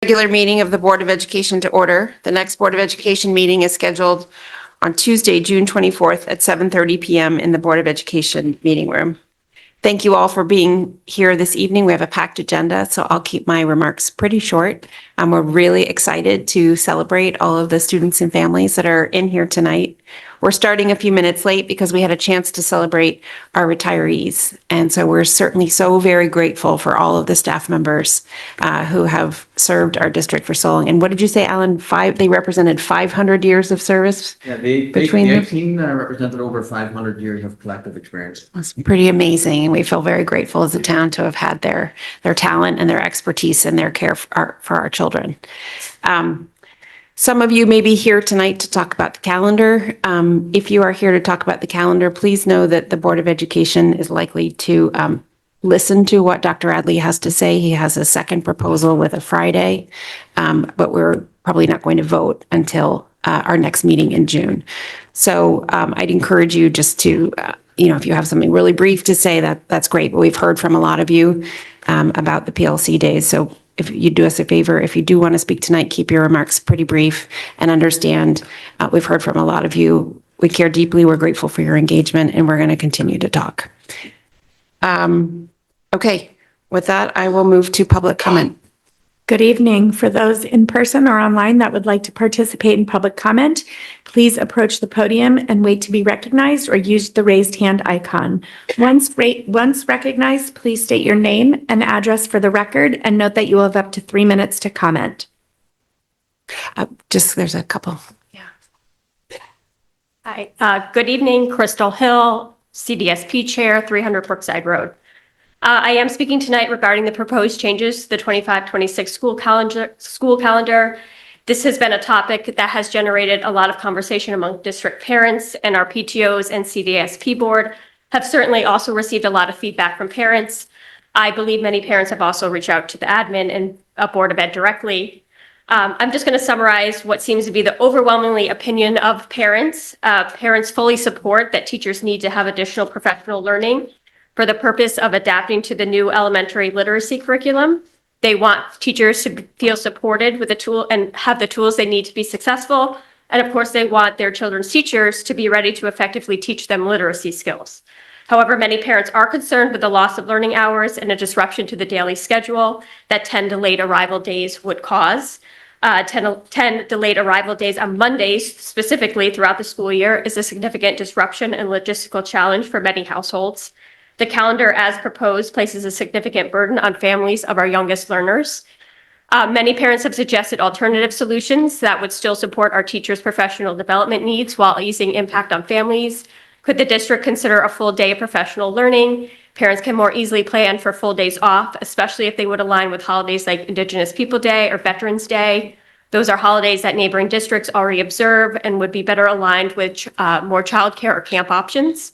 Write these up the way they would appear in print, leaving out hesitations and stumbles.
Regular meeting of the Board of Education to order. The next Board of Education meeting is scheduled on Tuesday, June 24th at 7:30 p.m. in the Board of Education meeting room. Thank you all for being here this evening. We have a packed agenda, so I'll keep my remarks pretty short. We're really excited to celebrate all of the students and families that are in here tonight. We're starting a few minutes late because we had a chance to celebrate our retirees. And so we're certainly so very grateful for all of the staff members who have served our district for so long. And what did you say, Alan? They represented 500 years of service? Yeah, the team represented over 500 years of collective experience. That's pretty amazing. And we feel very grateful as a town to have had their talent and their expertise and their care for our children. Some of you may be here tonight to talk about the calendar. If you are here to talk about the calendar, please know that the Board of Education is likely to listen to what Dr. Adley has to say. He has a second proposal with a Friday, but we're probably not going to vote until our next meeting in June. So I'd encourage you just to, if you have something really brief to say, that's great. But we've heard from a lot of you about the PLC days. So if you do us a favor, if you do want to speak tonight, keep your remarks pretty brief and understand we've heard from a lot of you. We care deeply. We're grateful for your engagement, and we're going to continue to talk. Okay, with that, I will move to public comment. Good evening. For those in person or online that would like to participate in public comment, please approach the podium and wait to be recognized or use the raised hand icon. Once recognized, please state your name and address for the record and note that you will have up to 3 minutes to comment. There's a couple. Yeah. Hi, good evening, Crystal Hill, CDSP Chair, 300 Brookside Road. I am speaking tonight regarding the proposed changes to the 25-26 school calendar. This has been a topic that has generated a lot of conversation among district parents, and our PTOs and CDSP board have certainly also received a lot of feedback from parents. I believe many parents have also reached out to the admin and Board of Ed directly. I'm just going to summarize what seems to be the overwhelmingly opinion of parents. Parents fully support that teachers need to have additional professional learning for the purpose of adapting to the new elementary literacy curriculum. They want teachers to feel supported with the tool and have the tools they need to be successful. And of course, they want their children's teachers to be ready to effectively teach them literacy skills. However, many parents are concerned with the loss of learning hours and a disruption to the daily schedule that 10 delayed arrival days would cause. 10 delayed arrival days on Mondays, specifically throughout the school year, is a significant disruption and logistical challenge for many households. The calendar, as proposed, places a significant burden on families of our youngest learners. Many parents have suggested alternative solutions that would still support our teachers' professional development needs while easing impact on families. Could the district consider a full day of professional learning? Parents can more easily plan for full days off, especially if they would align with holidays like Indigenous People Day or Veterans Day. Those are holidays that neighboring districts already observe and would be better aligned with more childcare or camp options.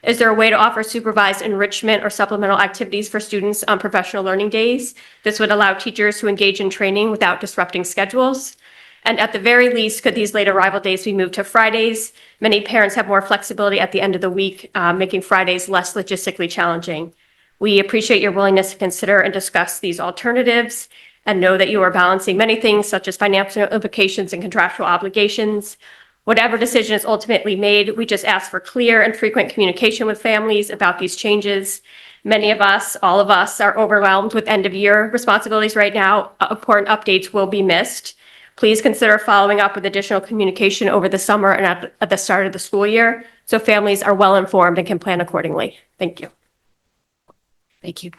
Is there a way to offer supervised enrichment or supplemental activities for students on professional learning days? This would allow teachers to engage in training without disrupting schedules. And at the very least, could these late arrival days be moved to Fridays? Many parents have more flexibility at the end of the week, making Fridays less logistically challenging. We appreciate your willingness to consider and discuss these alternatives and know that you are balancing many things such as financial implications and contractual obligations. Whatever decision is ultimately made, we just ask for clear and frequent communication with families about these changes. Many of us, all of us, are overwhelmed with end-of-year responsibilities right now. Important updates will be missed. Please consider following up with additional communication over the summer and at the start of the school year so families are well informed and can plan accordingly. Thank you. Thank you.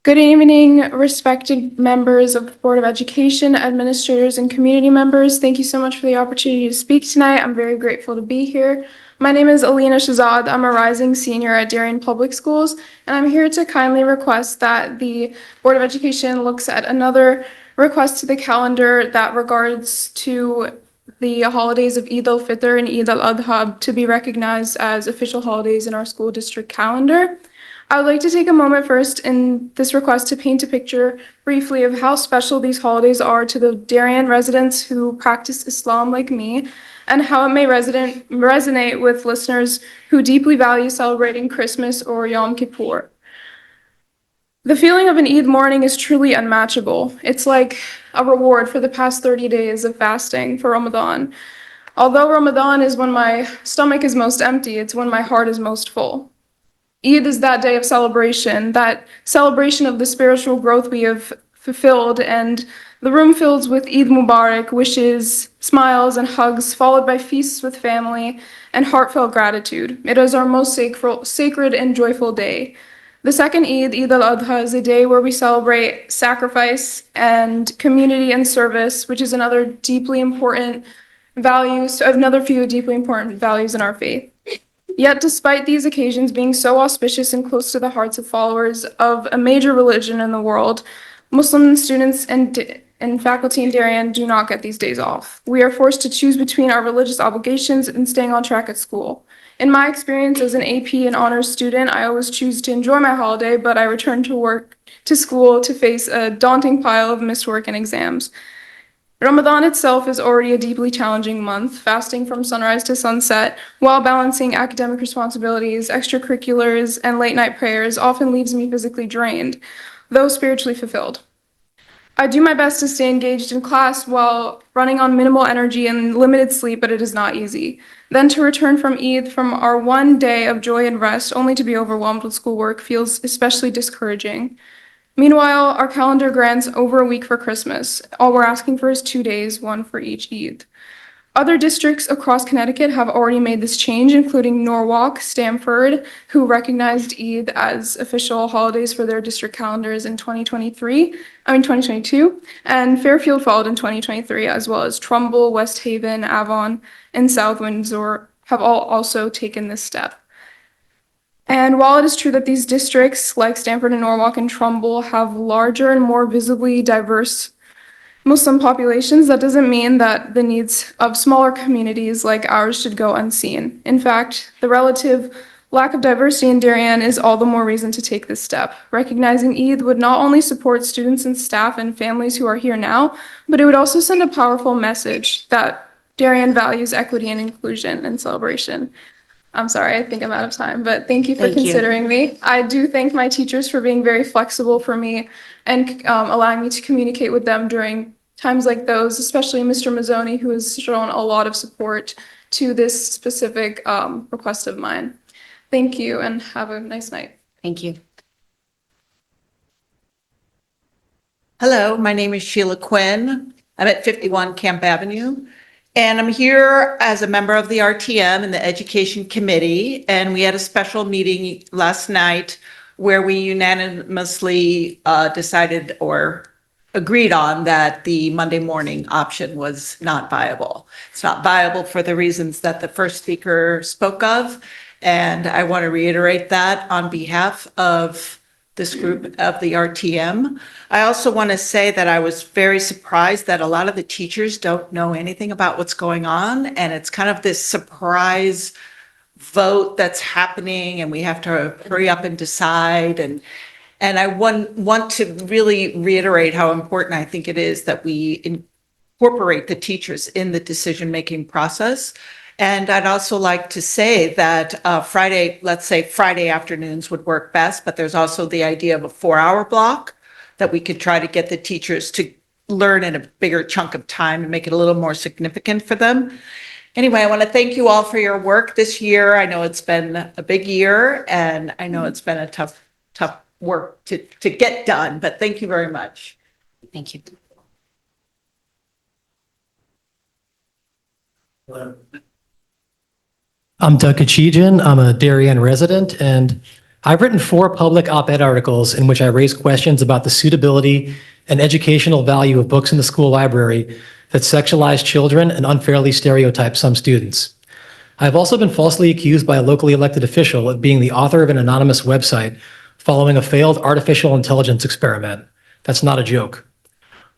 Good evening, respected members of the Board of Education, administrators, and community members. Thank you so much for the opportunity to speak tonight. I'm very grateful to be here. My name is Alina Shazad. I'm a rising senior at Darien Public Schools, and I'm here to kindly request that the Board of Education looks at another request to the calendar that regards to the holidays of Eid al-Fitr and Eid al-Adha to be recognized as official holidays in our school district calendar. I would like to take a moment first in this request to paint a picture briefly of how special these holidays are to the Darien residents who practice Islam like me, and how it may resonate with listeners who deeply value celebrating Christmas or Yom Kippur. The feeling of an Eid morning is truly unmatchable. It's like a reward for the past 30 days of fasting for Ramadan. Although Ramadan is when my stomach is most empty, it's when my heart is most full. Eid is that day of celebration, that celebration of the spiritual growth we have fulfilled, and the room fills with Eid Mubarak, wishes, smiles, and hugs, followed by feasts with family and heartfelt gratitude. It is our most sacred and joyful day. The second Eid, Eid al-Adha, is a day where we celebrate sacrifice and community and service, which is another few deeply important values in our faith. Yet, despite these occasions being so auspicious and close to the hearts of followers of a major religion in the world, Muslim students and faculty in Darien do not get these days off. We are forced to choose between our religious obligations and staying on track at school. In my experience as an AP and honors student, I always choose to enjoy my holiday, but I return to school to face a daunting pile of missed work and exams. Ramadan itself is already a deeply challenging month, fasting from sunrise to sunset, while balancing academic responsibilities, extracurriculars, and late night prayers often leaves me physically drained, though spiritually fulfilled. I do my best to stay engaged in class while running on minimal energy and limited sleep, but it is not easy. Then to return from Eid from our one day of joy and rest, only to be overwhelmed with schoolwork, feels especially discouraging. Meanwhile, our calendar grants over a week for Christmas. All we're asking for is 2 days, one for each Eid. Other districts across Connecticut have already made this change, including Norwalk, Stamford, who recognized Eid as official holidays for their district calendars in 2022, and Fairfield followed in 2023, as well as Trumbull, West Haven, Avon, and South Windsor have all also taken this step. And while it is true that these districts, like Stamford and Norwalk and Trumbull, have larger and more visibly diverse Muslim populations, that doesn't mean that the needs of smaller communities like ours should go unseen. In fact, the relative lack of diversity in Darien is all the more reason to take this step. Recognizing Eid would not only support students and staff and families who are here now, but it would also send a powerful message that Darien values equity and inclusion and celebration. I'm sorry, I think I'm out of time, but thank you for considering me. I do thank my teachers for being very flexible for me and allowing me to communicate with them during times like those, especially Mr. Mazzoni, who has shown a lot of support to this specific request of mine. Thank you and have a nice night. Thank you. Hello, my name is Sheila Quinn. I'm at 51 Camp Avenue. And I'm here as a member of the RTM and the Education Committee. And we had a special meeting last night where we unanimously decided or agreed on that the Monday morning option was not viable. It's not viable for the reasons that the first speaker spoke of. And I want to reiterate that on behalf of this group of the RTM. I also want to say that I was very surprised that a lot of the teachers don't know anything about what's going on. And it's kind of this surprise vote that's happening and we have to hurry up and decide. And I want to really reiterate how important I think it is that we incorporate the teachers in the decision-making process. And I'd also like to say that let's say Friday afternoons would work best, but there's also the idea of a 4-hour block that we could try to get the teachers to learn in a bigger chunk of time and make it a little more significant for them. Anyway, I want to thank you all for your work this year. I know it's been a big year and I know it's been a tough work to get done, but thank you very much. Thank you. I'm Doug Kachijian. I'm a Darien resident, and I've written 4 public op-ed articles in which I raise questions about the suitability and educational value of books in the school library that sexualize children and unfairly stereotype some students. I've also been falsely accused by a locally elected official of being the author of an anonymous website following a failed artificial intelligence experiment. That's not a joke.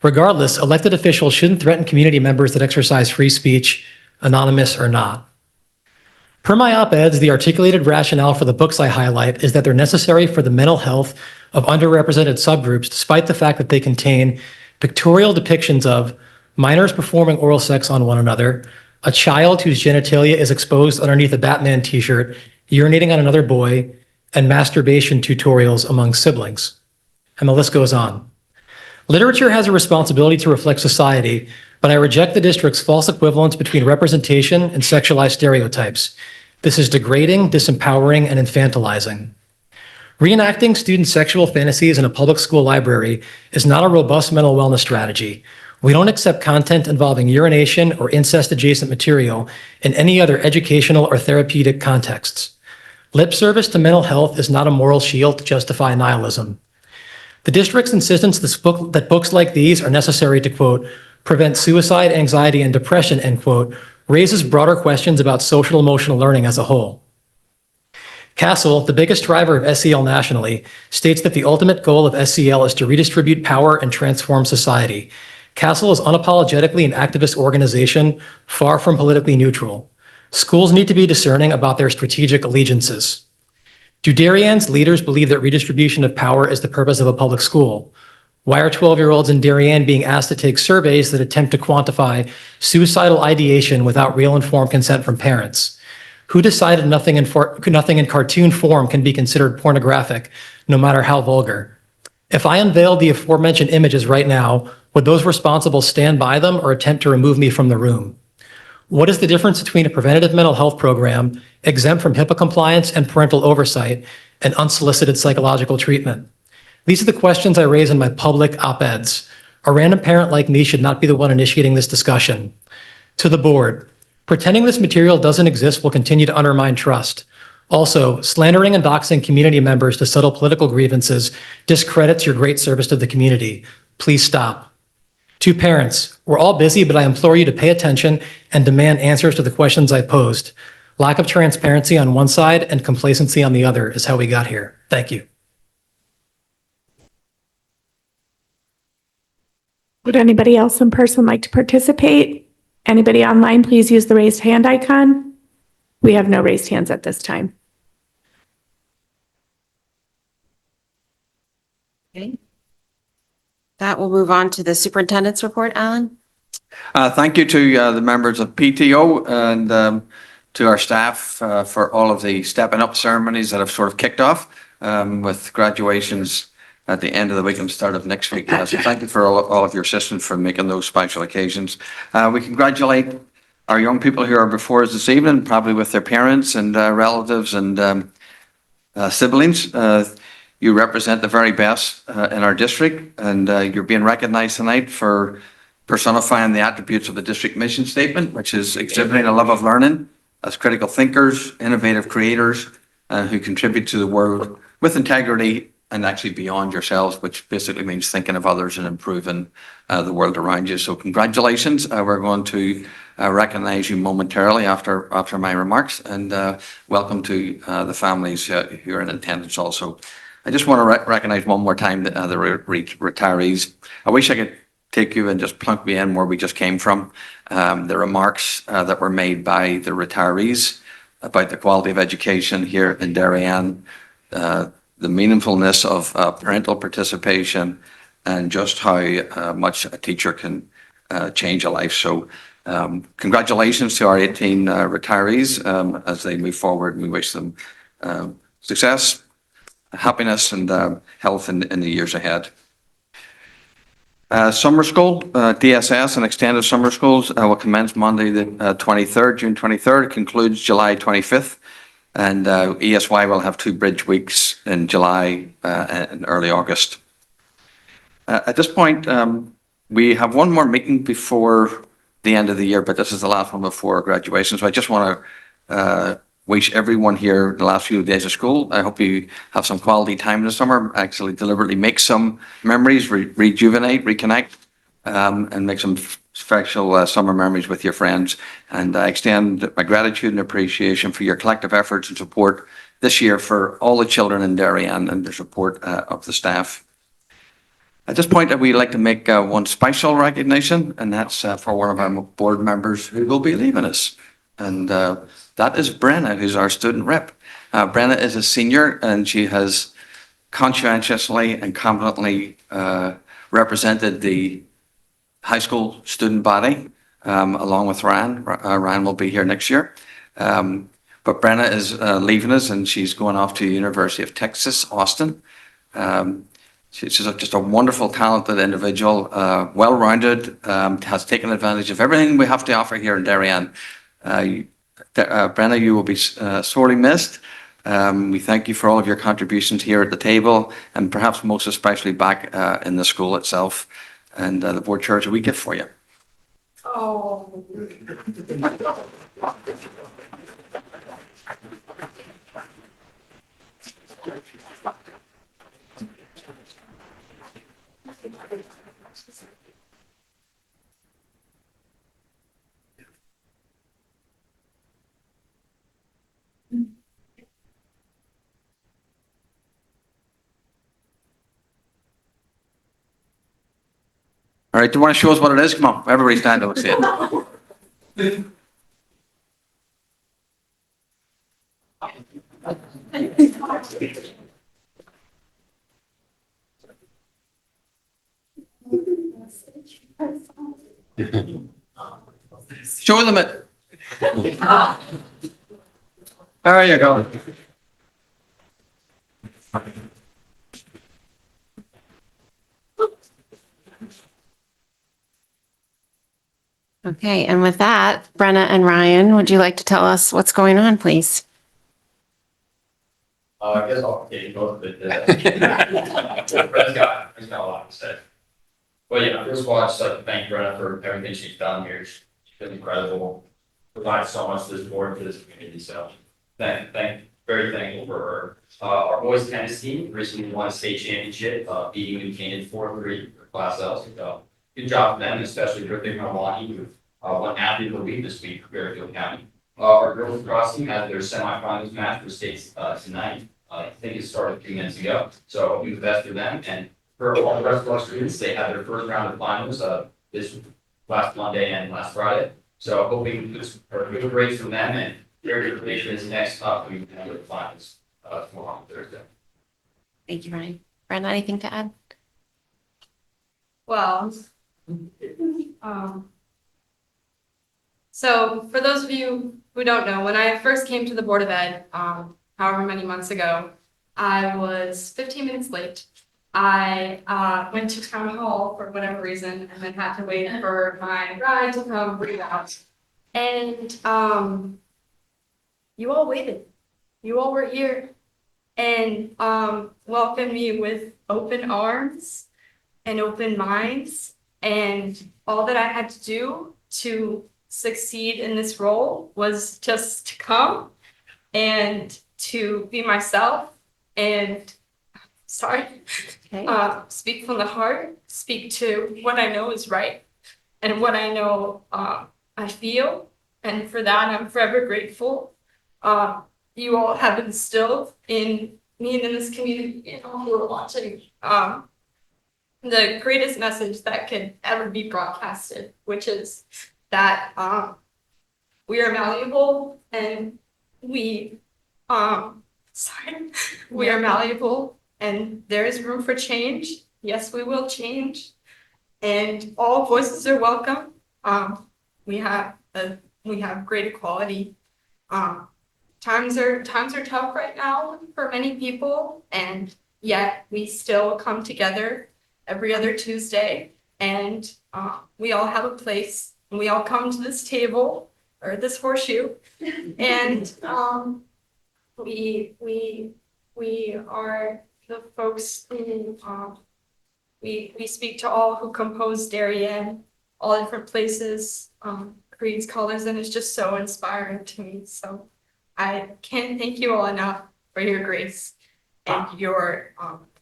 Regardless, elected officials shouldn't threaten community members that exercise free speech, anonymous or not. Per my op-eds, the articulated rationale for the books I highlight is that they're necessary for the mental health of underrepresented subgroups, despite the fact that they contain pictorial depictions of minors performing oral sex on one another, a child whose genitalia is exposed underneath a Batman t-shirt, urinating on another boy, and masturbation tutorials among siblings. and the list goes on. Literature has a responsibility to reflect society, but I reject the district's false equivalence between representation and sexualized stereotypes. This is degrading, disempowering, and infantilizing. Reenacting student sexual fantasies in a public school library is not a robust mental wellness strategy. We don't accept content involving urination or incest-adjacent material in any other educational or therapeutic contexts. Lip service to mental health is not a moral shield to justify nihilism. The district's insistence that books like these are necessary to, quote, prevent suicide, anxiety, and depression, end quote, raises broader questions about social emotional learning as a whole. Castle, the biggest driver of SEL nationally, states that the ultimate goal of SEL is to redistribute power and transform society. Castle is unapologetically an activist organization, far from politically neutral. Schools need to be discerning about their strategic allegiances. Do Darien's leaders believe that redistribution of power is the purpose of a public school? Why are 12-year-olds in Darien being asked to take surveys that attempt to quantify suicidal ideation without real informed consent from parents? Who decided nothing in cartoon form can be considered pornographic, no matter how vulgar? If I unveiled the aforementioned images right now, would those responsible stand by them or attempt to remove me from the room? What is the difference between a preventative mental health program, exempt from HIPAA compliance and parental oversight, and unsolicited psychological treatment? These are the questions I raise in my public op-eds. A random parent like me should not be the one initiating this discussion. To the board, pretending this material doesn't exist will continue to undermine trust. Also, slandering and doxing community members to settle political grievances discredits your great service to the community. Please stop. To parents, we're all busy, but I implore you to pay attention and demand answers to the questions I posed. Lack of transparency on one side and complacency on the other is how we got here. Thank you. Would anybody else in person like to participate? Anybody online, please use the raised hand icon. We have no raised hands at this time. Okay. That will move on to the superintendent's report, Alan. Thank you to the members of PTO and to our staff for all of the stepping up ceremonies that have sort of kicked off with graduations at the end of the week and start of next week. So thank you for all of your assistance for making those special occasions. We congratulate our young people who are before us this evening, probably with their parents and relatives and siblings. You represent the very best in our district, and you're being recognized tonight for personifying the attributes of the district mission statement, which is exhibiting a love of learning as critical thinkers, innovative creators, who contribute to the world with integrity and actually beyond yourselves, which basically means thinking of others and improving the world around you. So congratulations. We're going to recognize you momentarily after my remarks, and welcome to the families who are in attendance also. I just want to recognize one more time the retirees. I wish I could take you and just plunk me in where we just came from. The remarks that were made by the retirees about the quality of education here in Darien, the meaningfulness of parental participation, and just how much a teacher can change a life. So congratulations to our 18 retirees as they move forward. We wish them success, happiness, and health in the years ahead. Summer school, DSS and extended summer schools will commence Monday the 23rd, June 23rd, concludes July 25th. And ESY will have 2 bridge weeks in July and early August. At this point, we have one more meeting before the end of the year, but this is the last one before graduation. So I just want to wish everyone here the last few days of school. I hope you have some quality time in the summer, actually deliberately make some memories, rejuvenate, reconnect, and make some special summer memories with your friends. And I extend my gratitude and appreciation for your collective efforts and support this year for all the children in Darien and the support of the staff. At this point, we'd like to make one special recognition, and that's for one of our board members who will be leaving us. And that is Brenna, who's our student rep. Brenna is a senior, and she has conscientiously and competently represented the high school student body, along with Ryan. Ryan will be here next year. But Brenna is leaving us, and she's going off to the University of Texas, Austin. She's just a wonderful, talented individual, well-rounded, has taken advantage of everything we have to offer here in Darien. Brenna, you will be sorely missed. We thank you for all of your contributions here at the table, and perhaps most especially back in the school itself. And the board chair is a wee gift for you. Oh. All right, do you want to show us what it is? Come on, everybody stand up and see it. Show them it. There you go. Okay, and with that, Brenna and Ryan, would you like to tell us what's going on, please? I guess I'll take both of it. Bren's got a lot to say. But yeah, first of all, I'd just like to thank Brenna for everything she's done here. She's been incredible, provided so much to this board, to this community. So very thankful for her. Our boys tennis team recently won a state championship, beating New Canaan 4-3 for Class L. So good job for them, especially for Big Milwaukee, who won athlete of the week this week for Fairfield County. Our girls lacrosse team had their semifinals match for states tonight. I think it started a few minutes ago. So we the best for them. And for all the rest of our students, they had their first round of finals this last Monday and last Friday. So hoping good grades from them, and their graduation is next up. We have the finals tomorrow on Thursday. Thank you, Ryan. Brenna, anything to add? Well, so for those of you who don't know, when I first came to the Board of Ed, however many months ago, I was 15 minutes late. I went to town hall for whatever reason and then had to wait for my ride to come read out. And you all waited. You all were here and welcomed me with open arms and open minds. And all that I had to do to succeed in this role was just to come and to be myself and speak from the heart, speak to what I know is right and what I know I feel. And for that, I'm forever grateful. You all have instilled in me and in this community and all who are watching the greatest message that could ever be broadcasted, which is that we are malleable and we are malleable and there is room for change. Yes, we will change, and all voices are welcome. We have great equality. Times are tough right now for many people, and yet we still come together every other Tuesday, and we all have a place. And we all come to this table or this horseshoe, and we are the folks who we speak to all who compose Darien, all different places, creeds, colors, and it's just so inspiring to me. So I can't thank you all enough for your grace and your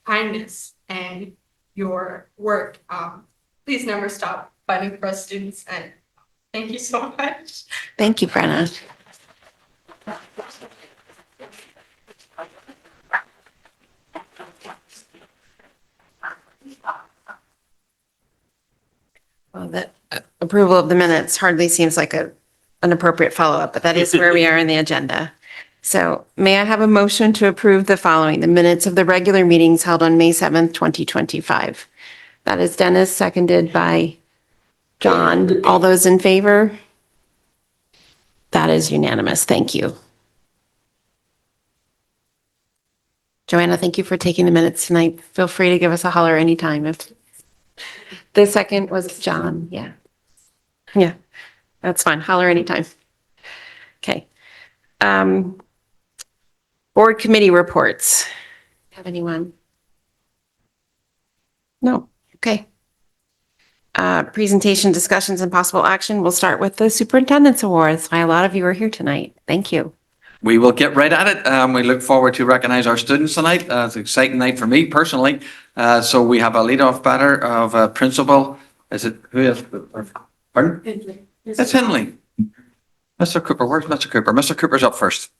kindness and your work. Please never stop fighting for us students, and thank you so much. Thank you, Brenna. Well, that approval of the minutes hardly seems like an appropriate follow-up, but that is where we are in the agenda. So may I have a motion to approve the following, the minutes of the regular meetings held on May 7th, 2025. That is Dennis, seconded by John. All those in favor? That is unanimous. Thank you. Joanna, thank you for taking the minutes tonight. Feel free to give us a holler anytime if the second was John. Yeah. Yeah, that's fine. Holler anytime. Okay. Board committee reports. Have anyone? No. Okay. Presentation, discussions, and possible action. We'll start with the superintendent's awards. Why a lot of you are here tonight. Thank you. We will get right at it. We look forward to recognize our students tonight. It's an exciting night for me personally. So we have a lead-off batter of a principal. Is it, who is, pardon? Hindley. It's Henley. Mr. Cooper, where's Mr. Cooper? Mr. Cooper's up first.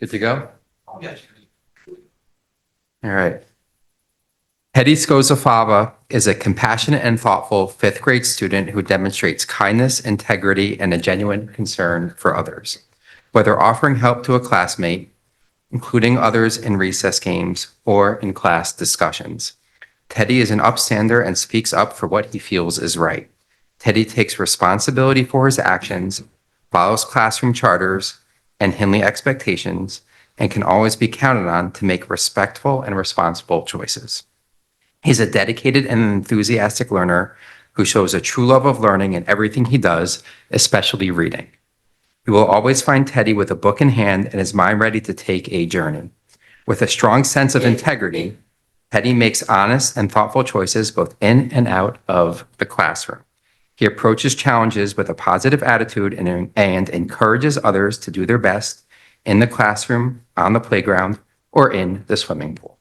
Good to go? Yes. All right. Hetty Skozafava is a compassionate and thoughtful fifth grade student who demonstrates kindness, integrity, and a genuine concern for others. Whether offering help to a classmate, including others in recess games, or in class discussions. Teddy is an upstander and speaks up for what he feels is right. Teddy takes responsibility for his actions, follows classroom charters and Henley expectations, and can always be counted on to make respectful and responsible choices. He's a dedicated and enthusiastic learner who shows a true love of learning in everything he does, especially reading. You will always find Teddy with a book in hand and his mind ready to take a journey. With a strong sense of integrity, Teddy makes honest and thoughtful choices both in and out of the classroom. He approaches challenges with a positive attitude and encourages others to do their best in the classroom, on the playground, or in the swimming pool.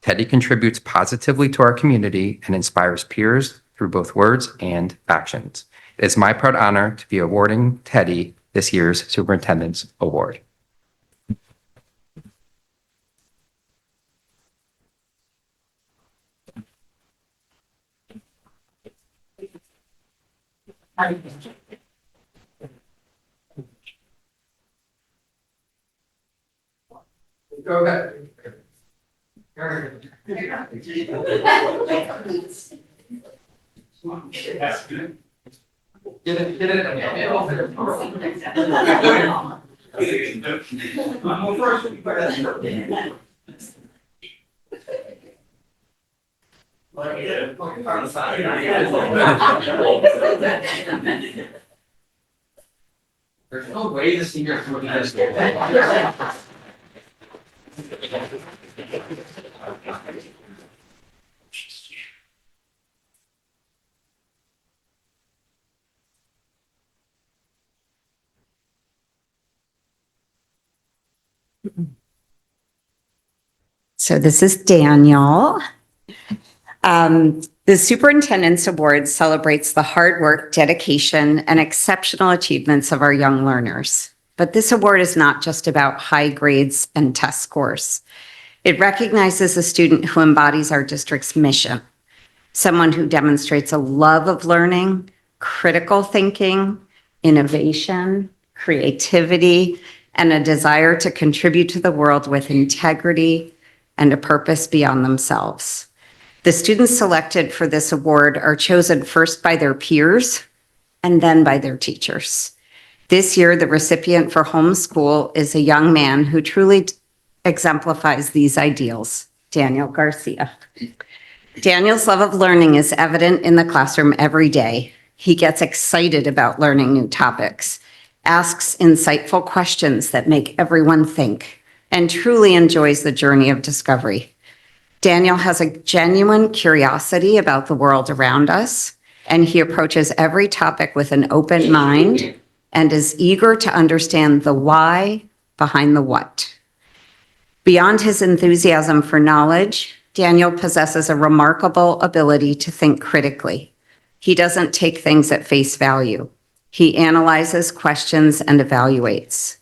Teddy contributes positively to our community and inspires peers through both words and actions. It is my proud honor to be awarding Teddy this year's Superintendent's Award. Go ahead. There's no way the senior can do this. So this is Daniel. The Superintendent's Award celebrates the hard work, dedication, and exceptional achievements of our young learners. But this award is not just about high grades and test scores. It recognizes a student who embodies our district's mission, someone who demonstrates a love of learning, critical thinking, innovation, creativity, and a desire to contribute to the world with integrity and a purpose beyond themselves. The students selected for this award are chosen first by their peers and then by their teachers. This year, the recipient for homeschool is a young man who truly exemplifies these ideals, Daniel Garcia. Daniel's love of learning is evident in the classroom every day. He gets excited about learning new topics, asks insightful questions that make everyone think, and truly enjoys the journey of discovery. Daniel has a genuine curiosity about the world around us, and he approaches every topic with an open mind and is eager to understand the why behind the what. Beyond his enthusiasm for knowledge, Daniel possesses a remarkable ability to think critically. He doesn't take things at face value. He analyzes, questions, and evaluates.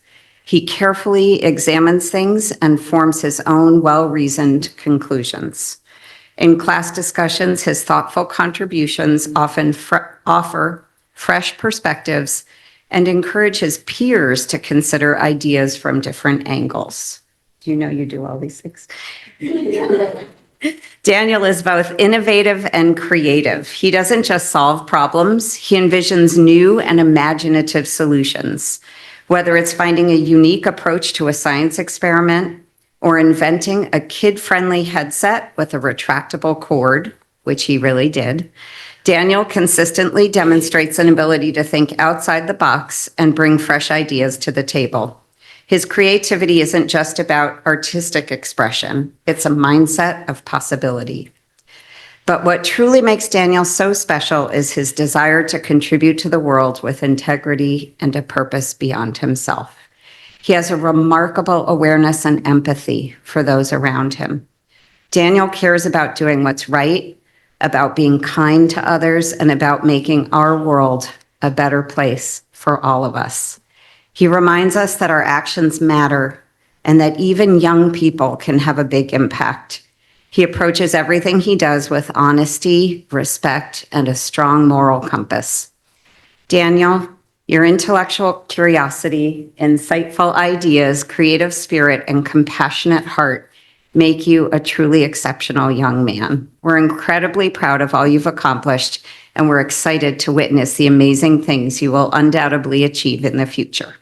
He carefully examines things and forms his own well-reasoned conclusions. In class discussions, his thoughtful contributions often offer fresh perspectives and encourage his peers to consider ideas from different angles. Do you know you do all these things? Daniel is both innovative and creative. He doesn't just solve problems, he envisions new and imaginative solutions. Whether it's finding a unique approach to a science experiment or inventing a kid-friendly headset with a retractable cord, which he really did, Daniel consistently demonstrates an ability to think outside the box and bring fresh ideas to the table. His creativity isn't just about artistic expression, it's a mindset of possibility. But what truly makes Daniel so special is his desire to contribute to the world with integrity and a purpose beyond himself. He has a remarkable awareness and empathy for those around him. Daniel cares about doing what's right, about being kind to others, and about making our world a better place for all of us. He reminds us that our actions matter and that even young people can have a big impact. He approaches everything he does with honesty, respect, and a strong moral compass. Daniel, your intellectual curiosity, insightful ideas, creative spirit, and compassionate heart make you a truly exceptional young man. We're incredibly proud of all you've accomplished, and we're excited to witness the amazing things you will undoubtedly achieve in the future.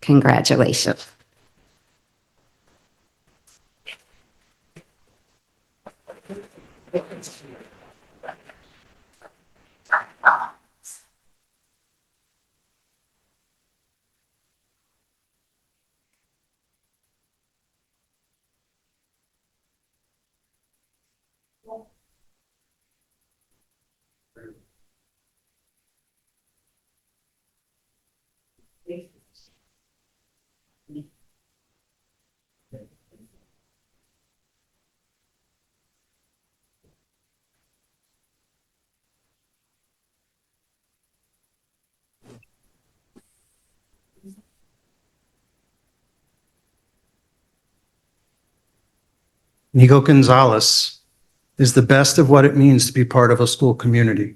Congratulations. Nico Gonzalez is the best of what it means to be part of a school community.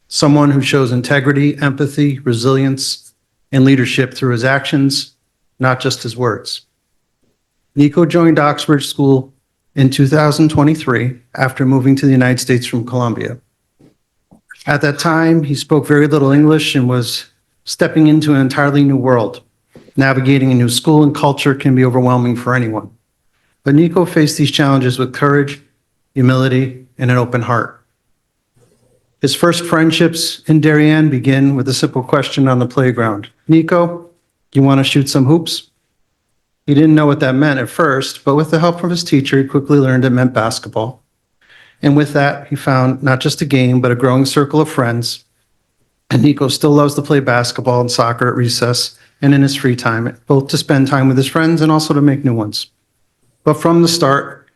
Someone who shows integrity, empathy, resilience, and leadership through his actions, not just his words. Nico joined Oxford School in 2023 after moving to the United States from Colombia. At that time, he spoke very little English and was stepping into an entirely new world. Navigating a new school and culture can be overwhelming for anyone. But Nico faced these challenges with courage, humility, and an open heart. His first friendships in Darien begin with a simple question on the playground. Nico, you want to shoot some hoops? He didn't know what that meant at first, but with the help from his teacher, he quickly learned it meant basketball. And with that, he found not just a game, but a growing circle of friends. And Nico still loves to play basketball and soccer at recess and in his free time, both to spend time with his friends and also to make new ones. But from the start,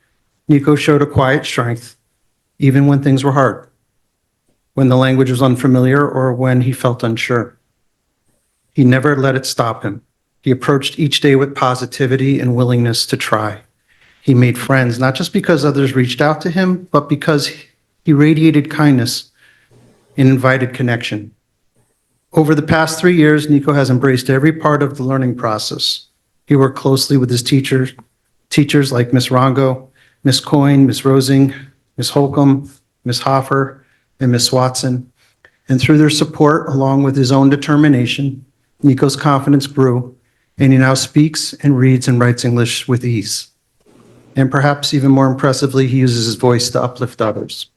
Nico showed a quiet strength, even when things were hard, when the language was unfamiliar or when he felt unsure. He never let it stop him. He approached each day with positivity and willingness to try. He made friends, not just because others reached out to him, but because he radiated kindness and invited connection. Over the past 3 years, Nico has embraced every part of the learning process. He worked closely with his teachers like Miss Rongo, Miss Coyne, Miss Rosing, Miss Holcomb, Miss Hoffer, and Miss Watson. And through their support, along with his own determination, Nico's confidence grew, and he now speaks and reads and writes English with ease. And perhaps even more impressively, he uses his voice to uplift others.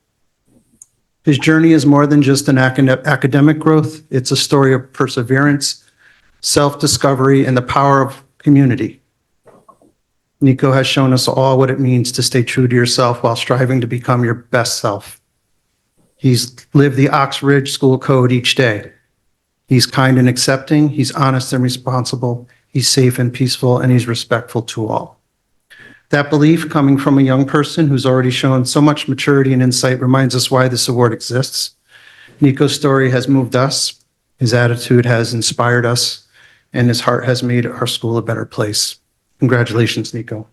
His journey is more than just an academic growth. It's a story of perseverance, self-discovery, and the power of community. Nico has shown us all what it means to stay true to yourself while striving to become your best self. He's lived the Oxbridge School Code each day. He's kind and accepting, he's honest and responsible, he's safe and peaceful, and he's respectful to all. That belief, coming from a young person who's already shown so much maturity and insight, reminds us why this award exists. Nico's story has moved us, his attitude has inspired us, and his heart has made our school a better place. Congratulations, Nico.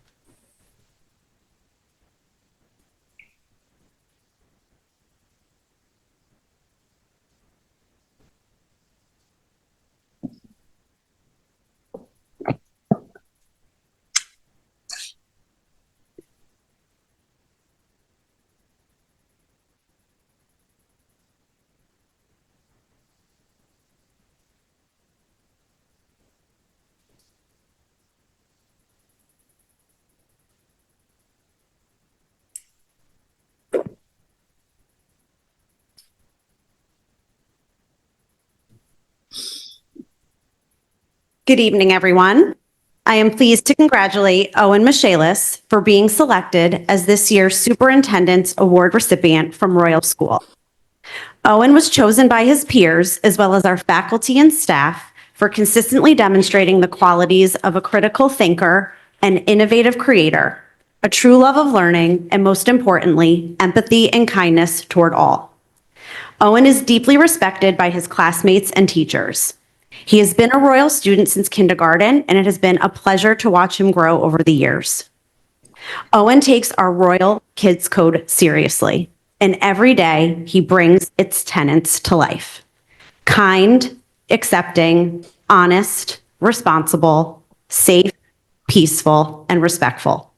Good evening, everyone. I am pleased to congratulate Owen Michaelis for being selected as this year's Superintendent's Award recipient from Royal School. Owen was chosen by his peers, as well as our faculty and staff, for consistently demonstrating the qualities of a critical thinker, an innovative creator, a true love of learning, and most importantly, empathy and kindness toward all. Owen is deeply respected by his classmates and teachers. He has been a Royal student since kindergarten, and it has been a pleasure to watch him grow over the years. Owen takes our Royal Kids Code seriously, and every day he brings its tenets to life. Kind, accepting, honest, responsible, safe, peaceful, and respectful.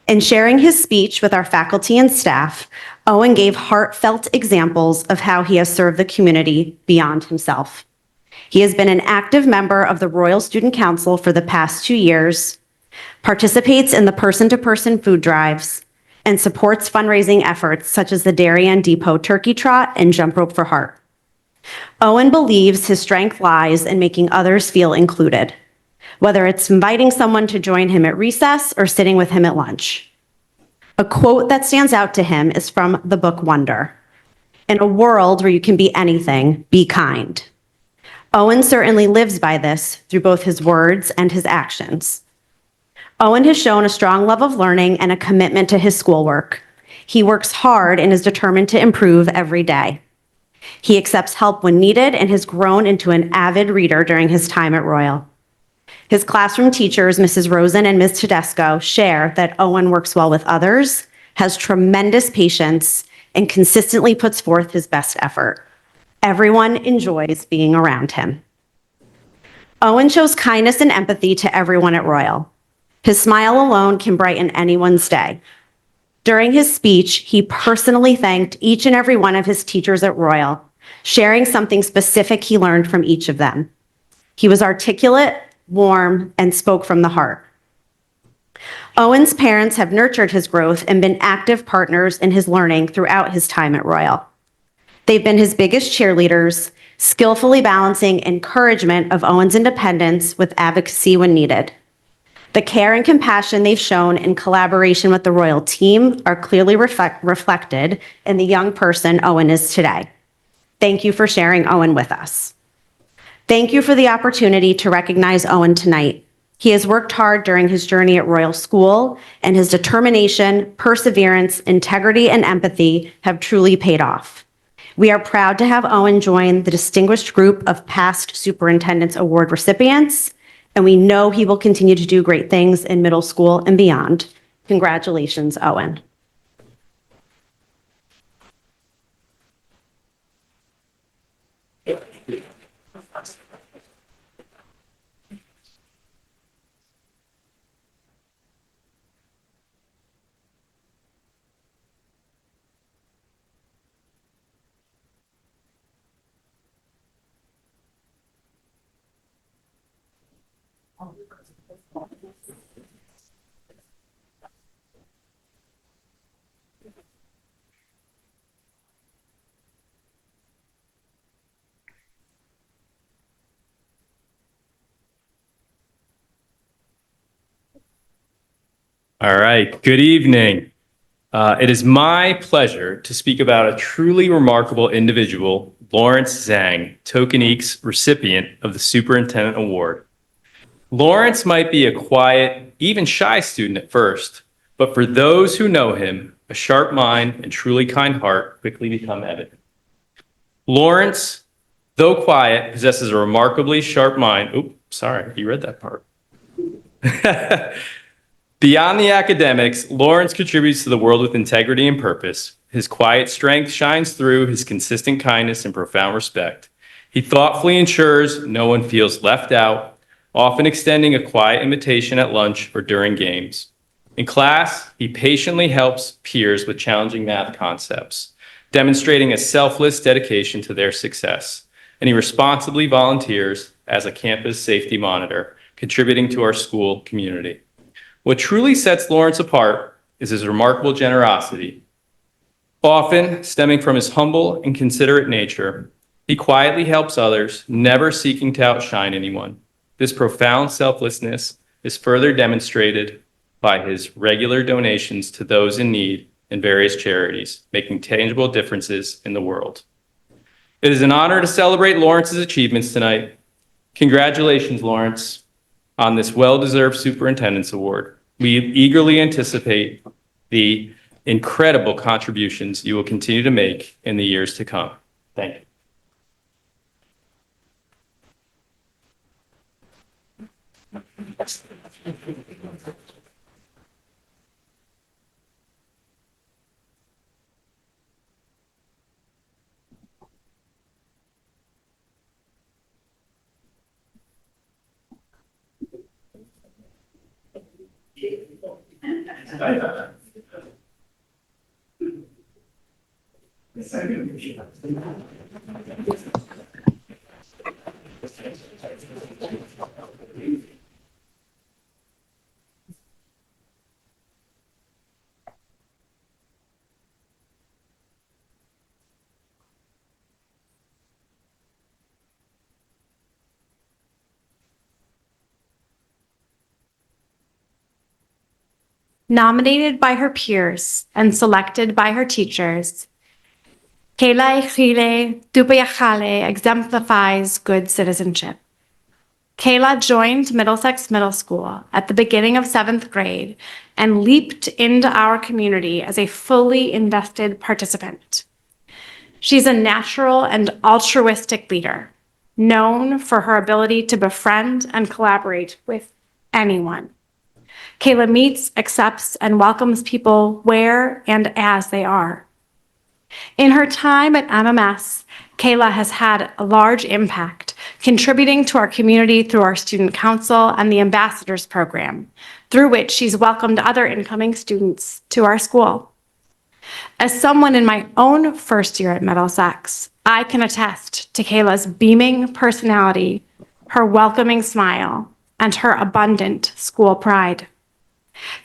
In sharing his speech with our faculty and staff, Owen gave heartfelt examples of how he has served the community beyond himself. He has been an active member of the Royal Student Council for the past 2 years, participates in the person-to-person food drives, and supports fundraising efforts such as the Darien Depot Turkey Trot and Jump Rope for Heart. Owen believes his strength lies in making others feel included, whether it's inviting someone to join him at recess or sitting with him at lunch. A quote that stands out to him is from the book Wonder. In a world where you can be anything, be kind. Owen certainly lives by this through both his words and his actions. Owen has shown a strong love of learning and a commitment to his schoolwork. He works hard and is determined to improve every day. He accepts help when needed and has grown into an avid reader during his time at Royal. His classroom teachers, Mrs. Rosen and Ms. Tedesco, share that Owen works well with others, has tremendous patience, and consistently puts forth his best effort. Everyone enjoys being around him. Owen shows kindness and empathy to everyone at Royal. His smile alone can brighten anyone's day. During his speech, he personally thanked each and every one of his teachers at Royal, sharing something specific he learned from each of them. He was articulate, warm, and spoke from the heart. Owen's parents have nurtured his growth and been active partners in his learning throughout his time at Royal. They've been his biggest cheerleaders, skillfully balancing encouragement of Owen's independence with advocacy when needed. The care and compassion they've shown in collaboration with the Royal team are clearly reflected in the young person Owen is today. Thank you for sharing Owen with us. Thank you for the opportunity to recognize Owen tonight. He has worked hard during his journey at Royal School, and his determination, perseverance, integrity, and empathy have truly paid off. We are proud to have Owen join the distinguished group of past Superintendent's Award recipients, and we know he will continue to do great things in middle school and beyond. Congratulations, Owen. All right, good evening. It is my pleasure to speak about a truly remarkable individual, Lawrence Zhang, Tokenique's recipient of the Superintendent Award. Lawrence might be a quiet, even shy student at first, but for those who know him, a sharp mind and truly kind heart quickly become evident. Lawrence, though quiet, possesses a remarkably sharp mind. Oops, sorry, you read that part. Beyond the academics, Lawrence contributes to the world with integrity and purpose. His quiet strength shines through his consistent kindness and profound respect. He thoughtfully ensures no one feels left out, often extending a quiet invitation at lunch or during games. In class, he patiently helps peers with challenging math concepts, demonstrating a selfless dedication to their success. And he responsibly volunteers as a campus safety monitor, contributing to our school community. What truly sets Lawrence apart is his remarkable generosity. Often stemming from his humble and considerate nature, He quietly helps others, never seeking to outshine anyone. This profound selflessness is further demonstrated by his regular donations to those in need in various charities, making tangible differences in the world. It is an honor to celebrate Lawrence's achievements tonight. Congratulations, Lawrence, on this well-deserved Superintendent's Award. We eagerly anticipate the incredible contributions you will continue to make in the years to come. Thank you. Nominated by her peers and selected by her teachers, Kayla Echile Dupayachale exemplifies good citizenship. Kayla joined Middlesex Middle School at the beginning of 7th grade and leaped into our community as a fully invested participant. She's a natural and altruistic leader, known for her ability to befriend and collaborate with anyone. Kayla meets, accepts, and welcomes people where and as they are. In her time at MMS, Kayla has had a large impact, contributing to our community through our student council and the ambassadors program, through which she's welcomed other incoming students to our school. As someone in my own first year at Middlesex, I can attest to Kayla's beaming personality, her welcoming smile, and her abundant school pride.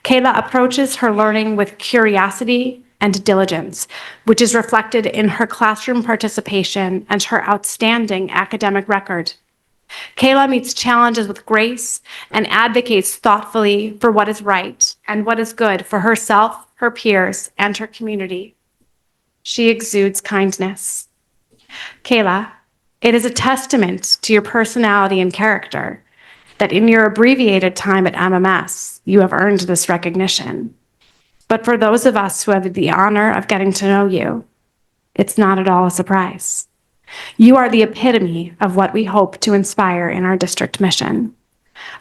Kayla approaches her learning with curiosity and diligence, which is reflected in her classroom participation and her outstanding academic record. Kayla meets challenges with grace and advocates thoughtfully for what is right and what is good for herself, her peers, and her community. She exudes kindness. Kayla, it is a testament to your personality and character that in your abbreviated time at MMS, you have earned this recognition. But for those of us who have the honor of getting to know you, it's not at all a surprise. You are the epitome of what we hope to inspire in our district mission,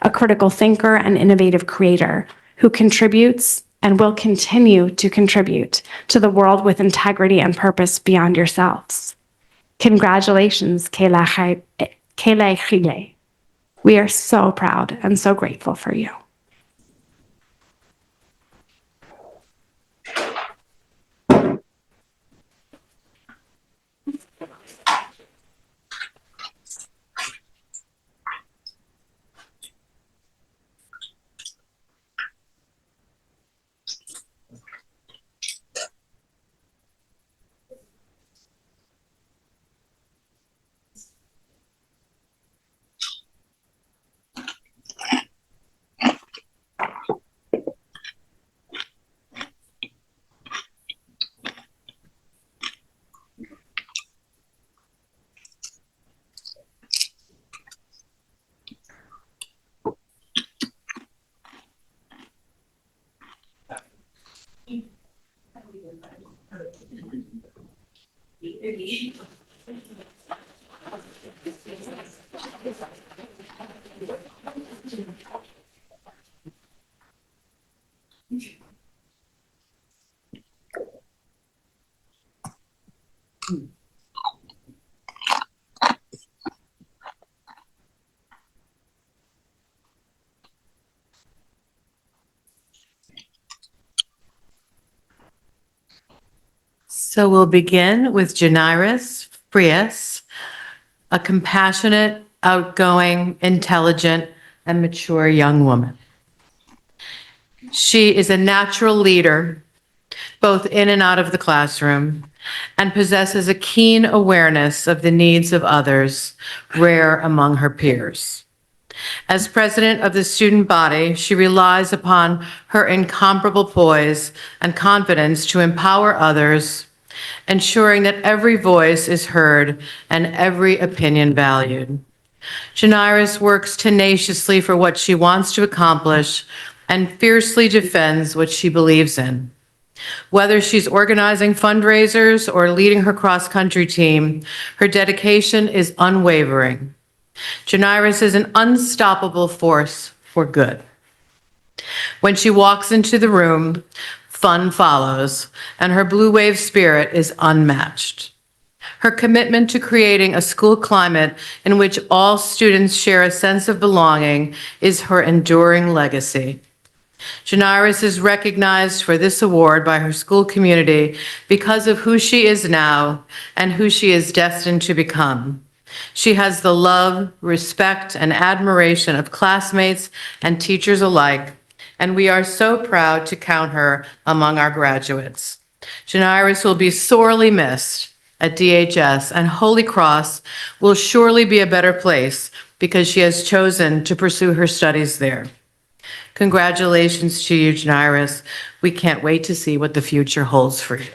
a critical thinker and innovative creator who contributes and will continue to contribute to the world with integrity and purpose beyond yourselves. Congratulations, Kayla Echile. We are so proud and so grateful for you. So we'll begin with Janiris Frias, a compassionate, outgoing, intelligent, and mature young woman. She is a natural leader, both in and out of the classroom, and possesses a keen awareness of the needs of others, rare among her peers. As president of the student body, she relies upon her incomparable poise and confidence to empower others, ensuring that every voice is heard and every opinion valued. Janiris works tenaciously for what she wants to accomplish and fiercely defends what she believes in. Whether she's organizing fundraisers or leading her cross-country team, her dedication is unwavering. Janiris is an unstoppable force for good. When she walks into the room, fun follows, and her blue wave spirit is unmatched. Her commitment to creating a school climate in which all students share a sense of belonging is her enduring legacy. Janiris is recognized for this award by her school community because of who she is now and who she is destined to become. She has the love, respect, and admiration of classmates and teachers alike, and we are so proud to count her among our graduates. Janiris will be sorely missed at DHS, and Holy Cross will surely be a better place because she has chosen to pursue her studies there. Congratulations to you, Janiris. We can't wait to see what the future holds for you.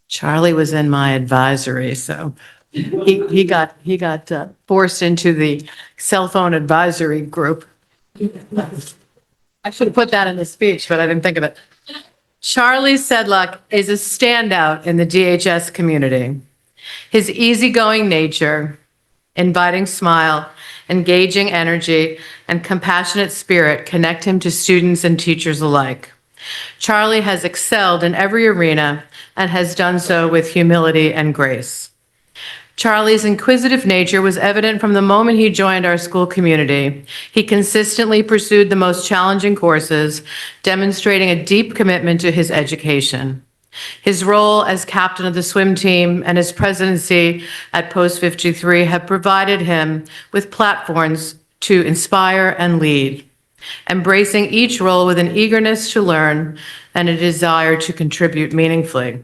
Charlie was in my advisory, so he got forced into the cell phone advisory group. I should have put that in the speech, but I didn't think of it. Charlie Sedlock is a standout in the DHS community. His easygoing nature, inviting smile, engaging energy, and compassionate spirit connect him to students and teachers alike. Charlie has excelled in every arena and has done so with humility and grace. Charlie's inquisitive nature was evident from the moment he joined our school community. He consistently pursued the most challenging courses, demonstrating a deep commitment to his education. His role as captain of the swim team and his presidency at Post 53 have provided him with platforms to inspire and lead, embracing each role with an eagerness to learn and a desire to contribute meaningfully.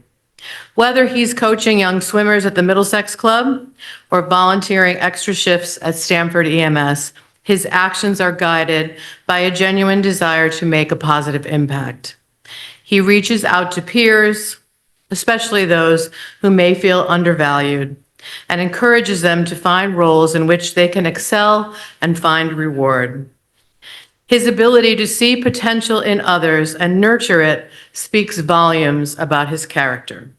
Whether he's coaching young swimmers at the Middlesex Club or volunteering extra shifts at Stamford EMS, his actions are guided by a genuine desire to make a positive impact. He reaches out to peers, especially those who may feel undervalued, and encourages them to find roles in which they can excel and find reward. His ability to see potential in others and nurture it speaks volumes about his character.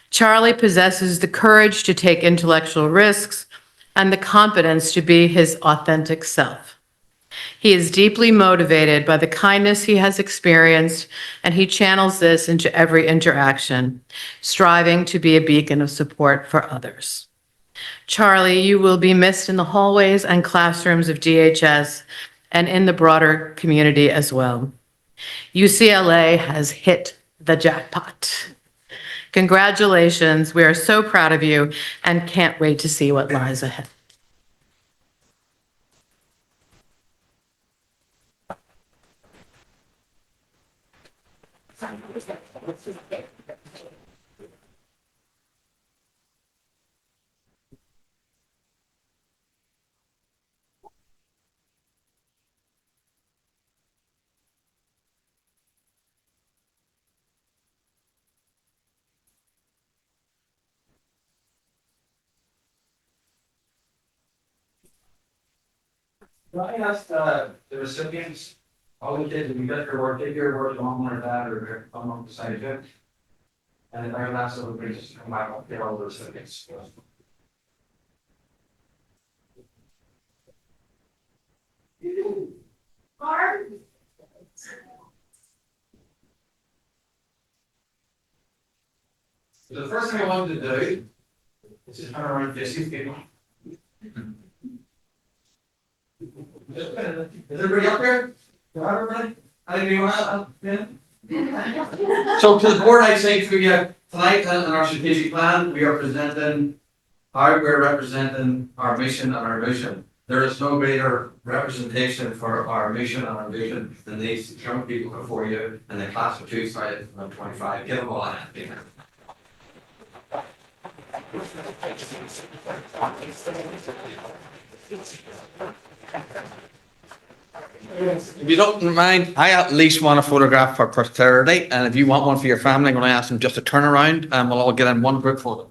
Charlie possesses the courage to take intellectual risks and the confidence to be his authentic self. He is deeply motivated by the kindness he has experienced, and he channels this into every interaction, striving to be a beacon of support for others. Charlie, you will be missed in the hallways and classrooms of DHS and in the broader community as well. UCLA has hit the jackpot. Congratulations. We are so proud of you and can't wait to see what lies ahead. Can I ask the recipients all the kids, if you get your work, take your work to mom or dad or someone beside you. And if I last little bit, just come back up there, all those things. The first thing I wanted to do is just turn around and face these people. Is everybody up here? Got everybody? Anybody want So to the board, I say to you, tonight in our strategic plan, we are presenting how we're representing our mission and our vision. There is no greater representation for our mission and our vision than these young people before you in the class of 2025. Give them all a hand. If you don't mind, I at least want a photograph for posterity, and if you want one for your family, I'm going to ask them just to turn around and we'll all get in one group photo.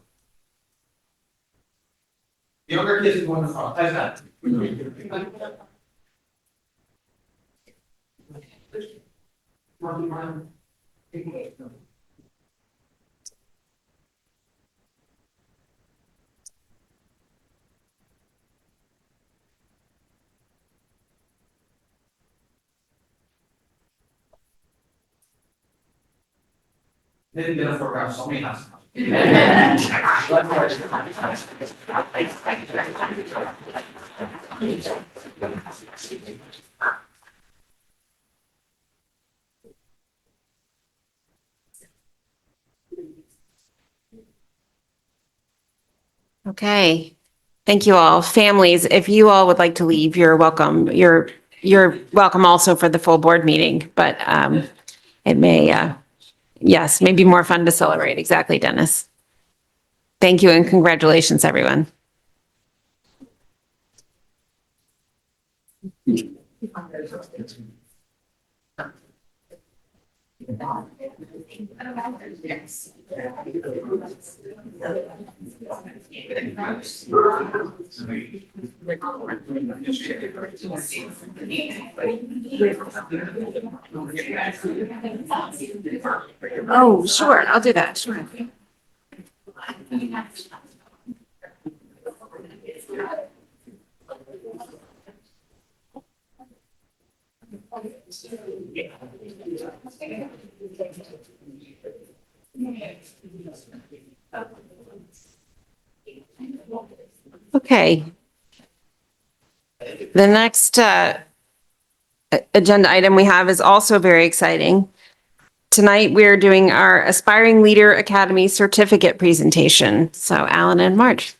The younger kids go in the front. How's that? They didn't get a photograph, so me has. Okay. Thank you all. Families, if you all would like to leave, you're welcome. You're welcome also for the full board meeting, but it may, yes, maybe more fun to celebrate. Exactly, Dennis. Thank you and congratulations, everyone. Oh, sure. I'll do that. Sure. Okay. The next agenda item we have is also very exciting. Tonight, we're doing our Aspiring Leader Academy certificate presentation. So Alan and Marge.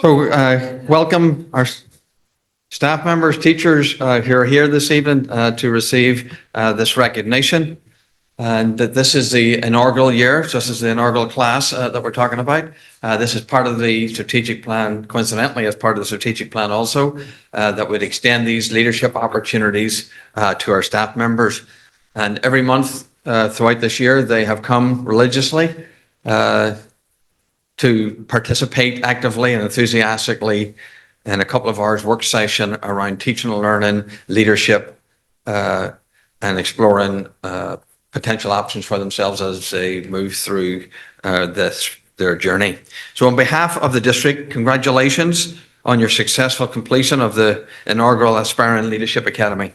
So welcome our staff members, teachers who are here this evening to receive this recognition. And that this is the inaugural year, so this is the inaugural class that we're talking about. This is part of the strategic plan, coincidentally, as part of the strategic plan also, that would extend these leadership opportunities to our staff members. And every month throughout this year, they have come religiously to participate actively and enthusiastically in a couple of hours work session around teaching and learning, leadership, and exploring potential options for themselves as they move through their journey. So on behalf of the district, congratulations on your successful completion of the inaugural Aspiring Leadership Academy.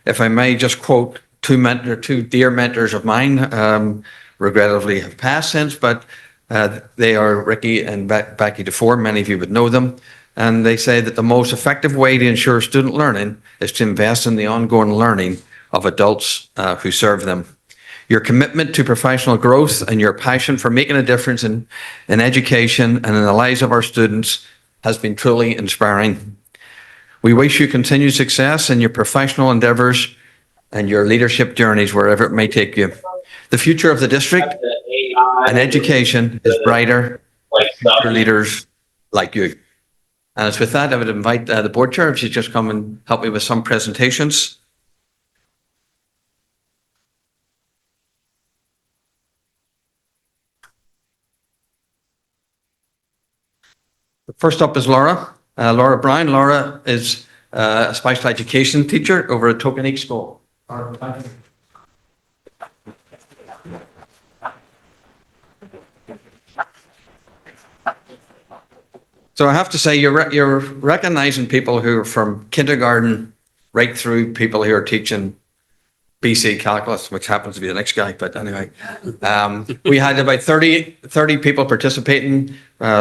If I may just quote two dear mentors of mine, regrettably have passed since, but they are Ricky and Becky DeFore. Many of you would know them. And they say that the most effective way to ensure student learning is to invest in the ongoing learning of adults who serve them. Your commitment to professional growth and your passion for making a difference in education and in the lives of our students has been truly inspiring. We wish you continued success in your professional endeavors and your leadership journeys, wherever it may take you. The future of the district and education is brighter for leaders like you. And it's with that, I would invite the board chair if she'd just come and help me with some presentations. First up is Laura. Laura Brown. Laura is a special education teacher over at Tokenique School. So I have to say, you're recognizing people who are from kindergarten right through people who are teaching BC calculus, which happens to be the next guy. But anyway, we had about 30 people participating.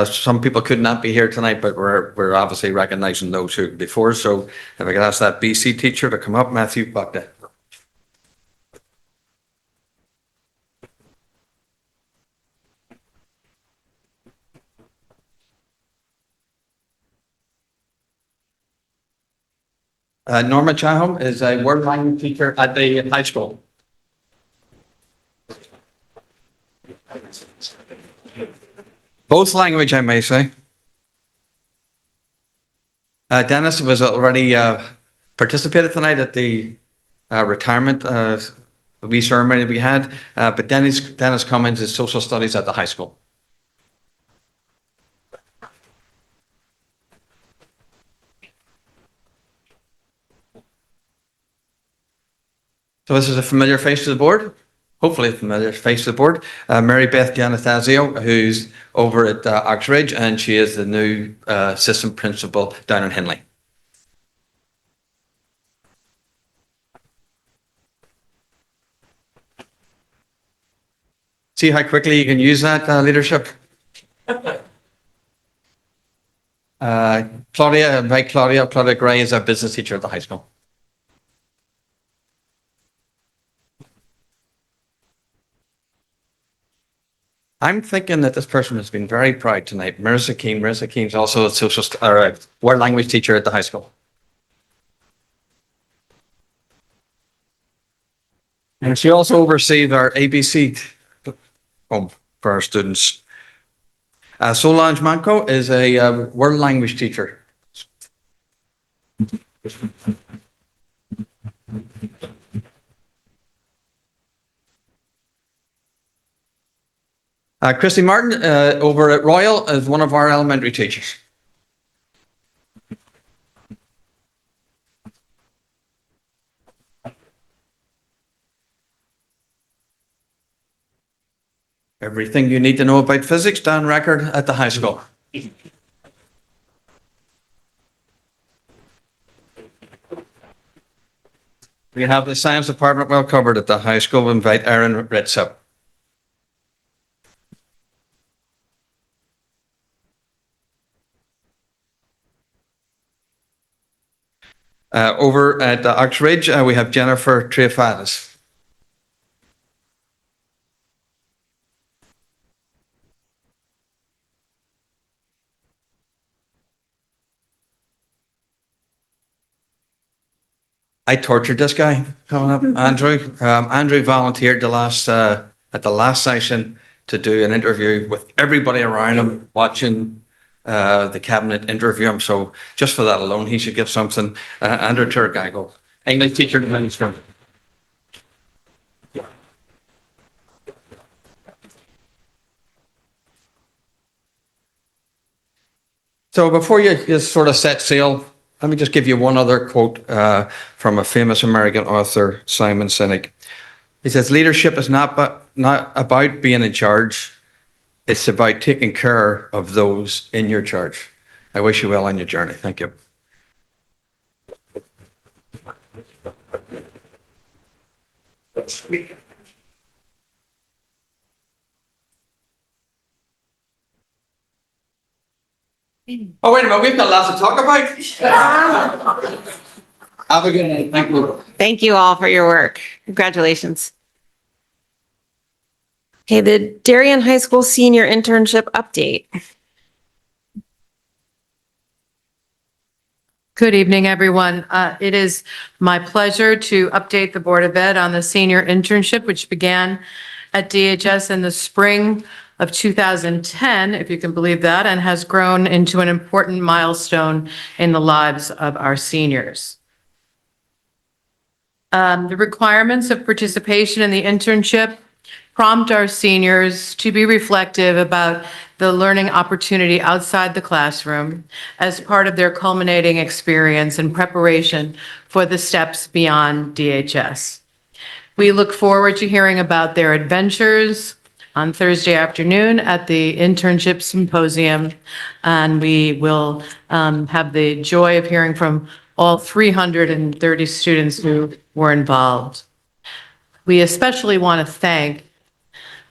Some people could not be here tonight, but we're obviously recognizing those who before. So if I could ask that BC teacher to come up, Matthew Buckner. Norma Chahom is a word language teacher at the high school. Both language, I may say. Dennis was already participated tonight at the retirement wee ceremony we had, but Dennis Cummins is social studies at the high school. So this is a familiar face to the board, hopefully a familiar face to the board. Mary Beth Giannathasio, who's over at Oxridge, and she is the new assistant principal down in Henley. See how quickly you can use that leadership? Claudia Gray is a business teacher at the high school. I'm thinking that this person has been very proud tonight. Marissa Keane. Marissa Keane's also a world language teacher at the high school. And she also oversees our ABC home for our students. Solange Manco is a world language teacher. Christy Martin over at Royal is one of our elementary teachers. Everything you need to know about physics, down record at the high school. We have the science department well covered at the high school. We invite Aaron Ritsup. Over at Oxridge, we have Jennifer Triafatis. I tortured this guy coming up, Andrew. Andrew volunteered at the last session to do an interview with everybody around him watching the cabinet interview him. So just for that alone, he should get something. Andrew Turgagel, English teacher in Minister. So before you sort of set sail, let me just give you one other quote from a famous American author, Simon Sinek. He says, leadership is not about being in charge. It's about taking care of those in your charge. I wish you well on your journey. Thank you. Oh, wait a minute. We've got lots to talk about. Have a good night. Thank you. Thank you all for your work. Congratulations. Okay, the Darien High School senior internship update. Good evening, everyone. It is my pleasure to update the Board of Ed on the senior internship, which began at DHS in the spring of 2010, if you can believe that, and has grown into an important milestone in the lives of our seniors. The requirements of participation in the internship prompt our seniors to be reflective about the learning opportunity outside the classroom as part of their culminating experience and preparation for the steps beyond DHS. We look forward to hearing about their adventures on Thursday afternoon at the internship symposium, and we will have the joy of hearing from all 330 students who were involved. We especially want to thank,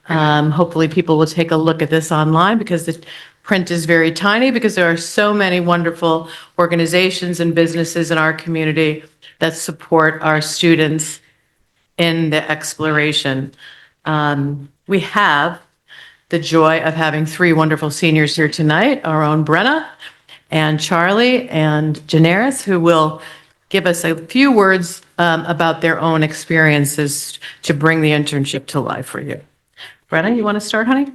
hopefully people will take a look at this online because the print is very tiny, because there are so many wonderful organizations and businesses in our community that support our students in the exploration. We have the joy of having three wonderful seniors here tonight, our own Brenna and Charlie and Janaris, who will give us a few words about their own experiences to bring the internship to life for you. Brenna, you want to start, honey?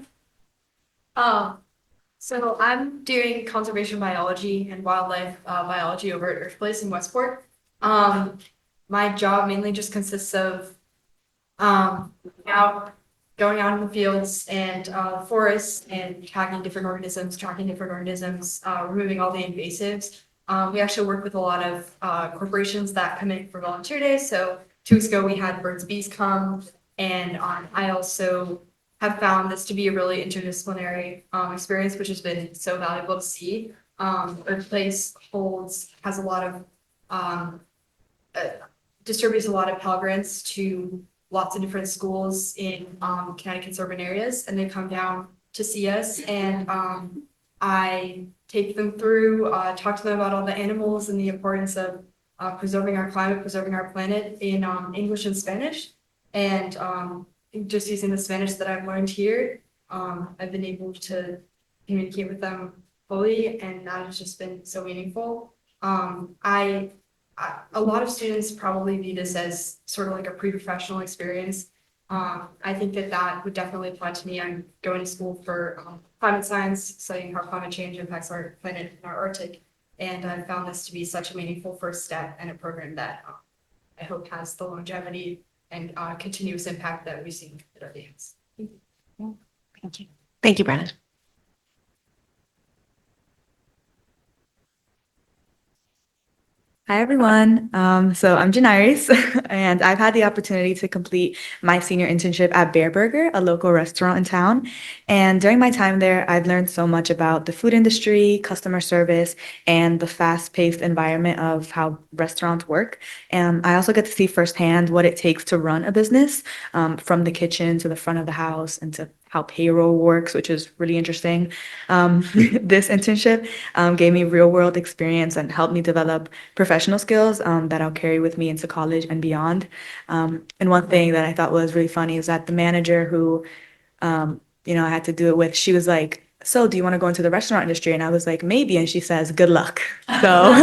So I'm doing conservation biology and wildlife biology over at Earth Place in Westport. My job mainly just consists of going out in the fields and forests and tracking different organisms, removing all the invasives. We actually work with a lot of corporations that come in for volunteer days. So 2 weeks ago we had birds bees come, and I also have found this to be a really interdisciplinary experience, which has been so valuable to see. Earth Place has a lot of distributes a lot of Pell Grants to lots of different schools in Connecticut's urban areas, and they come down to see us, and I take them through, talk to them about all the animals and the importance of preserving our climate, preserving our planet in English and Spanish. And just using the Spanish that I've learned here, I've been able to communicate with them fully, and that has just been so meaningful. A lot of students probably view this as sort of like a pre-professional experience. I think that would definitely apply to me. I'm going to school for climate science, studying how climate change impacts our planet and our Arctic. And I found this to be such a meaningful first step and a program that I hope has the longevity and continuous impact that we've seen at our dance. Thank you. Thank you. Thank you, Brenna. Hi, everyone. So I'm Janaris, and I've had the opportunity to complete my senior internship at Bear Burger, a local restaurant in town. And during my time there, I've learned so much about the food industry, customer service, and the fast-paced environment of how restaurants work. And I also get to see firsthand what it takes to run a business, from the kitchen to the front of the house and to how payroll works, which is really interesting. This internship gave me real world experience and helped me develop professional skills that I'll carry with me into college and beyond. And one thing that I thought was really funny is that the manager who, I had to do it with, she was like, "So do you want to go into the restaurant industry?" And I was like, "Maybe." And she says, "Good luck." So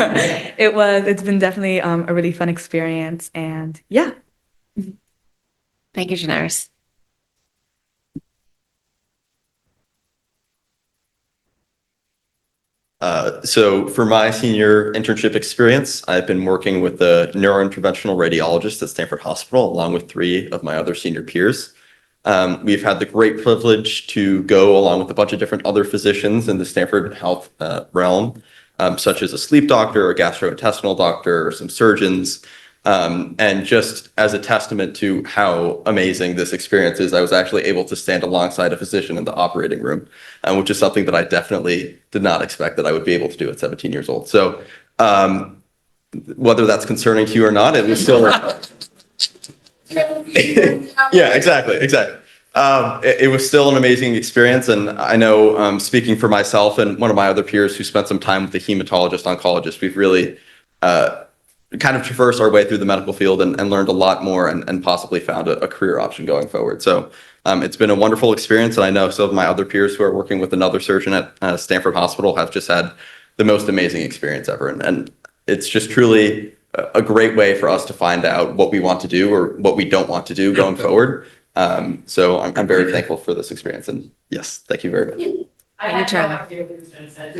it's been definitely a really fun experience. And yeah. Thank you, Janaris. So for my senior internship experience, I've been working with a neurointerventional radiologist at Stanford Hospital, along with 3 of my other senior peers. We've had the great privilege to go along with a bunch of different other physicians in the Stanford Health realm, such as a sleep doctor, a gastrointestinal doctor, some surgeons. And just as a testament to how amazing this experience is, I was actually able to stand alongside a physician in the operating room, which is something that I definitely did not expect that I would be able to do at 17 years old. So whether that's concerning to you or not, it was still... Yeah, exactly. It was still an amazing experience. And I know, speaking for myself and one of my other peers who spent some time with the hematologist oncologist, we've really kind of traversed our way through the medical field and learned a lot more and possibly found a career option going forward. So it's been a wonderful experience. And I know some of my other peers who are working with another surgeon at Stanford Hospital have just had the most amazing experience ever. And it's just truly a great way for us to find out what we want to do or what we don't want to do going forward. So I'm very thankful for this experience, and yes, thank you very much. I had no idea what was going to say.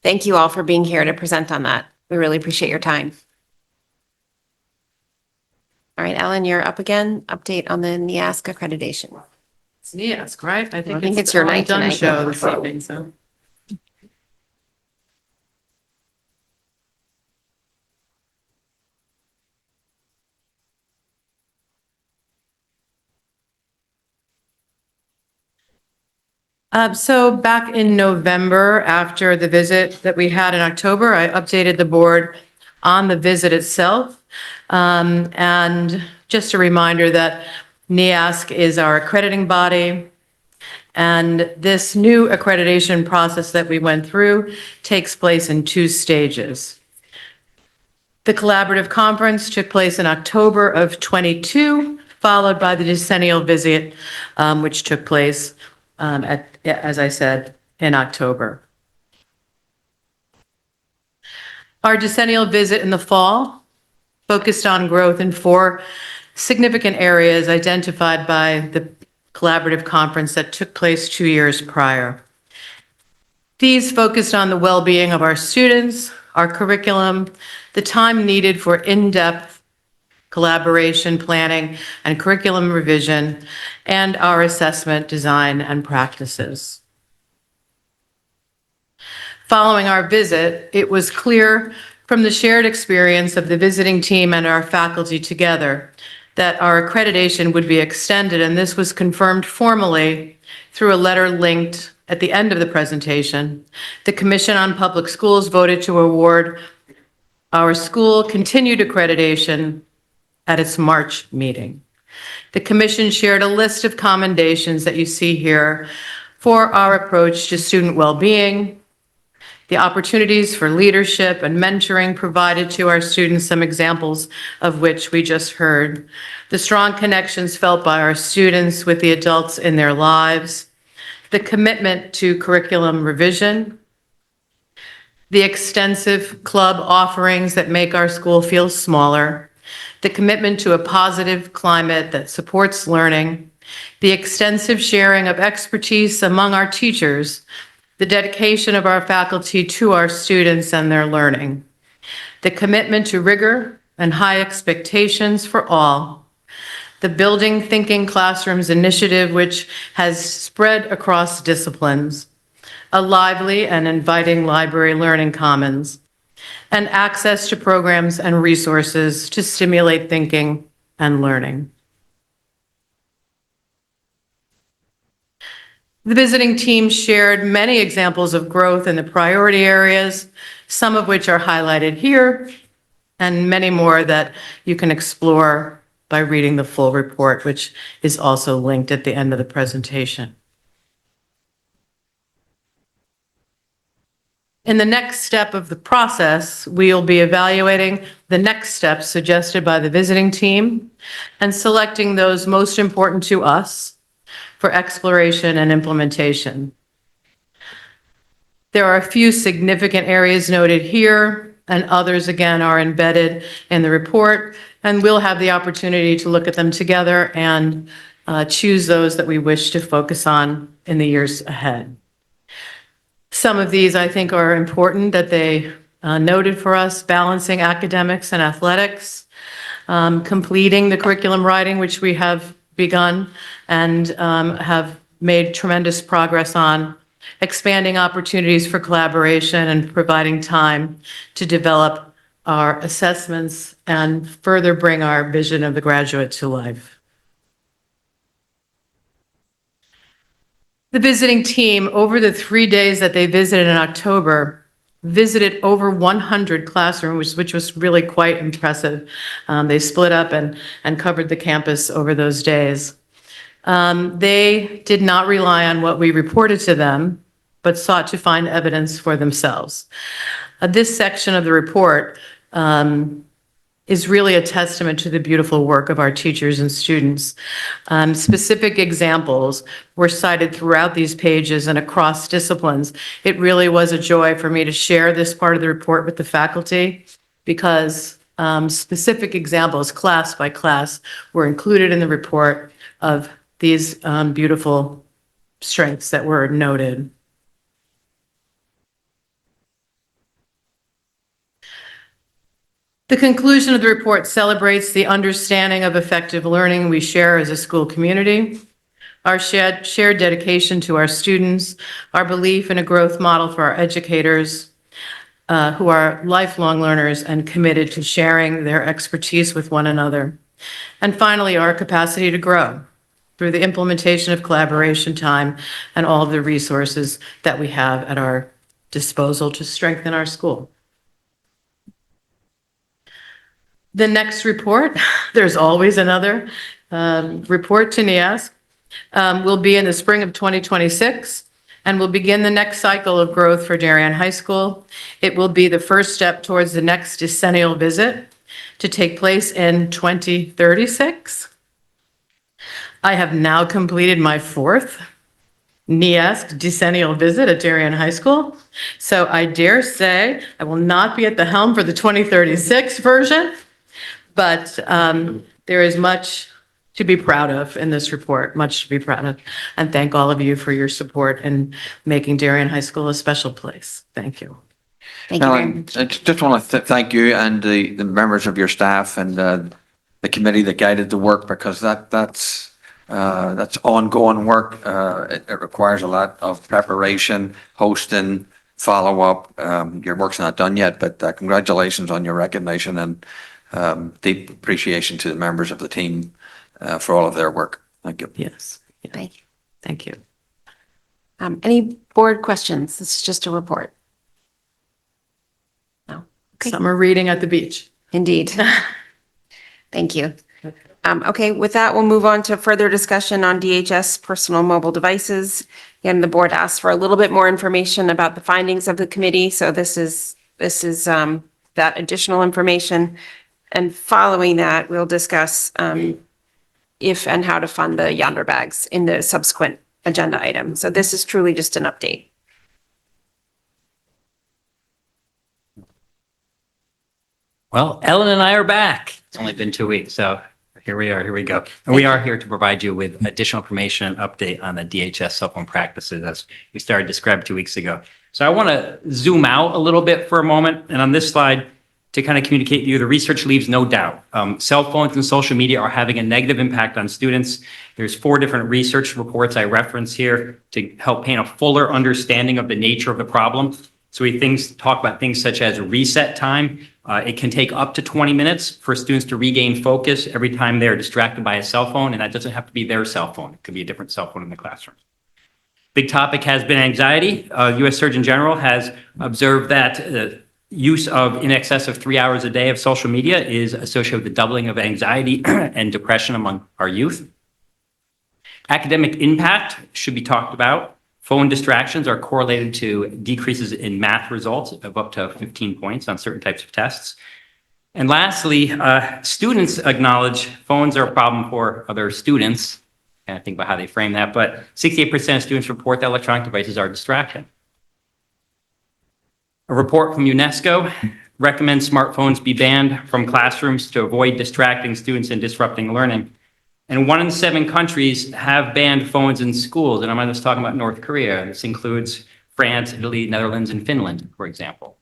Thank you all for being here to present on that. We really appreciate your time. All right, Ellen, you're up again. Update on the NEAS accreditation. It's NEAS, right? I think it's it's your the night done tonight. show this evening, so. So back in November, after the visit that we had in October, I updated the board on the visit itself. And just a reminder that NEASC is our accrediting body. And this new accreditation process that we went through takes place in 2 stages. The collaborative conference took place in October of '22, followed by the decennial visit, which took place as I said, in October. Our decennial visit in the fall focused on growth in 4 significant areas identified by the collaborative conference that took place 2 years prior. These focused on the well-being of our students, our curriculum, the time needed for in-depth collaboration, planning, and curriculum revision, and our assessment, design, and practices. Following our visit, it was clear from the shared experience of the visiting team and our faculty together that our accreditation would be extended, and this was confirmed formally through a letter linked at the end of the presentation. The Commission on Public Schools voted to award our school continued accreditation at its March meeting. The commission shared a list of commendations that you see here for our approach to student well-being, the opportunities for leadership and mentoring provided to our students, some examples of which we just heard, the strong connections felt by our students with the adults in their lives, the commitment to curriculum revision, the extensive club offerings that make our school feel smaller, the commitment to a positive climate that supports learning, the extensive sharing of expertise among our teachers, the dedication of our faculty to our students and their learning, the commitment to rigor and high expectations for all, the Building Thinking Classrooms initiative, which has spread across disciplines, a lively and inviting library learning commons, and access to programs and resources to stimulate thinking and learning. The visiting team shared many examples of growth in the priority areas, some of which are highlighted here, and many more that you can explore by reading the full report, which is also linked at the end of the presentation. In the next step of the process, we'll be evaluating the next steps suggested by the visiting team and selecting those most important to us for exploration and implementation. There are a few significant areas noted here, and others again are embedded in the report, and we'll have the opportunity to look at them together and choose those that we wish to focus on in the years ahead. Some of these I think are important that they noted for us: balancing academics and athletics, completing the curriculum writing, which we have begun and have made tremendous progress on, expanding opportunities for collaboration and providing time to develop our assessments and further bring our vision of the graduate to life. The visiting team, over the 3 days that they visited in October, visited over 100 classrooms, which was really quite impressive. They split up and covered the campus over those days. They did not rely on what we reported to them, but sought to find evidence for themselves. This section of the report is really a testament to the beautiful work of our teachers and students. Specific examples were cited throughout these pages and across disciplines. It really was a joy for me to share this part of the report with the faculty because specific examples, class by class, were included in the report of these beautiful strengths that were noted. The conclusion of the report celebrates the understanding of effective learning we share as a school community, our shared dedication to our students, our belief in a growth model for our educators, who are lifelong learners and committed to sharing their expertise with one another. And finally, our capacity to grow through the implementation of collaboration time and all of the resources that we have at our disposal to strengthen our school. The next report, there's always another report to NEAS, will be in the spring of 2026 and will begin the next cycle of growth for Darien High School. It will be the first step towards the next decennial visit to take place in 2036. I have now completed my 4th NEAS decennial visit at Darien High School. So I dare say I will not be at the helm for the 2036 version, but there is much to be proud of in this report, much to be proud of. And thank all of you for your support in making Darien High School a special place. Thank you. Thank you very much. I just want to thank you and the members of your staff and the committee that guided the work, because that's ongoing work. It requires a lot of preparation, hosting, follow-up. Your work's not done yet, but congratulations on your recognition and deep appreciation to the members of the team for all of their work. Thank you. Yes. Thank you. Thank you. Any board questions? This is just a report. No. Okay. Summer reading at the beach. Indeed. Thank you. Okay, with that, we'll move on to further discussion on DHS personal mobile devices. Again, the board asked for a little bit more information about the findings of the committee, so this is that additional information. And following that, we'll discuss if and how to fund the Yonder bags in the subsequent agenda item. So this is truly just an update. Well, Ellen and I are back. It's only been 2 weeks, so here we are, here we go. And we are here to provide you with additional information and update on the DHS cell phone practices as we started describing 2 weeks ago. So I want to zoom out a little bit for a moment. And on this slide, to kind of communicate to you, the research leaves no doubt. Cell phones and social media are having a negative impact on students. There's 4 different research reports I reference here to help paint a fuller understanding of the nature of the problem. So we talk about things such as reset time. It can take up to 20 minutes for students to regain focus every time they're distracted by a cell phone, and that doesn't have to be their cell phone. It could be a different cell phone in the classroom. Big topic has been anxiety. U.S. Surgeon General has observed that use of in excess of 3 hours a day of social media is associated with the doubling of anxiety and depression among our youth. Academic impact should be talked about. Phone distractions are correlated to decreases in math results of up to 15 points on certain types of tests. And lastly, students acknowledge phones are a problem for other students. And I think about how they frame that, but 68% of students report that electronic devices are a distraction. A report from UNESCO recommends smartphones be banned from classrooms to avoid distracting students and disrupting learning. And 1 in 7 countries have banned phones in schools. And I'm not just talking about North Korea. This includes France, Italy, Netherlands, and Finland, for example.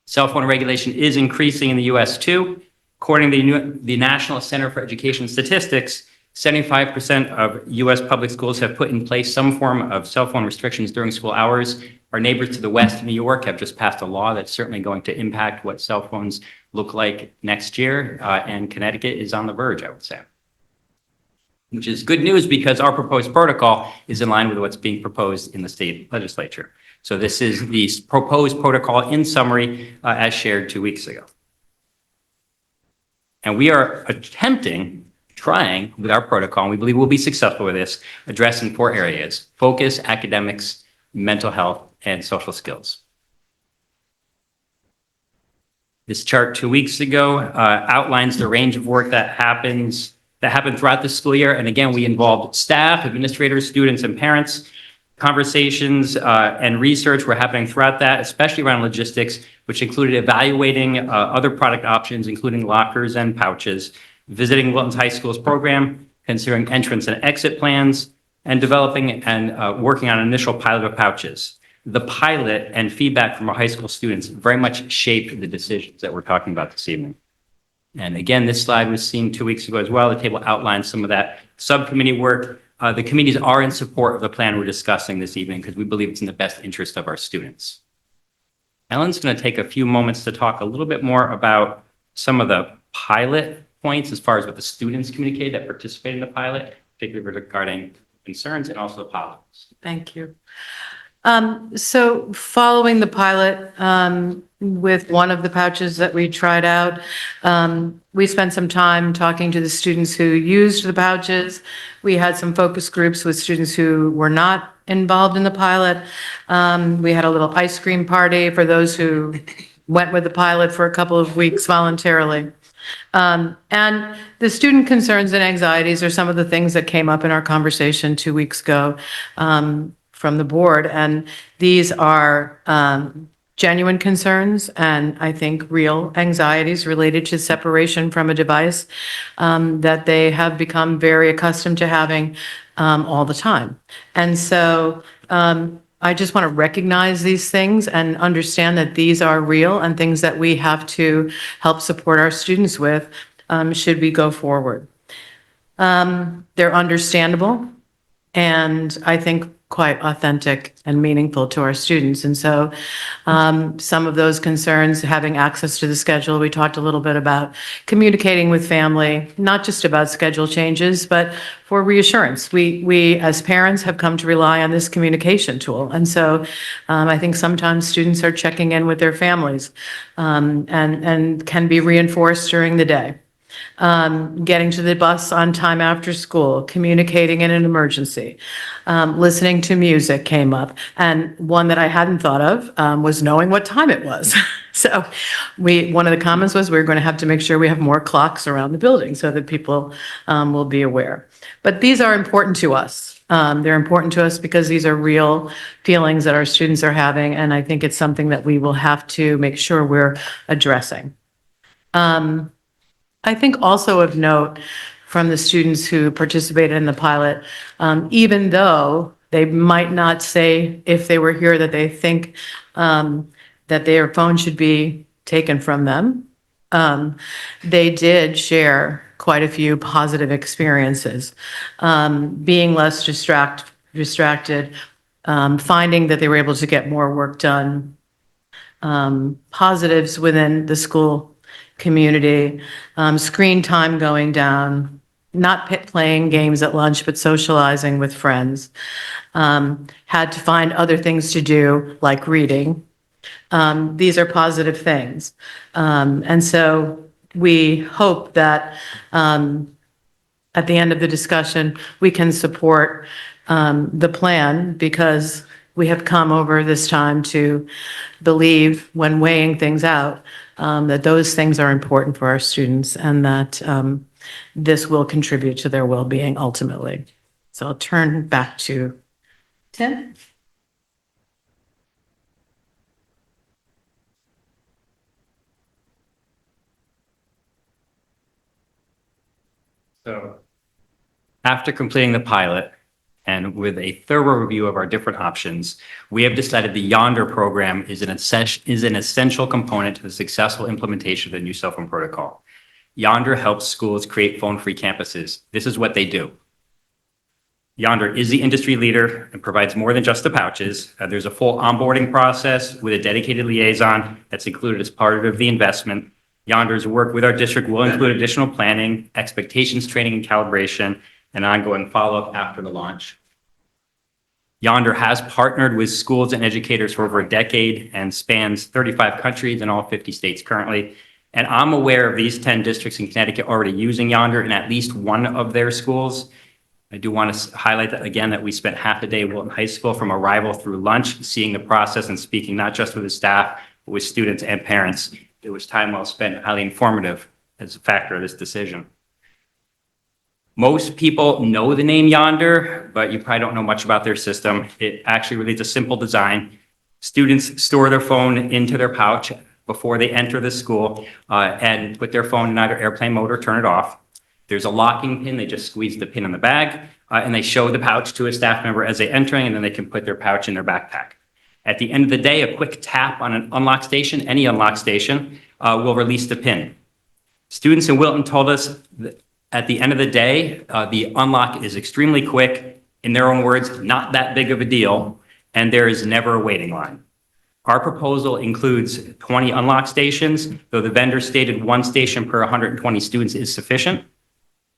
Cell phone regulation is increasing in the US too. According to the National Center for Education Statistics, 75% of US public schools have put in place some form of cell phone restrictions during school hours. Our neighbors to the west, New York, have just passed a law that's certainly going to impact what cell phones look like next year. And Connecticut is on the verge, I would say. Which is good news because our proposed protocol is in line with what's being proposed in the state legislature. So this is the proposed protocol in summary as shared 2 weeks ago. And we are trying with our protocol, and we believe we'll be successful with this, addressing 4 areas: focus, academics, mental health, and social skills. This chart 2 weeks ago outlines the range of work that happened throughout the school year. And again, we involved staff, administrators, students, and parents. Conversations and research were happening throughout that, especially around logistics, which included evaluating other product options, including lockers and pouches, visiting Wilton's High School's program, considering entrance and exit plans, and developing and working on an initial pilot of pouches. The pilot and feedback from our high school students very much shaped the decisions that we're talking about this evening. And again, this slide was seen 2 weeks ago as well. The table outlines some of that subcommittee work. The committees are in support of the plan we're discussing this evening because we believe it's in the best interest of our students. Ellen's going to take a few moments to talk a little bit more about some of the pilot points as far as what the students communicated that participated in the pilot, particularly regarding concerns and also the positives. Thank you. So following the pilot with one of the pouches that we tried out, we spent some time talking to the students who used the pouches. We had some focus groups with students who were not involved in the pilot. We had a little ice cream party for those who went with the pilot for a couple of weeks voluntarily. And the student concerns and anxieties are some of the things that came up in our conversation 2 weeks ago from the board. And these are genuine concerns and I think real anxieties related to separation from a device that they have become very accustomed to having all the time. And so I just want to recognize these things and understand that these are real and things that we have to help support our students with should we go forward. They're understandable and I think quite authentic and meaningful to our students. And so some of those concerns, having access to the schedule, we talked a little bit about communicating with family, not just about schedule changes, but for reassurance. We as parents have come to rely on this communication tool. And so I think sometimes students are checking in with their families and can be reinforced during the day. Getting to the bus on time after school, communicating in an emergency, listening to music came up. And one that I hadn't thought of was knowing what time it was. So one of the comments was we're going to have to make sure we have more clocks around the building so that people will be aware. But these are important to us. They're important to us because these are real feelings that our students are having. And I think it's something that we will have to make sure we're addressing. I think also of note from the students who participated in the pilot, even though they might not say if they were here that they think that their phone should be taken from them, they did share quite a few positive experiences, being less distracted, finding that they were able to get more work done, positives within the school community, screen time going down, not playing games at lunch, but socializing with friends, had to find other things to do like reading. These are positive things. And so we hope that at the end of the discussion, we can support the plan because we have come over this time to believe when weighing things out that those things are important for our students and that this will contribute to their well-being ultimately. So I'll turn back to Tim. So after completing the pilot and with a thorough review of our different options, we have decided the Yonder program is an essential component to the successful implementation of the new cell phone protocol. Yonder helps schools create phone-free campuses. This is what they do. Yonder is the industry leader and provides more than just the pouches. There's a full onboarding process with a dedicated liaison that's included as part of the investment. Yonder's work with our district will include additional planning, expectations, training, and calibration, and ongoing follow-up after the launch. Yonder has partnered with schools and educators for over a decade and spans 35 countries and all 50 states currently. And I'm aware of these 10 districts in Connecticut already using Yonder in at least one of their schools. I do want to highlight that again, that we spent half the day at Wilton High School from arrival through lunch, seeing the process and speaking not just with the staff, but with students and parents. It was time well spent, highly informative as a factor of this decision. Most people know the name Yonder, but you probably don't know much about their system. It actually really is a simple design. Students store their phone into their pouch before they enter the school and put their phone in either airplane mode or turn it off. There's a locking pin. They just squeeze the pin in the bag and they show the pouch to a staff member as they entering, and then they can put their pouch in their backpack. At the end of the day, a quick tap on an unlock station, any unlock station, will release the pin. Students in Wilton told us that at the end of the day, the unlock is extremely quick, in their own words, not that big of a deal, and there is never a waiting line. Our proposal includes 20 unlock stations, though the vendor stated one station per 120 students is sufficient.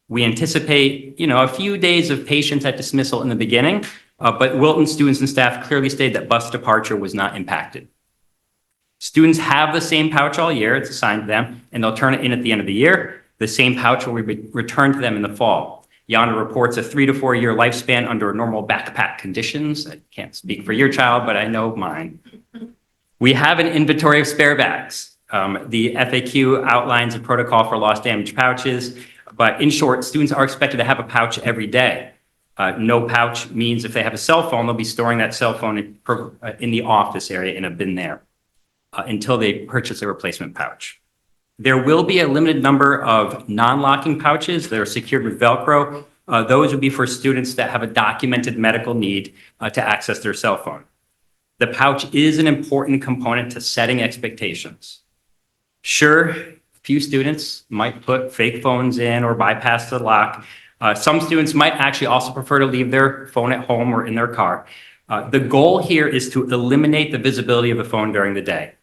We anticipate, a few days of patience at dismissal in the beginning, but Wilton students and staff clearly stated that bus departure was not impacted. Students have the same pouch all year, it's assigned to them, and they'll turn it in at the end of the year. The same pouch will be returned to them in the fall. Yonder reports a 3 to 4 year lifespan under normal backpack conditions. I can't speak for your child, but I know mine. We have an inventory of spare bags. The FAQ outlines a protocol for lost damaged pouches, but in short, students are expected to have a pouch every day. No pouch means if they have a cell phone, they'll be storing that cell phone in the office area in a bin there until they purchase a replacement pouch. There will be a limited number of non-locking pouches that are secured with Velcro. Those would be for students that have a documented medical need to access their cell phone. The pouch is an important component to setting expectations. Sure, few students might put fake phones in or bypass the lock. Some students might actually also prefer to leave their phone at home or in their car. The goal here is to eliminate the visibility of the phone during the day.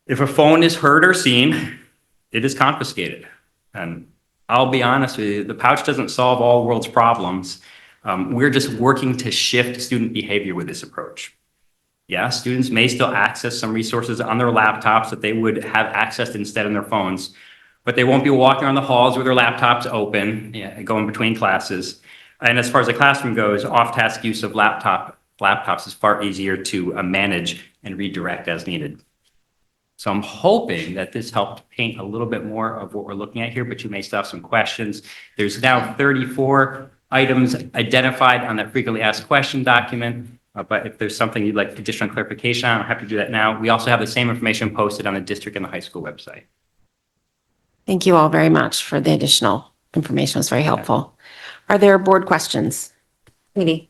If a phone is heard or seen, it is confiscated. And I'll be honest with you, the pouch doesn't solve all world's problems. We're just working to shift student behavior with this approach. Yeah, students may still access some resources on their laptops that they would have accessed instead on their phones, but they won't be walking around the halls with their laptops open, going between classes. And as far as the classroom goes, off-task use of laptops is far easier to manage and redirect as needed. So I'm hoping that this helped paint a little bit more of what we're looking at here, but you may still have some questions. There's now 34 items identified on that frequently asked question document. But if there's something you'd like additional clarification on, I'm happy to do that now. We also have the same information posted on the district and the high school website. Thank you all very much for the additional information. It was very helpful. Are there board questions? Katie.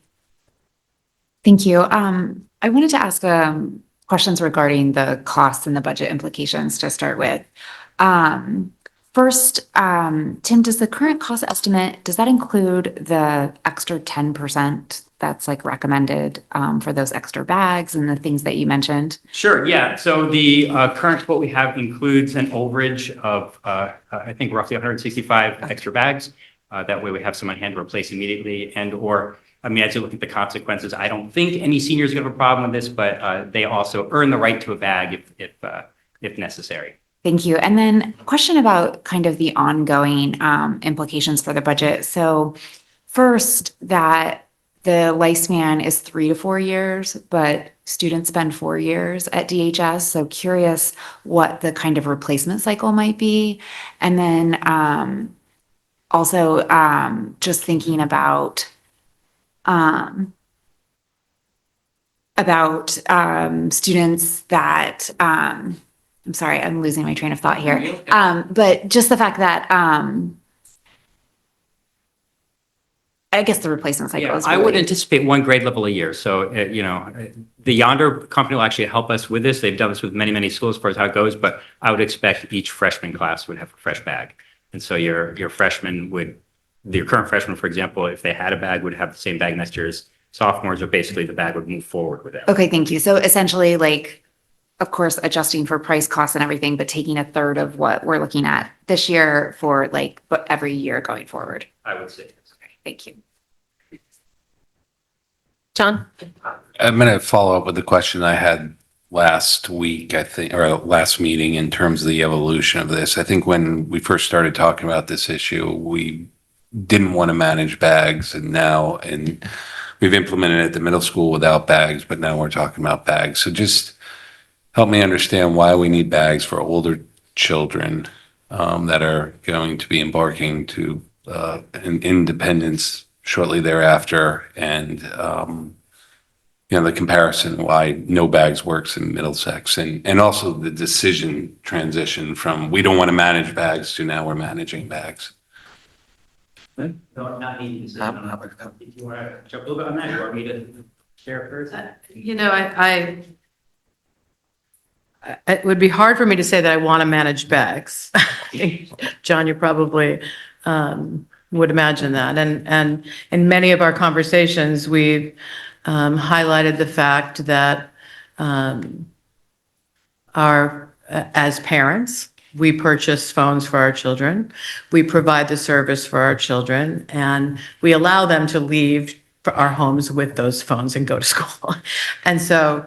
Thank you. I wanted to ask questions regarding the costs and the budget implications to start with. First, Tim, does the current cost estimate, does that include the extra 10% that's like recommended for those extra bags and the things that you mentioned? Sure, yeah. So the current quote we have includes an overage of, I think roughly 165 extra bags. That way we have some on hand to replace immediately as you look at the consequences, I don't think any seniors are going to have a problem with this, but they also earn the right to a bag if necessary. Thank you. And then a question about kind of the ongoing implications for the budget. So first, that the lifespan is 3 to 4 years, but students spend 4 years at DHS. So curious what the kind of replacement cycle might be. And then also just thinking about students that, I'm sorry, I'm losing my train of thought here. But just the fact that, I guess the replacement cycle is I would anticipate one grade level a year. So, the Yonder company will actually help us with this. They've done this with many, many schools as far as how it goes, but I would expect each freshman class would have a fresh bag. And so your current freshman, for example, if they had a bag, would have the same bag next year as sophomores, or basically the bag would move forward with it. Okay, thank you. So essentially, like, of course, adjusting for price, costs and everything, but taking a third of what we're looking at this year for but every year going forward. I would say. Okay, thank you. John? I'm going to follow up with the question I had last week, I think, or last meeting in terms of the evolution of this. I think when we first started talking about this issue, we didn't want to manage bags, and we've implemented it at the middle school without bags, but now we're talking about bags. So just help me understand why we need bags for older children that are going to be embarking to independence shortly thereafter, and the comparison why no bags works in Middlesex, and also the decision transition from we don't want to manage bags to now we're managing bags. No, not needing to. If you want to jump a little bit on that, you want me to share first? It would be hard for me to say that I want to manage bags. John, you probably would imagine that. And in many of our conversations, we've highlighted the fact that as parents, we purchase phones for our children, we provide the service for our children, and we allow them to leave our homes with those phones and go to school. And so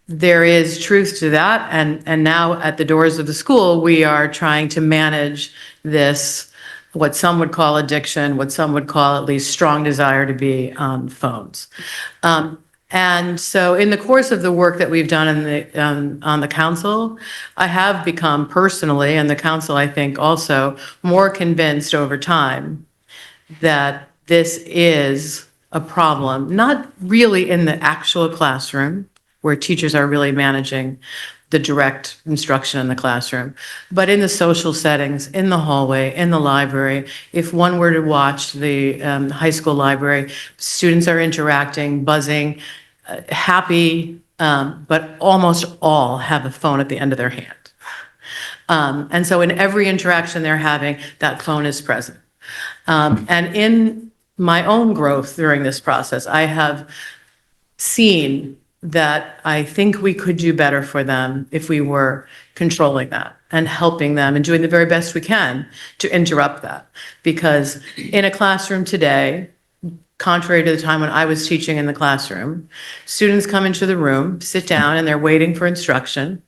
there is truth to that. And now at the doors of the school, we are trying to manage this, what some would call addiction, what some would call at least strong desire to be on phones. And so in the course of the work that we've done on the council, I have become personally, and the council, I think, also more convinced over time that this is a problem, not really in the actual classroom, where teachers are really managing the direct instruction in the classroom, but in the social settings, in the hallway, in the library. If one were to watch the high school library, students are interacting, buzzing, happy, but almost all have a phone at the end of their hand. And so in every interaction they're having, that phone is present. And in my own growth during this process, I have seen that I think we could do better for them if we were controlling that and helping them and doing the very best we can to interrupt that. Because in a classroom today, contrary to the time when I was teaching in the classroom, students come into the room, sit down, and they're waiting for instruction,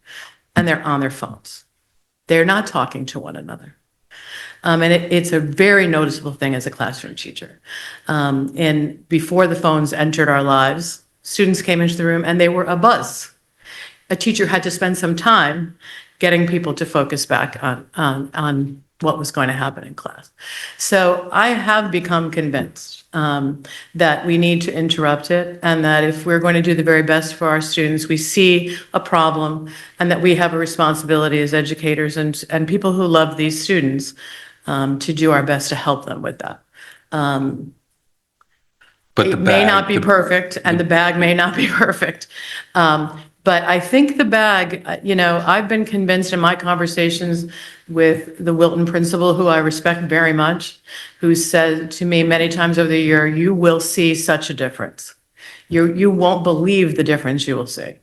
and they're on their phones. They're not talking to one another. And it's a very noticeable thing as a classroom teacher. And before the phones entered our lives, students came into the room and they were abuzz. A teacher had to spend some time getting people to focus back on what was going to happen in class. So I have become convinced that we need to interrupt it, and that if we're going to do the very best for our students, we see a problem, and that we have a responsibility as educators and people who love these students to do our best to help them with that. But it may not be perfect, and the bag may not be perfect. But I think the bag, I've been convinced in my conversations with the Wilton principal, who I respect very much, who said to me many times over the year, you will see such a difference. You won't believe the difference you will see.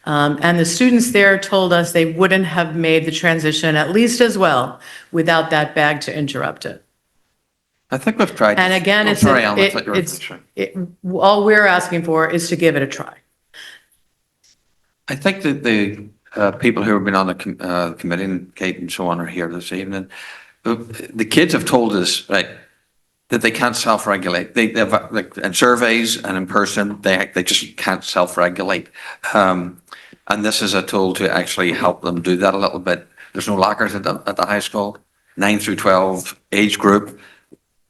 And the students there told us they wouldn't have made the transition at least as well without that bag to interrupt it. I think we've tried. And again, Sorry, Alan, I thought you were all we're asking for is to give it a try. I think that the people who have been on the committee, and Kate and so on, are here this evening. The kids have told us, right, that they can't self-regulate. They've like in surveys and in person, they just can't self-regulate. And this is a tool to actually help them do that a little bit. There's no lockers at the high school, 9 through 12 age group.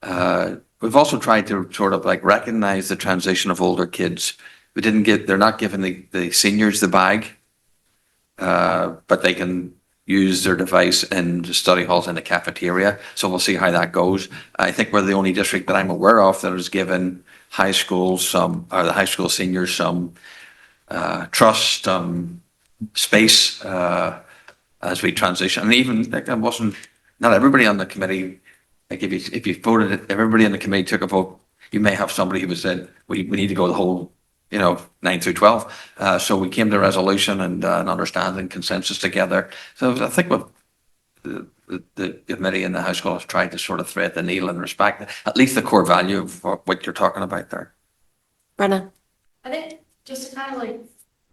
We've also tried to sort of like recognize the transition of older kids. They're not giving the seniors the bag, but they can use their device in the study halls in the cafeteria. So we'll see how that goes. I think we're the only district that I'm aware of that has given high schools the high school seniors some trust, space as we transition. And even like not everybody on the committee. Like if you voted, if everybody in the committee took a vote, you may have somebody who said we need to go the whole 9 through 12. So we came to a resolution and an understanding consensus together. So I think the committee and the high school has tried to sort of thread the needle and respect at least the core value of what you're talking about there. Brenna. I think just to kind of like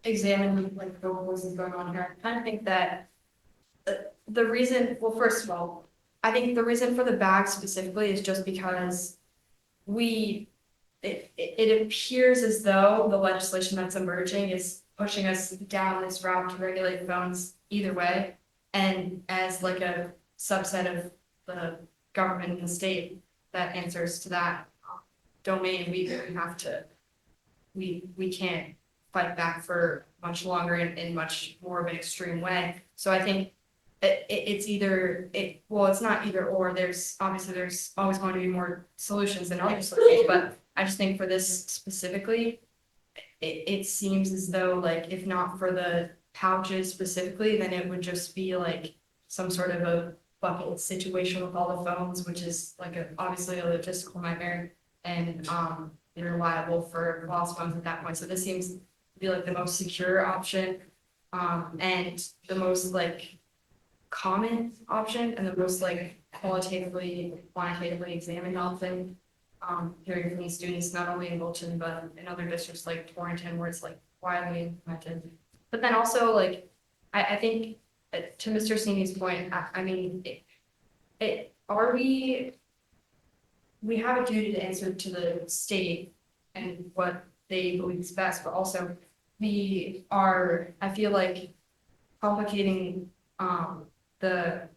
examine like the what is going on here, I kind of think that the reason, well, first of all, I think the reason for the bag specifically is just because it appears as though the legislation that's emerging is pushing us down this route to regulate phones either way. And as like a subset of the government in the state that answers to that domain. We have to, we can't fight back for much longer in much more of an extreme way. So I think it's either, well, it's not either or. There's always going to be more solutions than other solutions, but I just think for this specifically, it seems as though, like, if not for the pouches specifically, then it would just be like some sort of a bucket situation with all the phones, which is like obviously a logistical nightmare, and they're liable for lost phones at that point. So this seems to be like the most secure option, and the most like common option, and the most like quantitatively examined option. Hearing from these students, not only in Wilton, but in other districts like Torrington, where it's like widely implemented. But then also, like, I think to Mr. Sini's point, I mean, we have a duty to answer to the state and what they believe is best, but also we are, I feel like, complicating the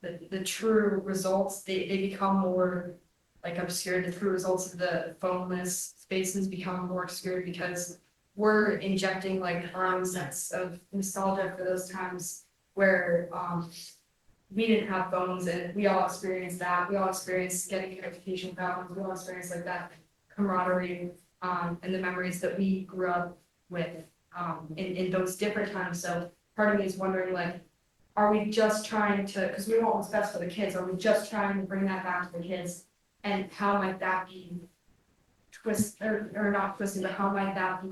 true results. They become more like obscured. The true results of the phoneless spaces become more obscured because we're injecting like our own sense of nostalgia for those times where we didn't have phones, and we all experienced that. We all experienced getting notification phones. We all experienced like that camaraderie and the memories that we grew up with in those different times. So part of me is wondering, like, are we just trying to, because we want what's best for the kids, are we just trying to bring that back to the kids? And how might that be or not twisted, but how might that be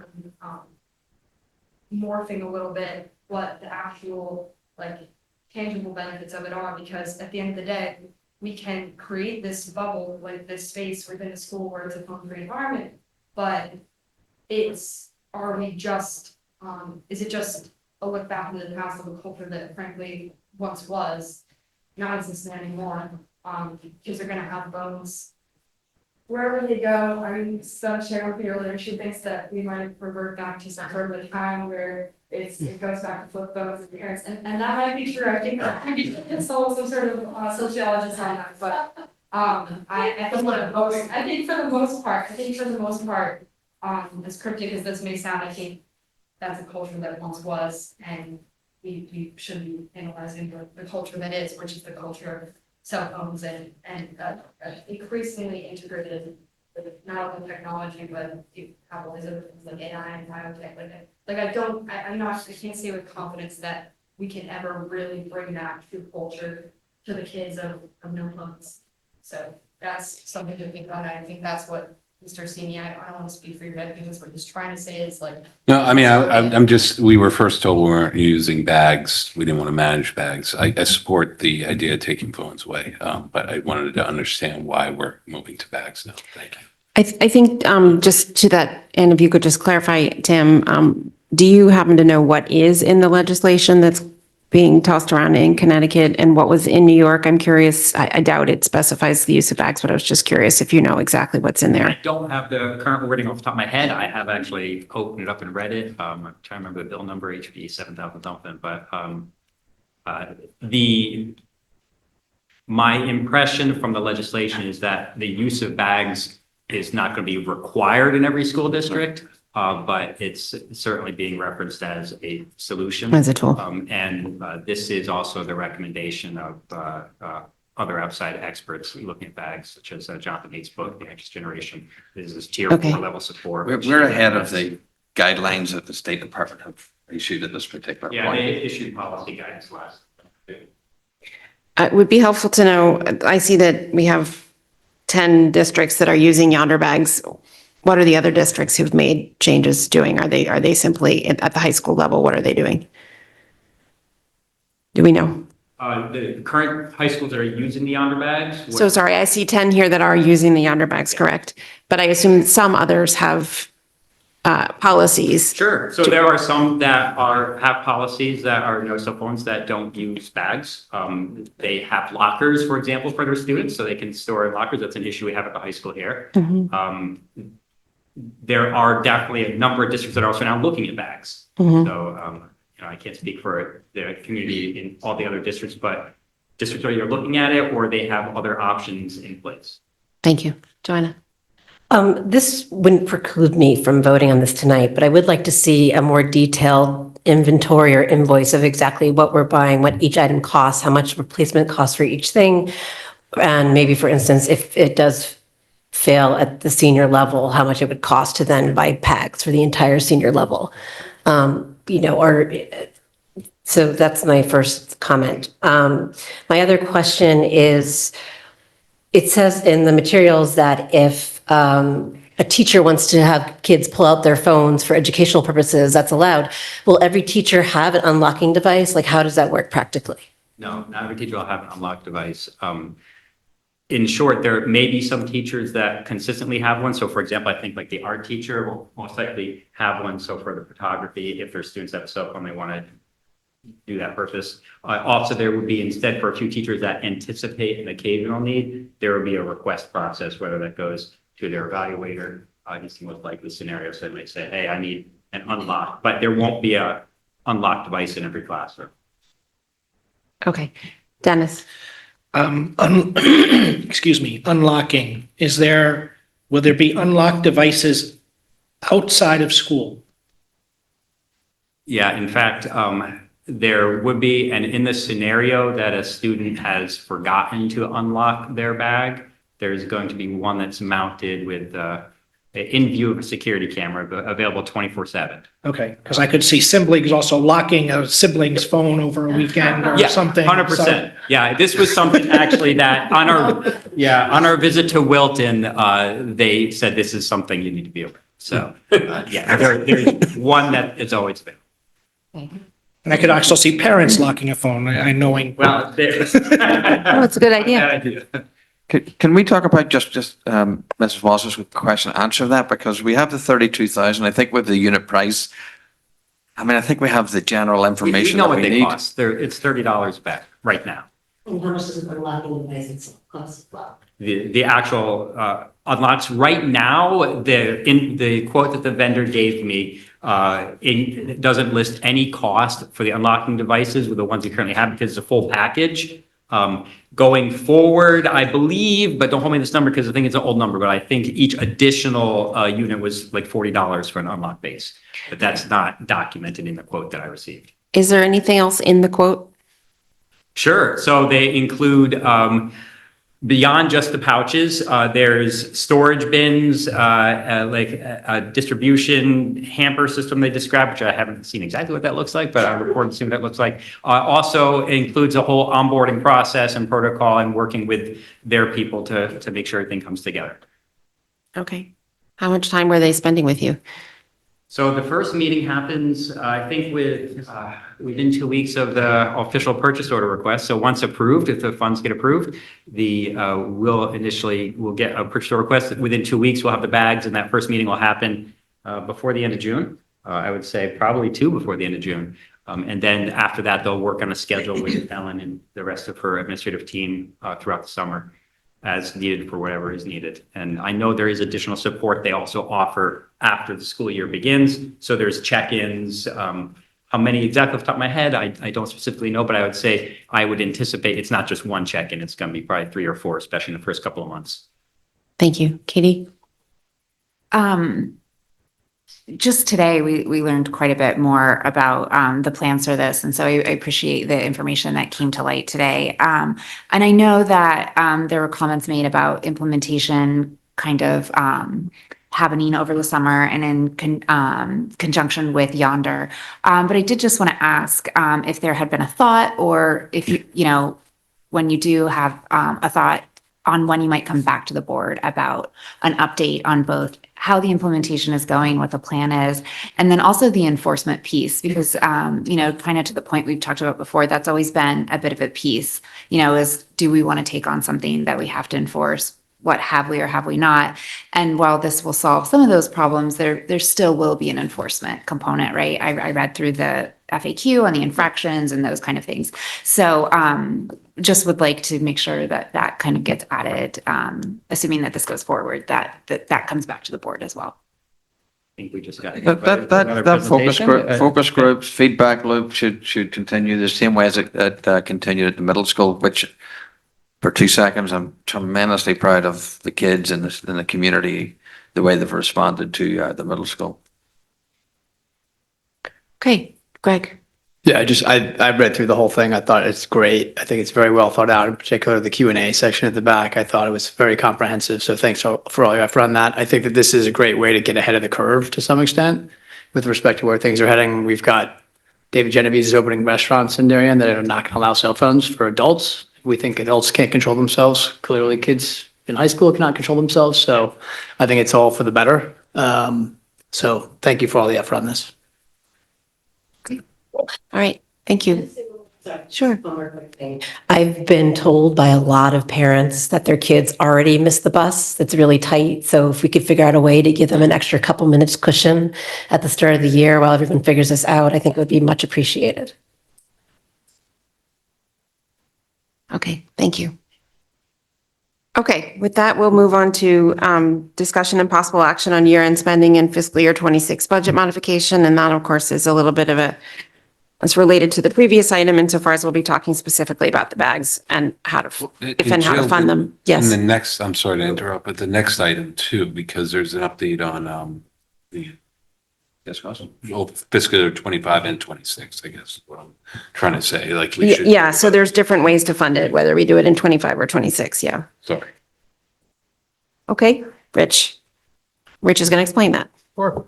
morphing a little bit what the actual like tangible benefits of it are? Because at the end of the day, we can create this bubble, like this space within the school where it's a phone-free environment, but are we just, is it just a look back into the past of a culture that frankly once was, not existing anymore? Kids are gonna have phones wherever they go. I mean, some share with me earlier, she thinks that we might revert back to some sort of a time where it goes back to flip phones and parents, and that might be true. I think that might be consult some sort of sociologist on that, but I think for the most part, as cryptic as this may sound, I think that's a culture that once was, and we should be analyzing the culture that is, which is the culture of cell phones and increasingly integrated with not only technology, but capitalism, things like AI and biotech. I can't say with confidence that we can ever really bring that true culture to the kids of no phones. So that's something to think about. I think that's what Mr. Sini, I don't want to speak for your head, because what he's trying to say is like. No, I mean, I'm just, we were first told we weren't using bags. We didn't want to manage bags. I support the idea of taking phones away, but I wanted to understand why we're moving to bags now. Thank you. I think just to that, and if you could just clarify, Tim, do you happen to know what is in the legislation that's being tossed around in Connecticut and what was in New York? I'm curious. I doubt it specifies the use of bags, but I was just curious if you know exactly what's in there. I don't have the current wording off the top of my head. I have actually opened it up and read it. I'm trying to remember the bill number, HB 7000 something, but my impression from the legislation is that the use of bags is not going to be required in every school district. But it's certainly being referenced as a solution. As a tool. And this is also the recommendation of other outside experts looking at bags, such as Jonathan Haig's book, The Anxious Generation. This is tier 4 level support. We're ahead of the guidelines that the State Department have issued at this particular point. Yeah, they issued policy guidance last. It would be helpful to know, I see that we have 10 districts that are using Yonder bags. What are the other districts who've made changes doing? Are they simply at the high school level? What are they doing? Do we know? The current high schools that are using the Yonder bags. So sorry, I see 10 here that are using the Yonder bags, correct? But I assume some others have policies. Sure. So there are some that have policies that are no cell phones that don't use bags. They have lockers, for example, for their students, so they can store in lockers. That's an issue we have at the high school here. There are definitely a number of districts that are also now looking at bags. So I can't speak for the community in all the other districts, but districts are either looking at it or they have other options in place. Thank you. Joanna? This wouldn't preclude me from voting on this tonight, but I would like to see a more detailed inventory or invoice of exactly what we're buying, what each item costs, how much replacement costs for each thing. And maybe, for instance, if it does fail at the senior level, how much it would cost to then buy PAGs for the entire senior level. So that's my first comment. My other question is, it says in the materials that if a teacher wants to have kids pull out their phones for educational purposes, that's allowed. Will every teacher have an unlocking device? Like, how does that work practically? No, not every teacher will have an unlocked device. In short, there may be some teachers that consistently have one. So for example, I think like the art teacher will most likely have one. So for the photography, if their students have a cell phone, they want to do that purpose. Also, there would be, instead, for a few teachers that anticipate an occasional need, there would be a request process, whether that goes to their evaluator. It's the most likely scenario. So they might say, hey, I need an unlock, but there won't be a unlocked device in every classroom. Okay. Dennis? Excuse me, unlocking. Will there be unlocked devices outside of school? Yeah, in fact, there would be, and in the scenario that a student has forgotten to unlock their bag, there's going to be one that's mounted with in view of a security camera, available 24/7. Okay, because I could see siblings also locking a sibling's phone over a weekend or something. 100%. Yeah, this was something actually that on our visit to Wilton, they said this is something you need to be aware of. So, there's one that is always there. And I could also see parents locking a phone, I knowing. Well, there's. Oh, it's a good idea. Can we talk about just Mrs. Walsh's question, answer that? Because we have the 32,000, I think with the unit price. I mean, I think we have the general We information know that what we they need. cost. It's $30 back right now. And how much does an unlocking device itself cost? The actual unlocks right now, in the quote that the vendor gave me, it doesn't list any cost for the unlocking devices with the ones we currently have because it's a full package. Going forward, I believe, but don't hold me to this number because I think it's an old number, but I think each additional unit was like $40 for an unlock base. But that's not documented in the quote that I received. Is there anything else in the quote? Sure. So they include, beyond just the pouches, there's storage bins, like a distribution hamper system they described, which I haven't seen exactly what that looks like, but I'm reporting to see what that looks like. Also includes a whole onboarding process and protocol and working with their people to make sure everything comes together. Okay. How much time were they spending with you? So the first meeting happens, I think, within 2 weeks of the official purchase order request. So once approved, if the funds get approved, we'll get a purchase order request. Within 2 weeks, we'll have the bags, and that first meeting will happen before the end of June. I would say probably 2 before the end of June. And then after that, they'll work on a schedule with Ellen and the rest of her administrative team throughout the summer, as needed for whatever is needed. And I know there is additional support they also offer after the school year begins. So there's check-ins. How many exactly off the top of my head, I don't specifically know, but I would say I would anticipate it's not just one check-in. It's going to be probably 3 or 4, especially in the first couple of months. Thank you. Katie? Just today, we learned quite a bit more about the plans for this. And so I appreciate the information that came to light today. And I know that there were comments made about implementation kind of happening over the summer and in conjunction with Yonder. But I did just want to ask if there had been a thought, or if when you do have a thought on when you might come back to the board about an update on both how the implementation is going, what the plan is, and then also the enforcement piece, because, kind of to the point we've talked about before, that's always been a bit of a piece, is do we want to take on something that we have to enforce? What have we or have we not? And while this will solve some of those problems, there still will be an enforcement component, right? I read through the FAQ on the infractions and those kind of things. So just would like to make sure that kind of gets added, assuming that this goes forward, that comes back to the board as well. think we just got. That focus groups, feedback loop should continue the same way as it continued at the middle school, which for 2 seconds, I'm tremendously proud of the kids in the community, the way they've responded to the middle school. Okay, Greg. Yeah, I read through the whole thing. I thought it's great. I think it's very well thought out, in particular the Q&A section at the back. I thought it was very comprehensive. So thanks for all your effort on that. I think that this is a great way to get ahead of the curve to some extent with respect to where things are heading. We've got David Genovese is opening restaurants in Darien that are not going to allow cell phones for adults. We think adults can't control themselves. Clearly, kids in high school cannot control themselves. So I think it's all for the better. So thank you for all the effort on this. All right, thank you. Sure. I've been told by a lot of parents that their kids already missed the bus. That's really tight. So if we could figure out a way to give them an extra couple minutes cushion at the start of the year while everyone figures this out, I think it would be much appreciated. Okay, thank you. Okay, with that, we'll move on to discussion and possible action on year-end spending and fiscal year 26 budget modification. And that, of course, is a little bit of it's related to the previous item insofar as we'll be talking specifically about the bags and how to, if and how to fund them. And Yes. the next, I'm sorry to interrupt, but the next item too, because there's an update on the fiscal year 25 and 26, I guess, is what I'm trying to say. Like we should. Yeah, so there's different ways to fund it, whether we do it in 25 or 26. Yeah. Sorry. Okay, Rich. Rich is going to explain that. Sure.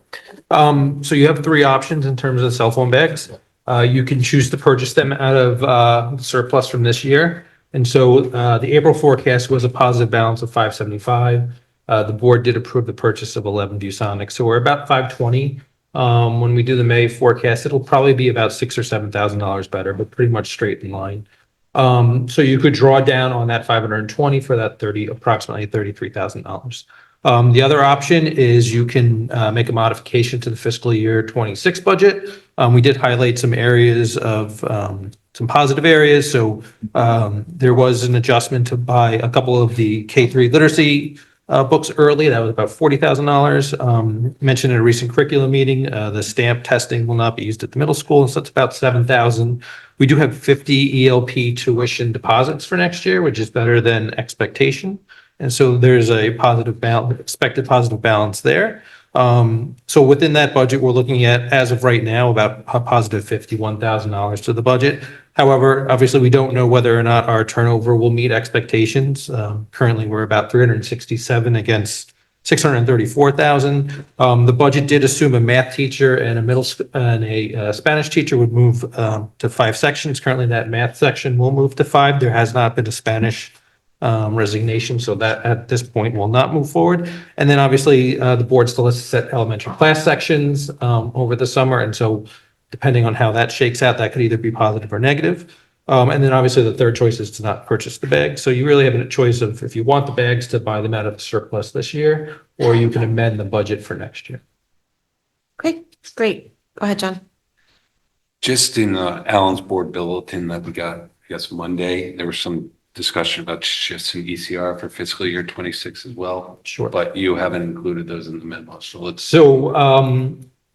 So you have three options in terms of cell phone bags. You can choose to purchase them out of surplus from this year. And so the April forecast was a positive balance of 575. The board did approve the purchase of 11 ViewSonics. So we're about 520. When we do the May forecast, it'll probably be about $6,000 or $7,000 better, but pretty much straight in line. So you could draw down on that 520 for that approximately $33,000. The other option is you can make a modification to the fiscal year 26 budget. We did highlight some areas of some positive areas. So there was an adjustment to buy a couple of the K-3 literacy books early. That was about $40,000. Mentioned in a recent curriculum meeting, the stamp testing will not be used at the middle school. So it's about $7,000. We do have 50 ELP tuition deposits for next year, which is better than expectation. And so there's a positive balance, expected positive balance there. So within that budget, we're looking at, as of right now, about a positive $51,000 to the budget. However, obviously, we don't know whether or not our turnover will meet expectations. Currently, we're about 367 against 634,000. The budget did assume a math teacher and a Spanish teacher would move to 5 sections. Currently, that math section will move to 5. There has not been a Spanish resignation, so that at this point will not move forward. And then obviously the board still has to set elementary class sections over the summer. And so depending on how that shakes out, that could either be positive or negative. And then obviously the third choice is to not purchase the bags. So you really have a choice of if you want the bags to buy them out of the surplus this year, or you can amend the budget for next year. Okay, great. Go ahead, John. Just in Alan's board bulletin that we got, I guess, Monday, there was some discussion about shifts in ECR for fiscal year 26 as well. Sure. But you haven't included those in the memo. So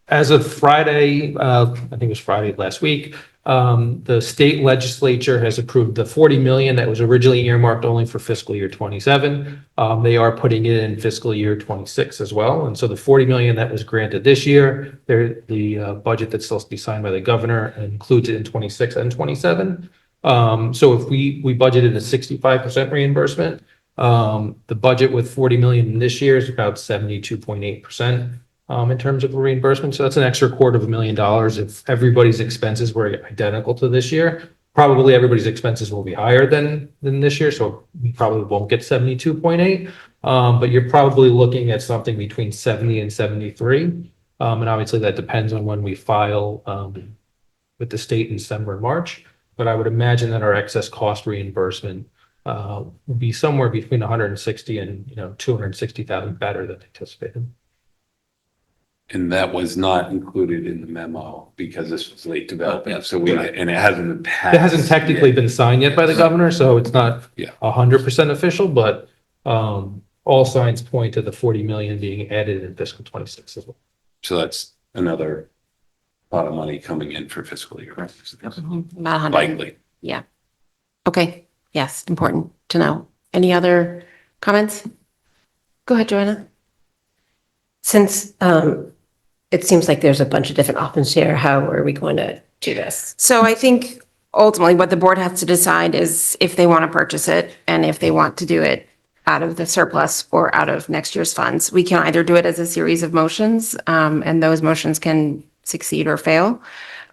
as of Friday, I think it was Friday last week, the state legislature has approved the 40 million that was originally earmarked only for fiscal year 27. They are putting it in fiscal year 26 as well. And so the 40 million that was granted this year, the budget that's supposed to be signed by the governor includes it in 26 and 27. So if we budgeted a 65% reimbursement, the budget with 40 million in this year is about 72.8%. In terms of reimbursement. So that's an extra $250,000. If everybody's expenses were identical to this year, probably everybody's expenses will be higher than this year. So we probably won't get 72.8, but you're probably looking at something between 70 and 73. And obviously that depends on when we file with the state in December and March. But I would imagine that our excess cost reimbursement will be somewhere between 160 and 260,000 better than anticipated. And that was not included in the memo because this was late development. So and it hasn't been passed. It hasn't technically been signed yet by the governor, so it's not 100% official, but all signs point to the 40 million being added in fiscal 26 as well. So that's another pot of money coming in for fiscal year. About 100. Likely. Yeah. Okay. Yes, important to know. Any other comments? Go ahead, Joanna. Since it seems like there's a bunch of different options here, how are we going to do this? So I think ultimately what the board has to decide is if they want to purchase it and if they want to do it out of the surplus or out of next year's funds. We can either do it as a series of motions, and those motions can succeed or fail.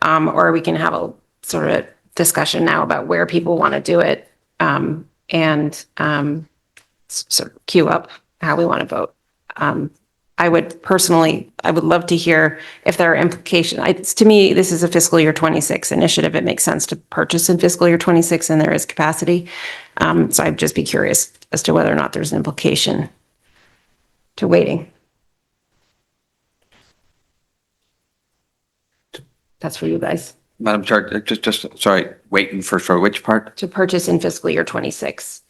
Or we can have a sort of discussion now about where people want to do it, and sort of queue up how we want to vote. I would love to hear if there are implications. To me, this is a fiscal year 26 initiative. It makes sense to purchase in fiscal year 26 and there is capacity. So I'd just be curious as to whether or not there's an implication to waiting. That's for you guys. Madam Chair, sorry, waiting for which part? To purchase in fiscal year 26.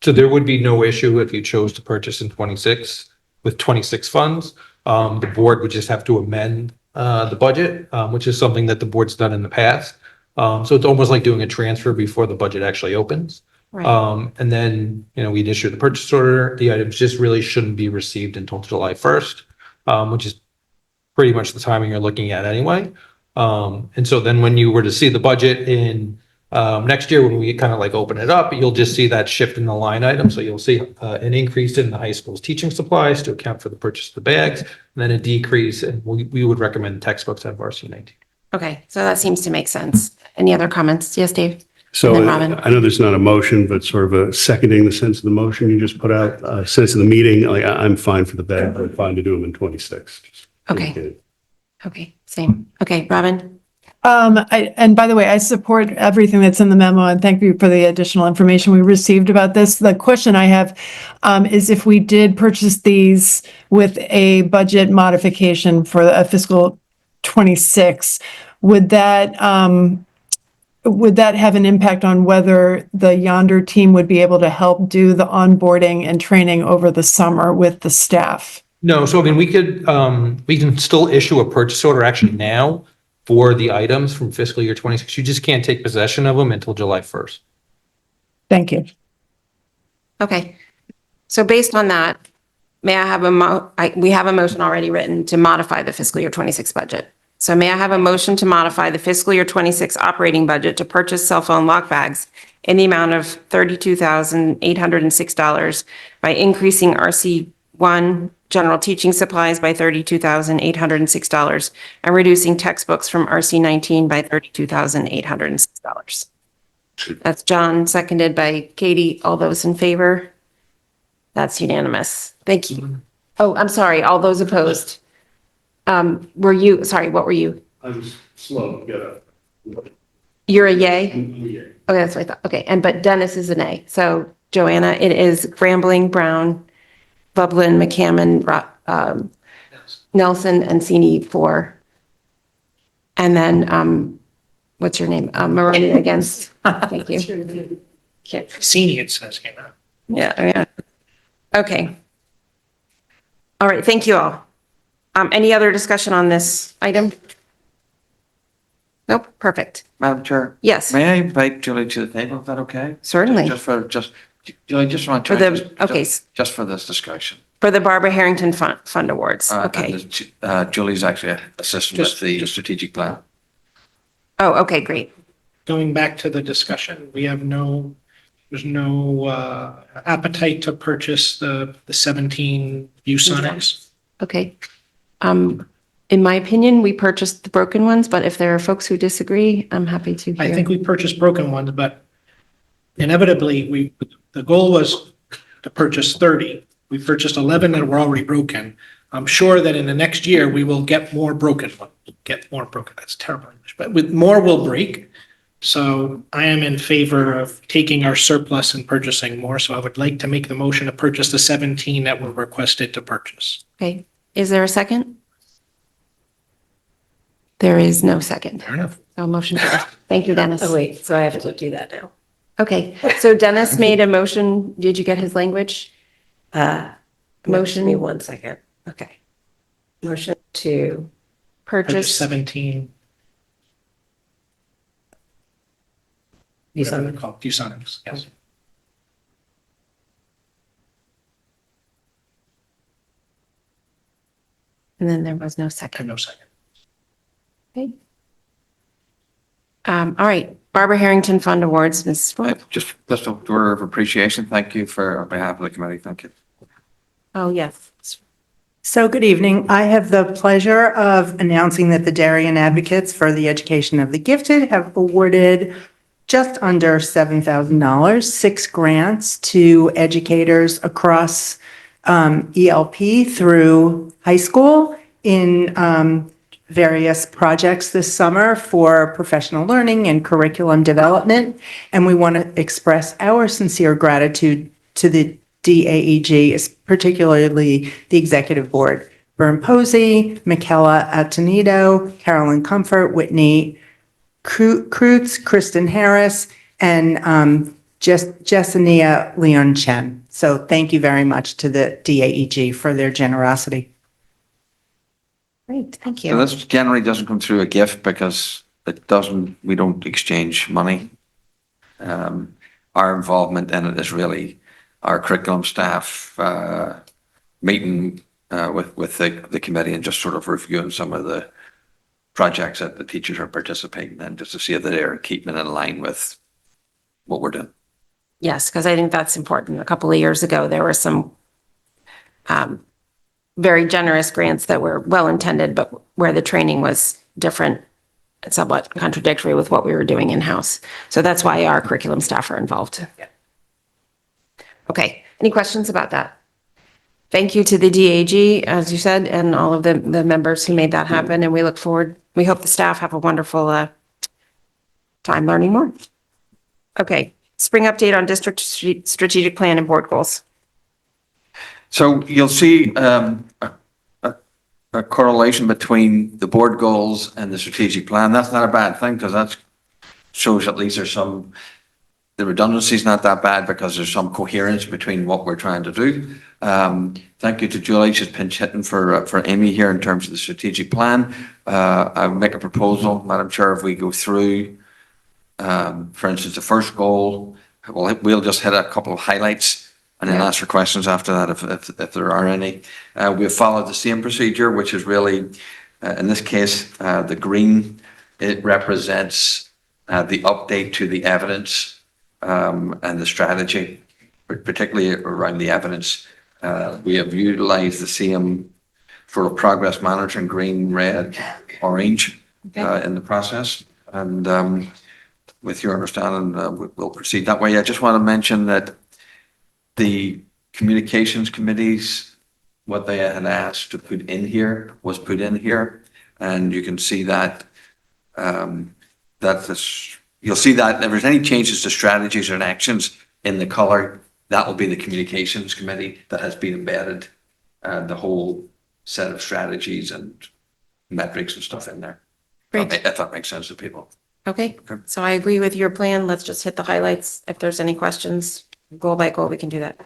So there would be no issue if you chose to purchase in 26 with 26 funds. The board would just have to amend the budget, which is something that the board's done in the past. So it's almost like doing a transfer before the budget actually opens. Right. And then, we'd issue the purchase order. The items just really shouldn't be received until July 1st, which is pretty much the timing you're looking at anyway. And so then when you were to see the budget in next year, when we kind of like open it up, you'll just see that shift in the line item. So you'll see an increase in the high school's teaching supplies to account for the purchase of the bags, and then a decrease, and we would recommend textbooks at varsity 19. Okay, so that seems to make sense. Any other comments? Yes, Dave? So And then Robin. I know there's not a motion, but sort of a seconding the sense of the motion you just put out, sense of the meeting, like I'm fine for the bag, I'm fine to do them in 26. Okay. Okay, same. Okay, Robin? And by the way, I support everything that's in the memo and thank you for the additional information we received about this. The question I have is if we did purchase these with a budget modification for a fiscal 26, would that have an impact on whether the Yonder team would be able to help do the onboarding and training over the summer with the staff? No, so I mean, we can still issue a purchase order actually now for the items from fiscal year 26. You just can't take possession of them until July 1st. Thank you. Okay. So based on that, may I have we have a motion already written to modify the fiscal year 26 budget. So may I have a motion to modify the fiscal year 26 operating budget to purchase cell phone lock bags in the amount of $32,806 by increasing RC1 general teaching supplies by $32,806 and reducing textbooks from RC19 by $32,806. That's John, seconded by Katie. All those in favor? That's unanimous. Thank you. Oh, I'm sorry. All those opposed? What were you? I was slow to get up. You're a yay? Okay, that's what I thought. Okay, but Dennis is an A. So Joanna, it is Grambling, Brown, Bublin, McCammon, Nelson, and Sini for. And then, what's your name? Maroney against. Thank you. Okay. Senior, it says here. Yeah. Okay. All right, thank you all. Any other discussion on this item? Nope, perfect. Madam Chair? Yes. May I invite Julie to the table? Is that okay? Certainly. Julie, just want to. For okay. Just for this discussion. For the Barbara Harrington Fund Awards, And okay. Julie's actually assistant with the strategic plan. Oh, okay, great. Going back to the discussion, there's no appetite to purchase the 17 ViewSonics. Okay. In my opinion, we purchased the broken ones, but if there are folks who disagree, I'm happy to hear. I think we purchased broken ones, but inevitably, the goal was to purchase 30. We purchased 11 that were already broken. I'm sure that in the next year, we will get more broken ones. That's terrible English, but with more will break. So I am in favor of taking our surplus and purchasing more. So I would like to make the motion to purchase the 17 that were requested to purchase. Okay, is there a second? There is no second. Fair enough. No motion. Thank you, Dennis. Oh, wait, so I have to do that now. Okay, so Dennis made a motion. Did you get his language? Motion me 1 second. Okay. Motion to Purchase purchase. 17. These Whatever are- they're called, Fusonics, yes. And then there was no second. No second. Okay. All right, Barbara Harrington Fund Awards, Mrs. Ford. Just a word of appreciation. Thank you on behalf of the committee. Thank you. Oh, yes. So good evening. I have the pleasure of announcing that the Darien Advocates for the Education of the Gifted have awarded just under $7,000, 6 grants to educators across ELP through high school in various projects this summer for professional learning and curriculum development. And we want to express our sincere gratitude to the DAEG, particularly the Executive Board. Vern Posey, Michaela Atenito, Carolyn Comfort, Whitney Kreutz, Kristen Harris, and Jessenia Leon Chen. So thank you very much to the DAEG for their generosity. Great, thank So you. this generally doesn't come through a gift because we don't exchange money. Our involvement in it is really our curriculum staff meeting with the committee and just sort of reviewing some of the projects that the teachers are participating in, just to see if they're keeping in line with what we're doing. Yes, because I think that's important. A couple of years ago, there were some very generous grants that were well-intended, but where the training was different, somewhat contradictory with what we were doing in-house. So that's why our curriculum staff are involved. Okay, any questions about that? Thank you to the DAG, as you said, and all of the members who made that happen, and we look forward, we hope the staff have a wonderful time learning more. Okay, spring update on district strategic plan and board goals. So you'll see a correlation between the board goals and the strategic plan. That's not a bad thing because that shows at least the redundancy is not that bad because there's some coherence between what we're trying to do. Thank you to Julie. She's pinch hitting for Amy here in terms of the strategic plan. I'll make a proposal, Madam Chair, if we go through, for instance, the first goal, we'll just hit a couple of highlights and then ask for questions after that if there are any. We've followed the same procedure, which is really, in this case, the green, it represents the update to the evidence and the strategy, particularly around the evidence. We have utilized the same sort of progress monitoring, green, red, orange in the process. And with your understanding, we'll proceed that way. I just want to mention that the communications committees, what they had asked to put in here was put in here. And you can see that, you'll see that if there's any changes to strategies or actions in the color, that will be the communications committee that has been embedded, the whole set of strategies and metrics and stuff in there. Great. If that makes sense to people. Okay, so I agree with your plan. Let's just hit the highlights. If there's any questions, goal by goal, we can do that.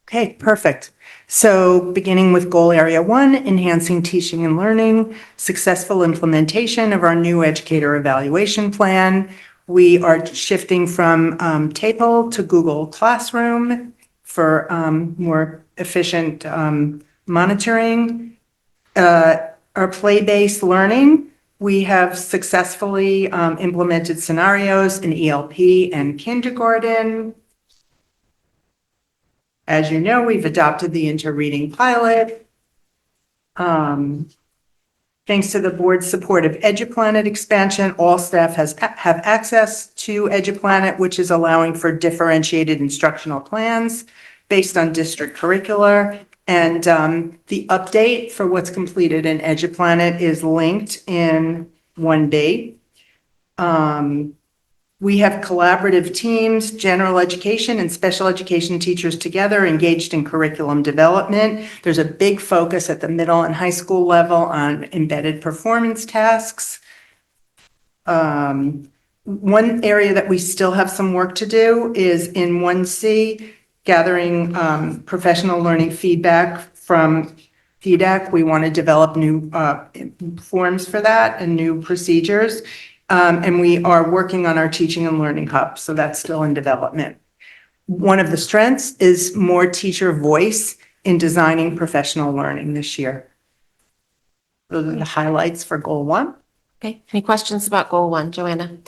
Okay, perfect. So beginning with goal area 1, enhancing teaching and learning, successful implementation of our new educator evaluation plan. We are shifting from TAPL to Google Classroom for more efficient monitoring. Our play-based learning, we have successfully implemented scenarios in ELP and kindergarten. As you know, we've adopted the inter-reading pilot. Thanks to the board's support of EduPlanet expansion, all staff have access to EduPlanet, which is allowing for differentiated instructional plans based on district curricular. And the update for what's completed in EduPlanet is linked in 1B. We have collaborative teams, general education and special education teachers together engaged in curriculum development. There's a big focus at the middle and high school level on embedded performance tasks. One area that we still have some work to do is in 1C, gathering professional learning feedback from PDAC. We want to develop new forms for that and new procedures. And we are working on our teaching and learning hub, so that's still in development. One of the strengths is more teacher voice in designing professional learning this year. Those are the highlights for goal 1. Okay, any questions about goal 1, Joanna?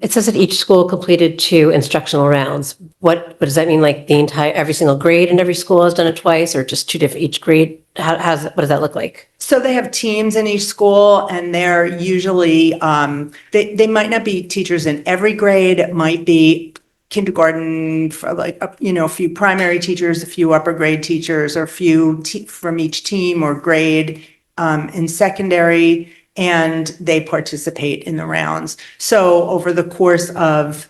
It says that each school completed 2 instructional rounds. What does that mean? Like every single grade in every school has done it twice, or just 2 different, each grade? What does that look like? So they have teams in each school, and they're usually, they might not be teachers in every grade. It might be kindergarten for like, a few primary teachers, a few upper grade teachers, or a few from each team or grade in secondary, and they participate in the rounds. So over the course of,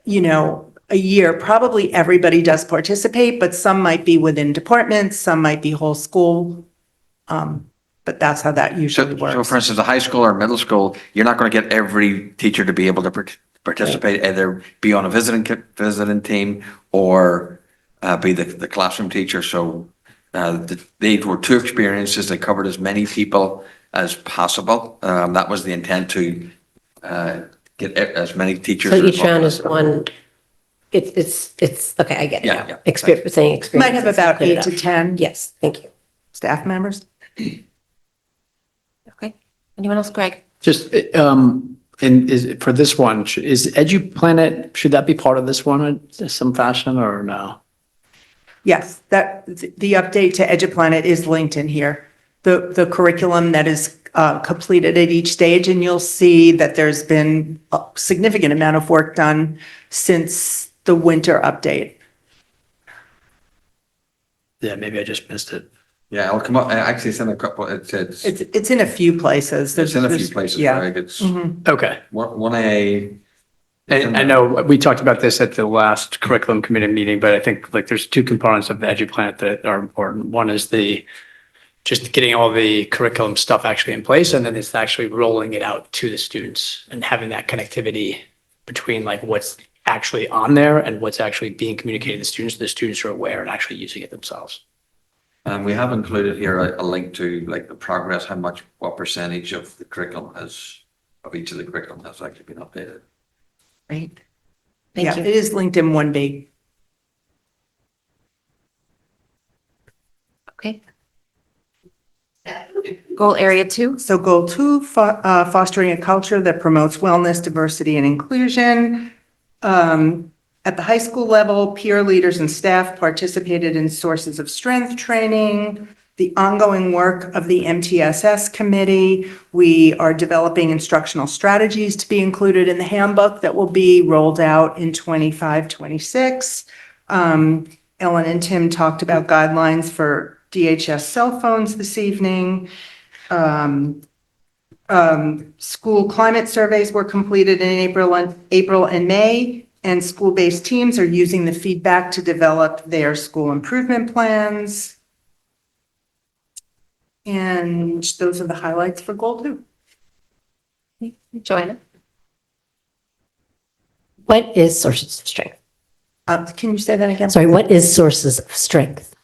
a year, probably everybody does participate, but some might be within departments, some might be whole school. But that's how that usually works. So for instance, a high school or middle school, you're not going to get every teacher to be able to participate, either be on a visiting team or be the classroom teacher. So they were 2 experiences. They covered as many people as possible. That was the intent, to get as many teachers. So each round is one. It's okay. I get it. Yeah, Now. Experience. Might have about 8 to 10. Yes, thank you. Staff members. Okay, anyone else, Greg? Just, for this one, is EduPlanet, should that be part of this one in some fashion or no? Yes, the update to EduPlanet is linked in here. The curriculum that is completed at each stage, and you'll see that there's been a significant amount of work done since the winter update. Yeah, maybe I just missed it. Yeah, I'll come up. Actually, it's in a couple. It's in a few places. It's in a few places. Yeah. Greg. It's Okay. 1A. And I know we talked about this at the last curriculum committee meeting, but I think like there's 2 components of the EduPlanet that are important. One is just getting all the curriculum stuff actually in place, and then it's actually rolling it out to the students and having that connectivity between like what's actually on there and what's actually being communicated to the students. The students are aware and actually using it themselves. And we have included here a link to like the progress, what percentage of the curriculum of each of the curriculum has actually been updated. Great. Thank you. It is linked in one big. Okay. Goal area 2. So goal 2, fostering a culture that promotes wellness, diversity, and inclusion. At the high school level, peer leaders and staff participated in sources of strength training, the ongoing work of the MTSS committee. We are developing instructional strategies to be included in the handbook that will be rolled out in 25-26. Ellen and Tim talked about guidelines for DHS cell phones this evening. School climate surveys were completed in April and May. And school-based teams are using the feedback to develop their school improvement plans. And those are the highlights for goal 2. Joanna? What is sources of strength? Can you say that again? Sorry, what is sources of strength?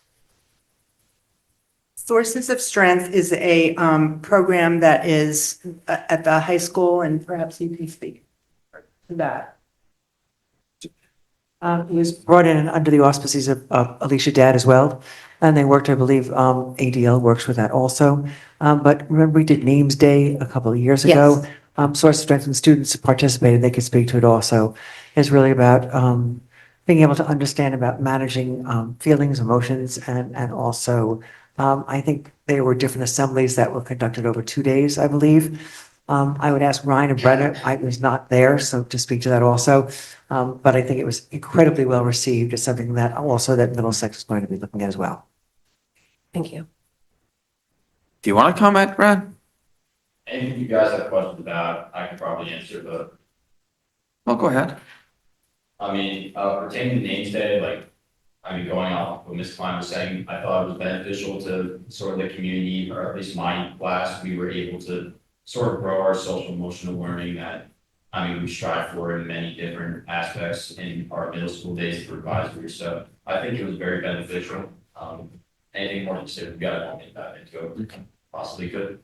Sources of Strength is a program that is at the high school, and perhaps you can speak to that. It was brought in under the auspices of Alicia Dad as well. And they worked, I believe, ADL works with that also. But remember, we did Names Day a couple of years ago. Source of Strength, and students participated, they could speak to it also. It's really about being able to understand about managing feelings, emotions, and also, I think there were different assemblies that were conducted over 2 days, I believe. I would ask Ryan and Brenna, I was not there, so to speak to that also. But I think it was incredibly well received. It's something that also that Middlesex is going to be looking at as well. Thank you. Do you want to comment, Brad? Anything you guys have questions about, I can probably answer, but Well, go ahead. I mean, pertaining to Names Day, going off what Ms. Klein was saying, I thought it was beneficial to sort of the community, or at least my class, we were able to sort of grow our social emotional learning that, we strive for in many different aspects in our middle school days for advisory. So I think it was very beneficial. anything more to say, we've got to make that into it, possibly could.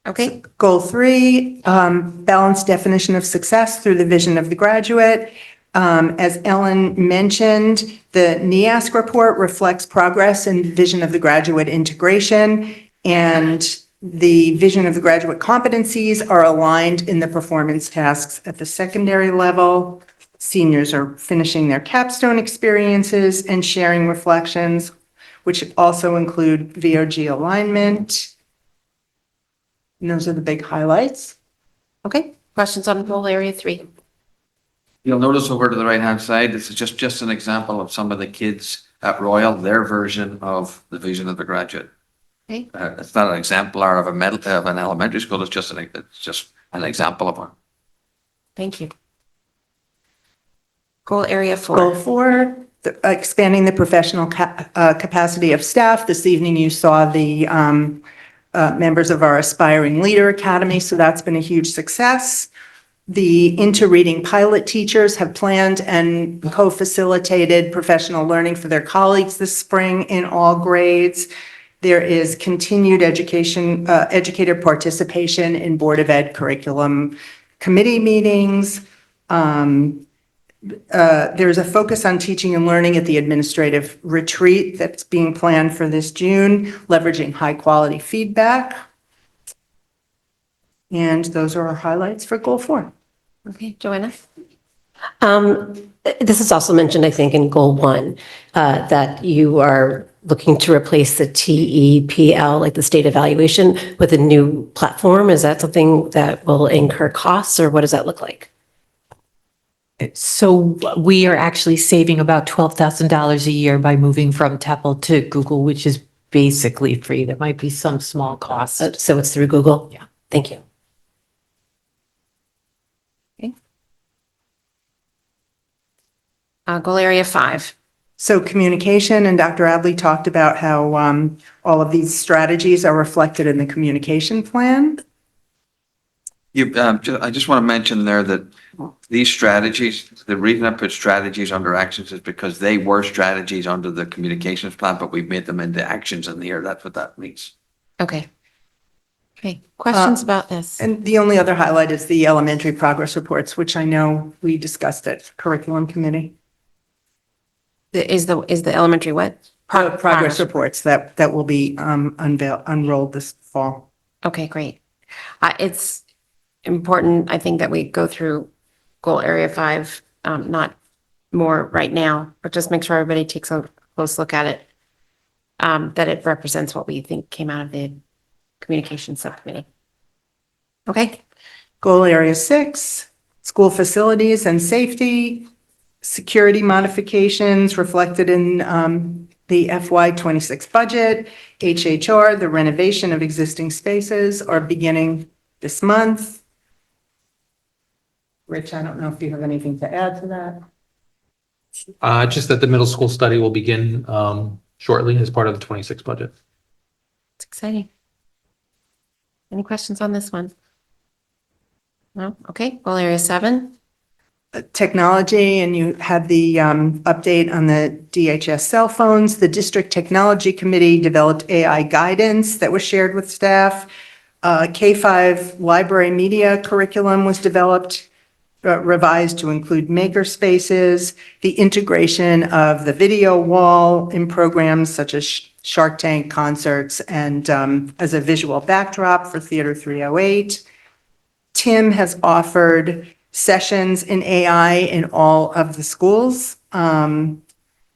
Okay. Goal 3, balanced definition of success through the vision of the graduate. As Ellen mentioned, the NEAS report reflects progress in vision of the graduate integration, and the vision of the graduate competencies are aligned in the performance tasks at the secondary level. Seniors are finishing their capstone experiences and sharing reflections, which also include VOG alignment. And those are the big highlights. Okay, questions on goal area 3? You'll notice over to the right-hand side, this is just an example of some of the kids at Royal, their version of the vision of the graduate. Okay. It's not an exemplar of an elementary school, it's just an example of one. Thank you. Goal area 4. Goal 4, expanding the professional capacity of staff. This evening you saw the members of our Aspiring Leader Academy, so that's been a huge success. The Into-Reading pilot teachers have planned and co-facilitated professional learning for their colleagues this spring in all grades. There is continued educator participation in Board of Ed curriculum committee meetings. There's a focus on teaching and learning at the administrative retreat that's being planned for this June, leveraging high-quality feedback. And those are our highlights for Goal 4. Okay, Joanna? This is also mentioned, I think, in Goal 1, that you are looking to replace the TEPL, like the state evaluation, with a new platform. Is that something that will incur costs, or what does that look like? So we are actually saving about $12,000 a year by moving from TEPL to Google, which is basically free. There might be some small cost. So it's through Google? Yeah. Thank you. Goal area 5. So communication, and Dr. Adley talked about how all of these strategies are reflected in the communication plan. I just want to mention there that these strategies, the reason I put strategies under actions is because they were strategies under the communications plan, but we've made them into actions in here. That's what that means. Okay. Okay, questions about this? And the only other highlight is the elementary progress reports, which I know we discussed at curriculum committee. Is the elementary what? Progress reports that will be unrolled this fall. Okay, great. It's important, I think, that we go through goal area 5, not more right now, but just make sure everybody takes a close look at it, that it represents what we think came out of the communication subcommittee. Okay. Goal area 6, school facilities and safety, security modifications reflected in the FY26 budget, HHR, the renovation of existing spaces are beginning this month. Rich, I don't know if you have anything to add to that. Just that the middle school study will begin shortly as part of the 26 budget. It's exciting. Any questions on this one? No? Okay, goal area 7. Technology, and you had the update on the DHS cell phones. The District Technology Committee developed AI guidance that was shared with staff. K-5 library media curriculum was developed, revised to include maker spaces, the integration of the video wall in programs such as Shark Tank concerts and as a visual backdrop for Theater 308. Tim has offered sessions in AI in all of the schools. And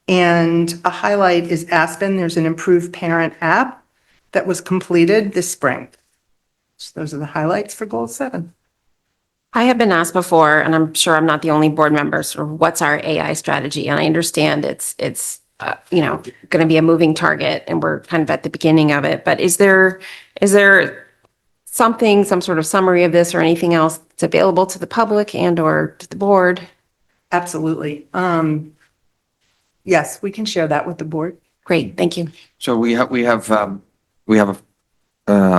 a highlight is Aspen. There's an improved parent app that was completed this spring. So those are the highlights for Goal 7. I have been asked before, and I'm sure I'm not the only board member, sort of what's our AI strategy? And I understand it's going to be a moving target, and we're kind of at the beginning of it. But is there something, some sort of summary of this or anything else that's available to the public and or to the board? Absolutely. Yes, we can share that with the board. Great, thank you. So we have a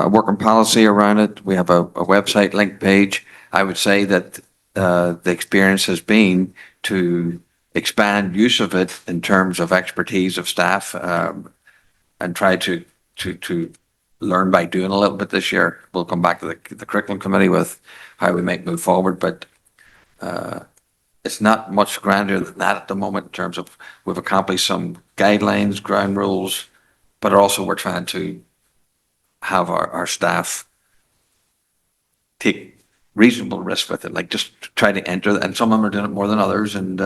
working policy around it. We have a website link page. I would say that the experience has been to expand use of it in terms of expertise of staff, and try to learn by doing a little bit this year. We'll come back to the curriculum committee with how we might move forward, but it's not much grander than that at the moment in terms of we've accomplished some guidelines, ground rules, but also we're trying to have our staff take reasonable risk with it, like just try to enter, and some of them are doing it more than others and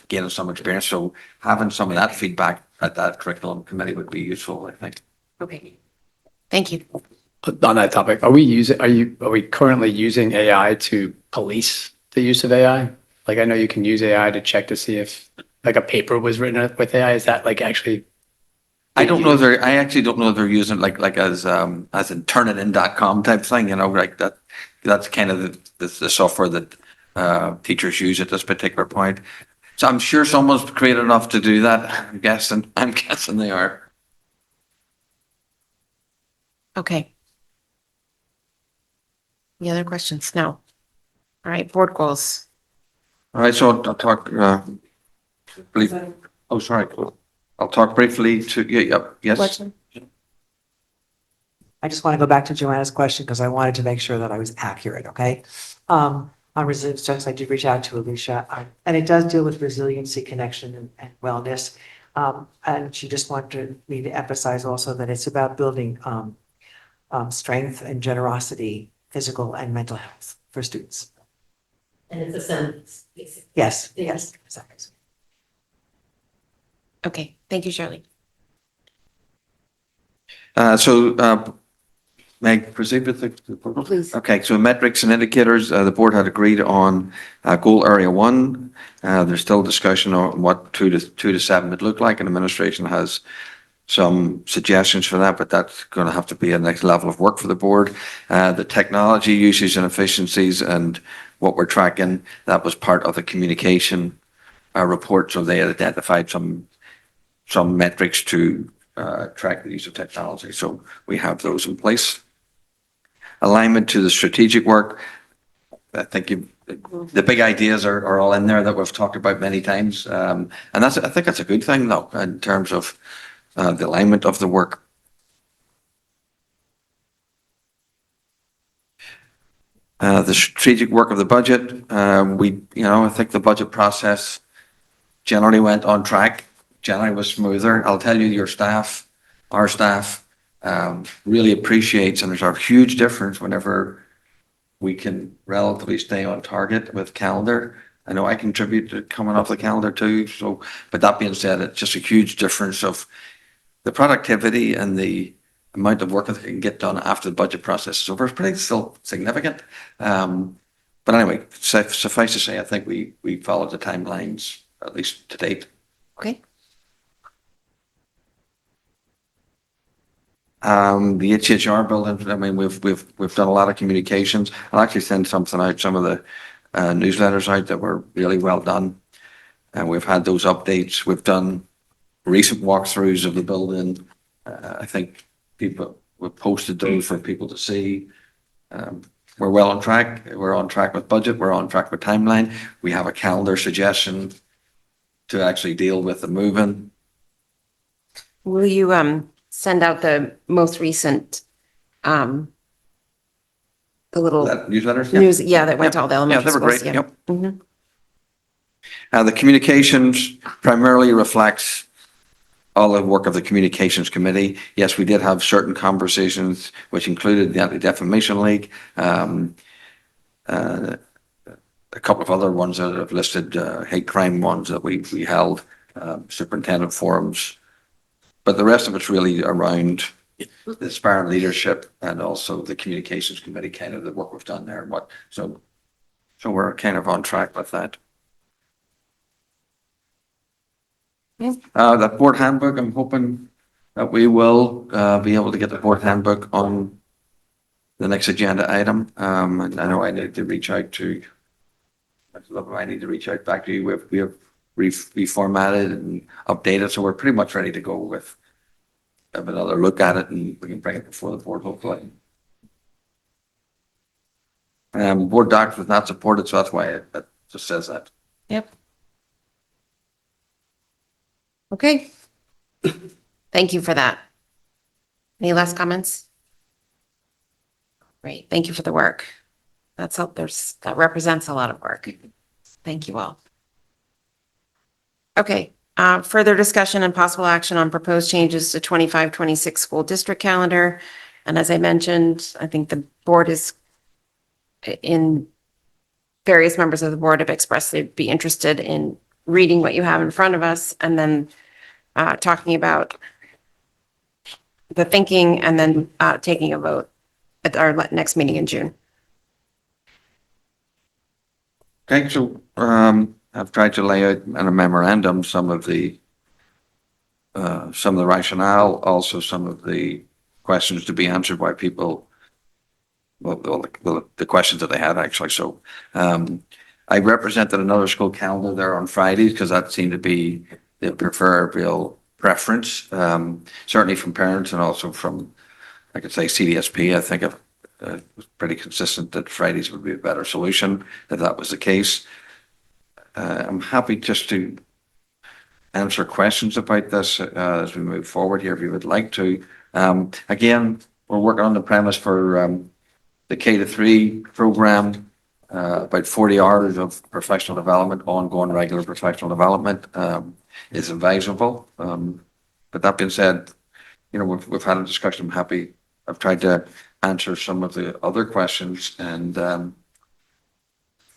gaining some experience. So having some of that feedback at that curriculum committee would be useful, I think. Okay. Thank you. On that topic, are we currently using AI to police the use of AI? Like, I know you can use AI to check to see if like a paper was written with AI. Is that like actually? I actually don't know if they're using it like as in turnitin.com type thing, like that. That's kind of the software that teachers use at this particular point. So I'm sure someone's creative enough to do that. I'm guessing they are. Okay. Any other questions? No. All right, board goals. All right, so I'll talk briefly. Oh, sorry. I'll talk briefly to, yes. I just want to go back to Joanna's question because I wanted to make sure that I was accurate, okay? On resilience checks, I did reach out to Alicia, and it does deal with resiliency, connection, and wellness. And she just wanted me to emphasize also that it's about building strength and generosity, physical and mental health for students. And it's a sentence, basically. Yes, yes, exactly. Okay, thank you, Shirley. May I proceed with the proposal? Please. Okay, so metrics and indicators, the board had agreed on goal area 1. There's still discussion on what 2 to 7 would look like, and administration has some suggestions for that, but that's going to have to be a next level of work for the board. The technology usage and efficiencies and what we're tracking, that was part of the communication report, so they had identified some metrics to track the use of technology, so we have those in place. Alignment to the strategic work, I think the big ideas are all in there that we've talked about many times, and I think that's a good thing though in terms of the alignment of the work. The strategic work of the budget, I think the budget process generally went on track, generally was smoother. I'll tell you, our staff really appreciates, and there's a huge difference whenever we can relatively stay on target with calendar. I know I contribute to coming off the calendar too, but that being said, it's just a huge difference of the productivity and the amount of work that can get done after the budget process is over. It's pretty still significant. But anyway, suffice to say, I think we followed the timelines, at least to date. Okay. The HHR building, I mean, we've done a lot of communications. I'll actually send something out, some of the newsletters out that were really well done. And we've had those updates. We've done recent walkthroughs of the building. I think we've posted those for people to see. We're well on track. We're on track with budget. We're on track with timeline. We have a calendar suggestion to actually deal with the move-in. Will you send out the most recent the little newsletters? news? Yeah, that went to all the elementary schools. Yeah, they were great. Yep. The communications primarily reflects all the work of the communications committee. Yes, we did have certain conversations, which included the Anti-Defamation League, a couple of other ones that have listed, hate crime ones that we held, superintendent forums. But the rest of it's really around the aspiring leadership and also the communications committee, kind of the work we've done there. So we're kind of on track with that. The board handbook, I'm hoping that we will be able to get the board handbook on the next agenda item. And I know I need to reach out back to you. We have reformatted and updated, so we're pretty much ready to go with have another look at it, and we can bring it before the board, hopefully. Board docs was not supported, so that's why it just says that. Yep. Okay. Thank you for that. Any last comments? Great, thank you for the work. That represents a lot of work. Thank you all. Okay, further discussion and possible action on proposed changes to 25-26 school district calendar. And as I mentioned, I think the board various members of the board have expressed they'd be interested in reading what you have in front of us and then talking about the thinking and then taking a vote at our next meeting in June. Okay, so I've tried to lay out in a memorandum some of the rationale, also some of the questions to be answered by people. Well, the questions that they had actually. So I represented another school calendar there on Fridays because that seemed to be the proverbial preference, certainly from parents and also from, I could say, CDSP. I think it was pretty consistent that Fridays would be a better solution if that was the case. I'm happy just to answer questions about this as we move forward here if you would like to. Again, we're working on the premise for the K-3 program, about 40 hours of professional development, ongoing regular professional development is advisable. But that being said, we've had a discussion. I'm happy. I've tried to answer some of the other questions and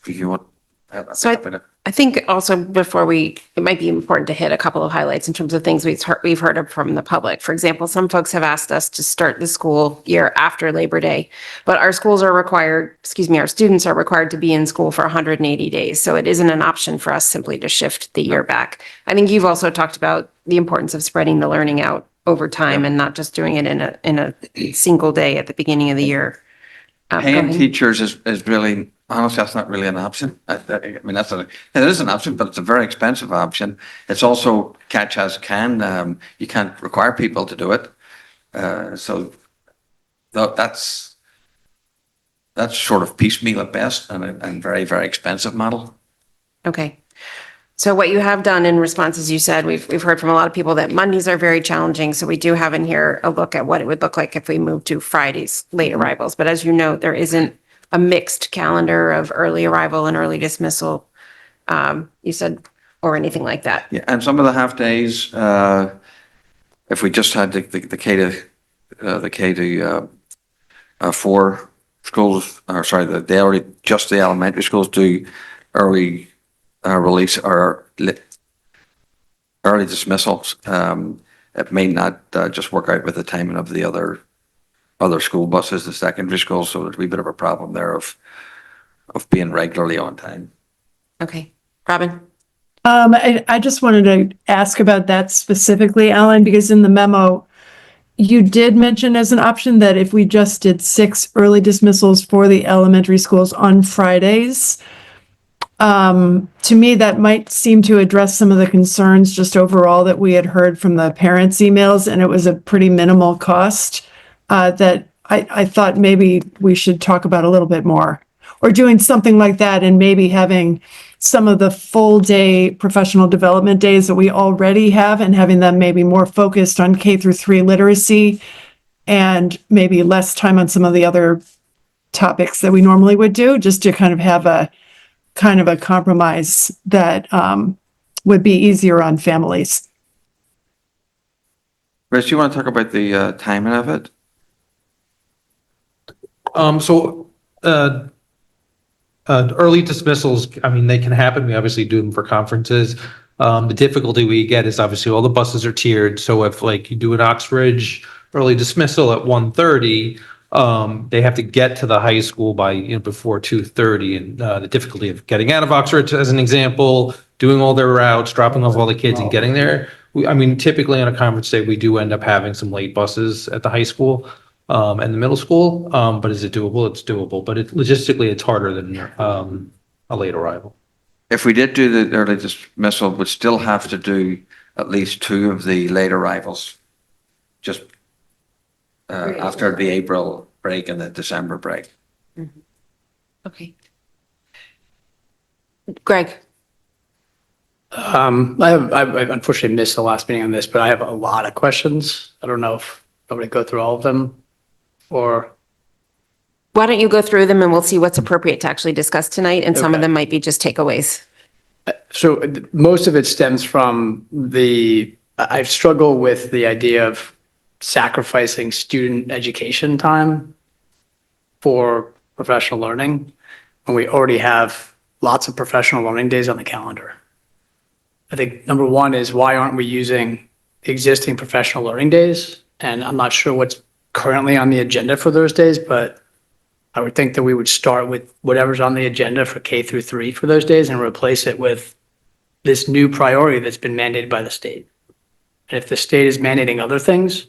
if you want. So I think also it might be important to hit a couple of highlights in terms of things we've heard of from the public. For example, some folks have asked us to start the school year after Labor Day, but our students are required to be in school for 180 days. So it isn't an option for us simply to shift the year back. I think you've also talked about the importance of spreading the learning out over time and not just doing it in a single day at the beginning of the year. Paying teachers is really, honestly, that's not really an option. I mean, it is an option, but it's a very expensive option. It's also catch as can. You can't require people to do it. So that's sort of piecemeal at best and very, very expensive model. Okay. So what you have done in response, as you said, we've heard from a lot of people that Mondays are very challenging. So we do have in here a look at what it would look like if we move to Fridays, late arrivals. But as you know, there isn't a mixed calendar of early arrival and early dismissal, you said, or anything like that. Yeah, and some of the half days, if we just had the K to 4 schools, or sorry, the elementary schools do early release or early dismissals. It may not just work out with the timing of the other school buses, the secondary schools, so there's a wee bit of a problem there of being regularly on time. Okay, Robin. I just wanted to ask about that specifically, Alan, because in the memo, you did mention as an option that if we just did 6 early dismissals for the elementary schools on Fridays, to me, that might seem to address some of the concerns just overall that we had heard from the parents' emails, and it was a pretty minimal cost that I thought maybe we should talk about a little bit more, or doing something like that and maybe having some of the full day professional development days that we already have and having them maybe more focused on K-3 literacy and maybe less time on some of the other topics that we normally would do, just to kind of have a compromise that would be easier on families. Rich, you want to talk about the timing of it? Early dismissals, I mean, they can happen. We obviously do them for conferences. The difficulty we get is obviously all the buses are tiered. So if like you do an Oxbridge early dismissal at 1:30, they have to get to the high school by, before 2:30. And the difficulty of getting out of Oxford, as an example, doing all their routes, dropping off all the kids and getting there. Typically on a conference day, we do end up having some late buses at the high school and the middle school. But is it doable? It's doable. But logistically, it's harder than a late arrival. If we did do the early dismissal, we'd still have to do at least 2 of the late arrivals, just after the April break and the December break. Mm-hmm. Okay. Greg. I unfortunately missed the last meeting on this, but I have a lot of questions. I don't know if I'm going to go through all of them or. Why don't you go through them and we'll see what's appropriate to actually discuss tonight, and some of Okay. them might be just takeaways. So most of it stems from I struggle with the idea of sacrificing student education time for professional learning when we already have lots of professional learning days on the calendar. I think number one is, why aren't we using existing professional learning days? And I'm not sure what's currently on the agenda for those days, but I would think that we would start with whatever's on the agenda for K through 3 for those days and replace it with this new priority that's been mandated by the state. And if the state is mandating other things,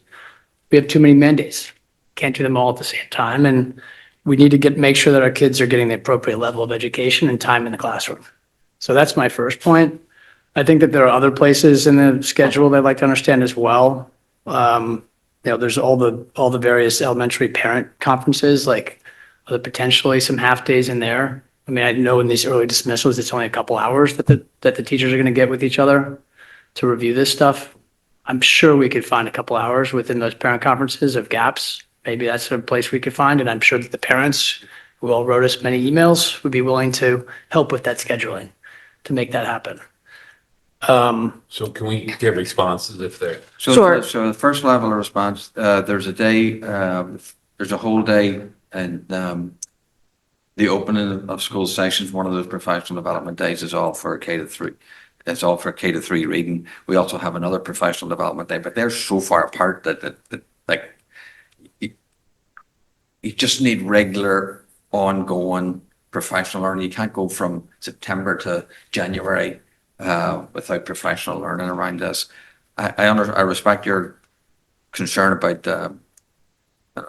we have too many mandates. Can't do them all at the same time. And we need to make sure that our kids are getting the appropriate level of education and time in the classroom. So that's my first point. I think that there are other places in the schedule that I'd like to understand as well. There's all the various elementary parent conferences, like are there potentially some half days in there? I mean, I know in these early dismissals, it's only a couple hours that the teachers are going to get with each other to review this stuff. I'm sure we could find a couple hours within those parent conferences of gaps. Maybe that's a place we could find. And I'm sure that the parents who all wrote us many emails would be willing to help with that scheduling to make that happen. So can we get responses if they're? Sure. So the first level of response, there's a day, there's a whole day, and the opening of school sessions, one of those professional development days is all for K to 3. It's all for K to 3 reading. We also have another professional development day, but they're so far apart that like you just need regular, ongoing professional learning. You can't go from September to January without professional learning around this. I respect your concern about.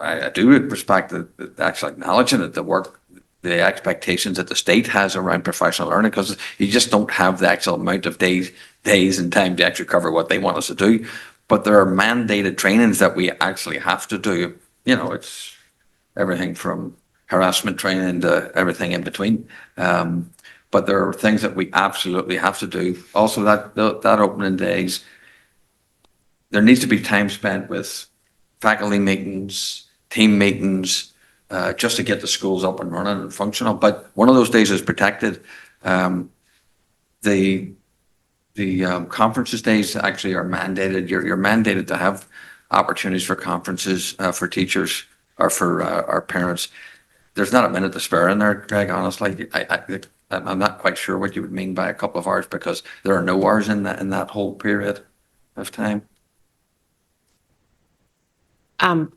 I do respect the actual acknowledging that the work, the expectations that the state has around professional learning, because you just don't have the actual amount of days and time to actually cover what they want us to do. But there are mandated trainings that we actually have to do. It's everything from harassment training to everything in between. But there are things that we absolutely have to do. Also, that opening days, there needs to be time spent with faculty meetings, team meetings, just to get the schools up and running and functional. But one of those days is protected. The conferences days actually are mandated. You're mandated to have opportunities for conferences for teachers or for our parents. There's not a minute to spare in there, Greg, honestly. I'm not quite sure what you would mean by a couple of hours, because there are no hours in that whole period of time.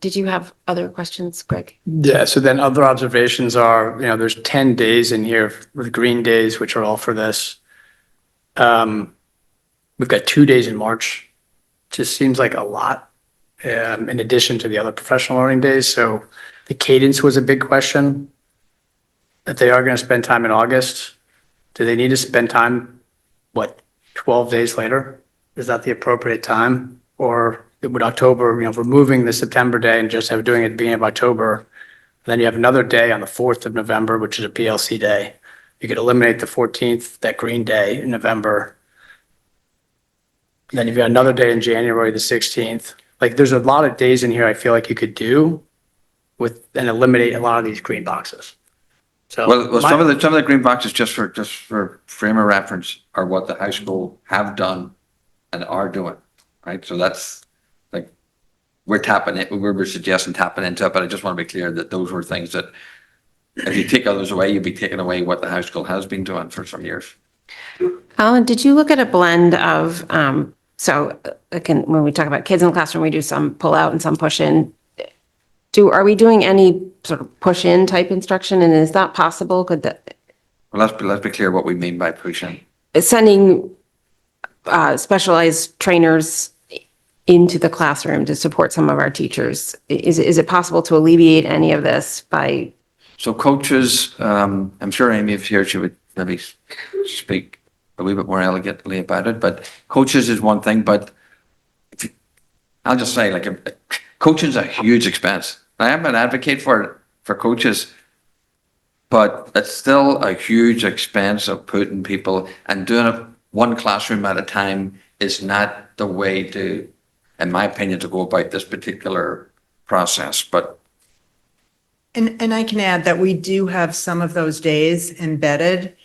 Did you have other questions, Greg? Yeah, so then other observations are, there's 10 days in here with green days, which are all for this. We've got 2 days in March. Just seems like a lot, in addition to the other professional learning days. So the cadence was a big question. That they are going to spend time in August. Do they need to spend time, 12 days later? Is that the appropriate time? Or would October, removing the September day and just doing it at the beginning of October, then you have another day on the 4th of November, which is a PLC day. You could eliminate the 14th, that green day in November. And then you've got another day in January, the 16th. Like, there's a lot of days in here I feel like you could do and eliminate a lot of these green boxes. So Well, some of the green boxes, just for frame of reference, are what the high school have done and are doing, right? So that's like, we're suggesting tapping into it, but I just want to be clear that those were things that if you take others away, you'd be taking away what the high school has been doing for some years. Alan, did you look at a blend of, when we talk about kids in the classroom, we do some pull out and some push in. Are we doing any sort of push in type instruction, and is that possible? Well, let's be clear what we mean by push in. Sending specialized trainers into the classroom to support some of our teachers. Is it possible to alleviate any of this by? So coaches, I'm sure Amy, if here, she would maybe speak a wee bit more elegantly about it, but coaches is one thing, but I'll just say, coaching is a huge expense. I am an advocate for coaches, but it's still a huge expense of putting people and doing it one classroom at a time is not the way to, in my opinion, to go about this particular process, but And I can add that we do have some of those days embedded,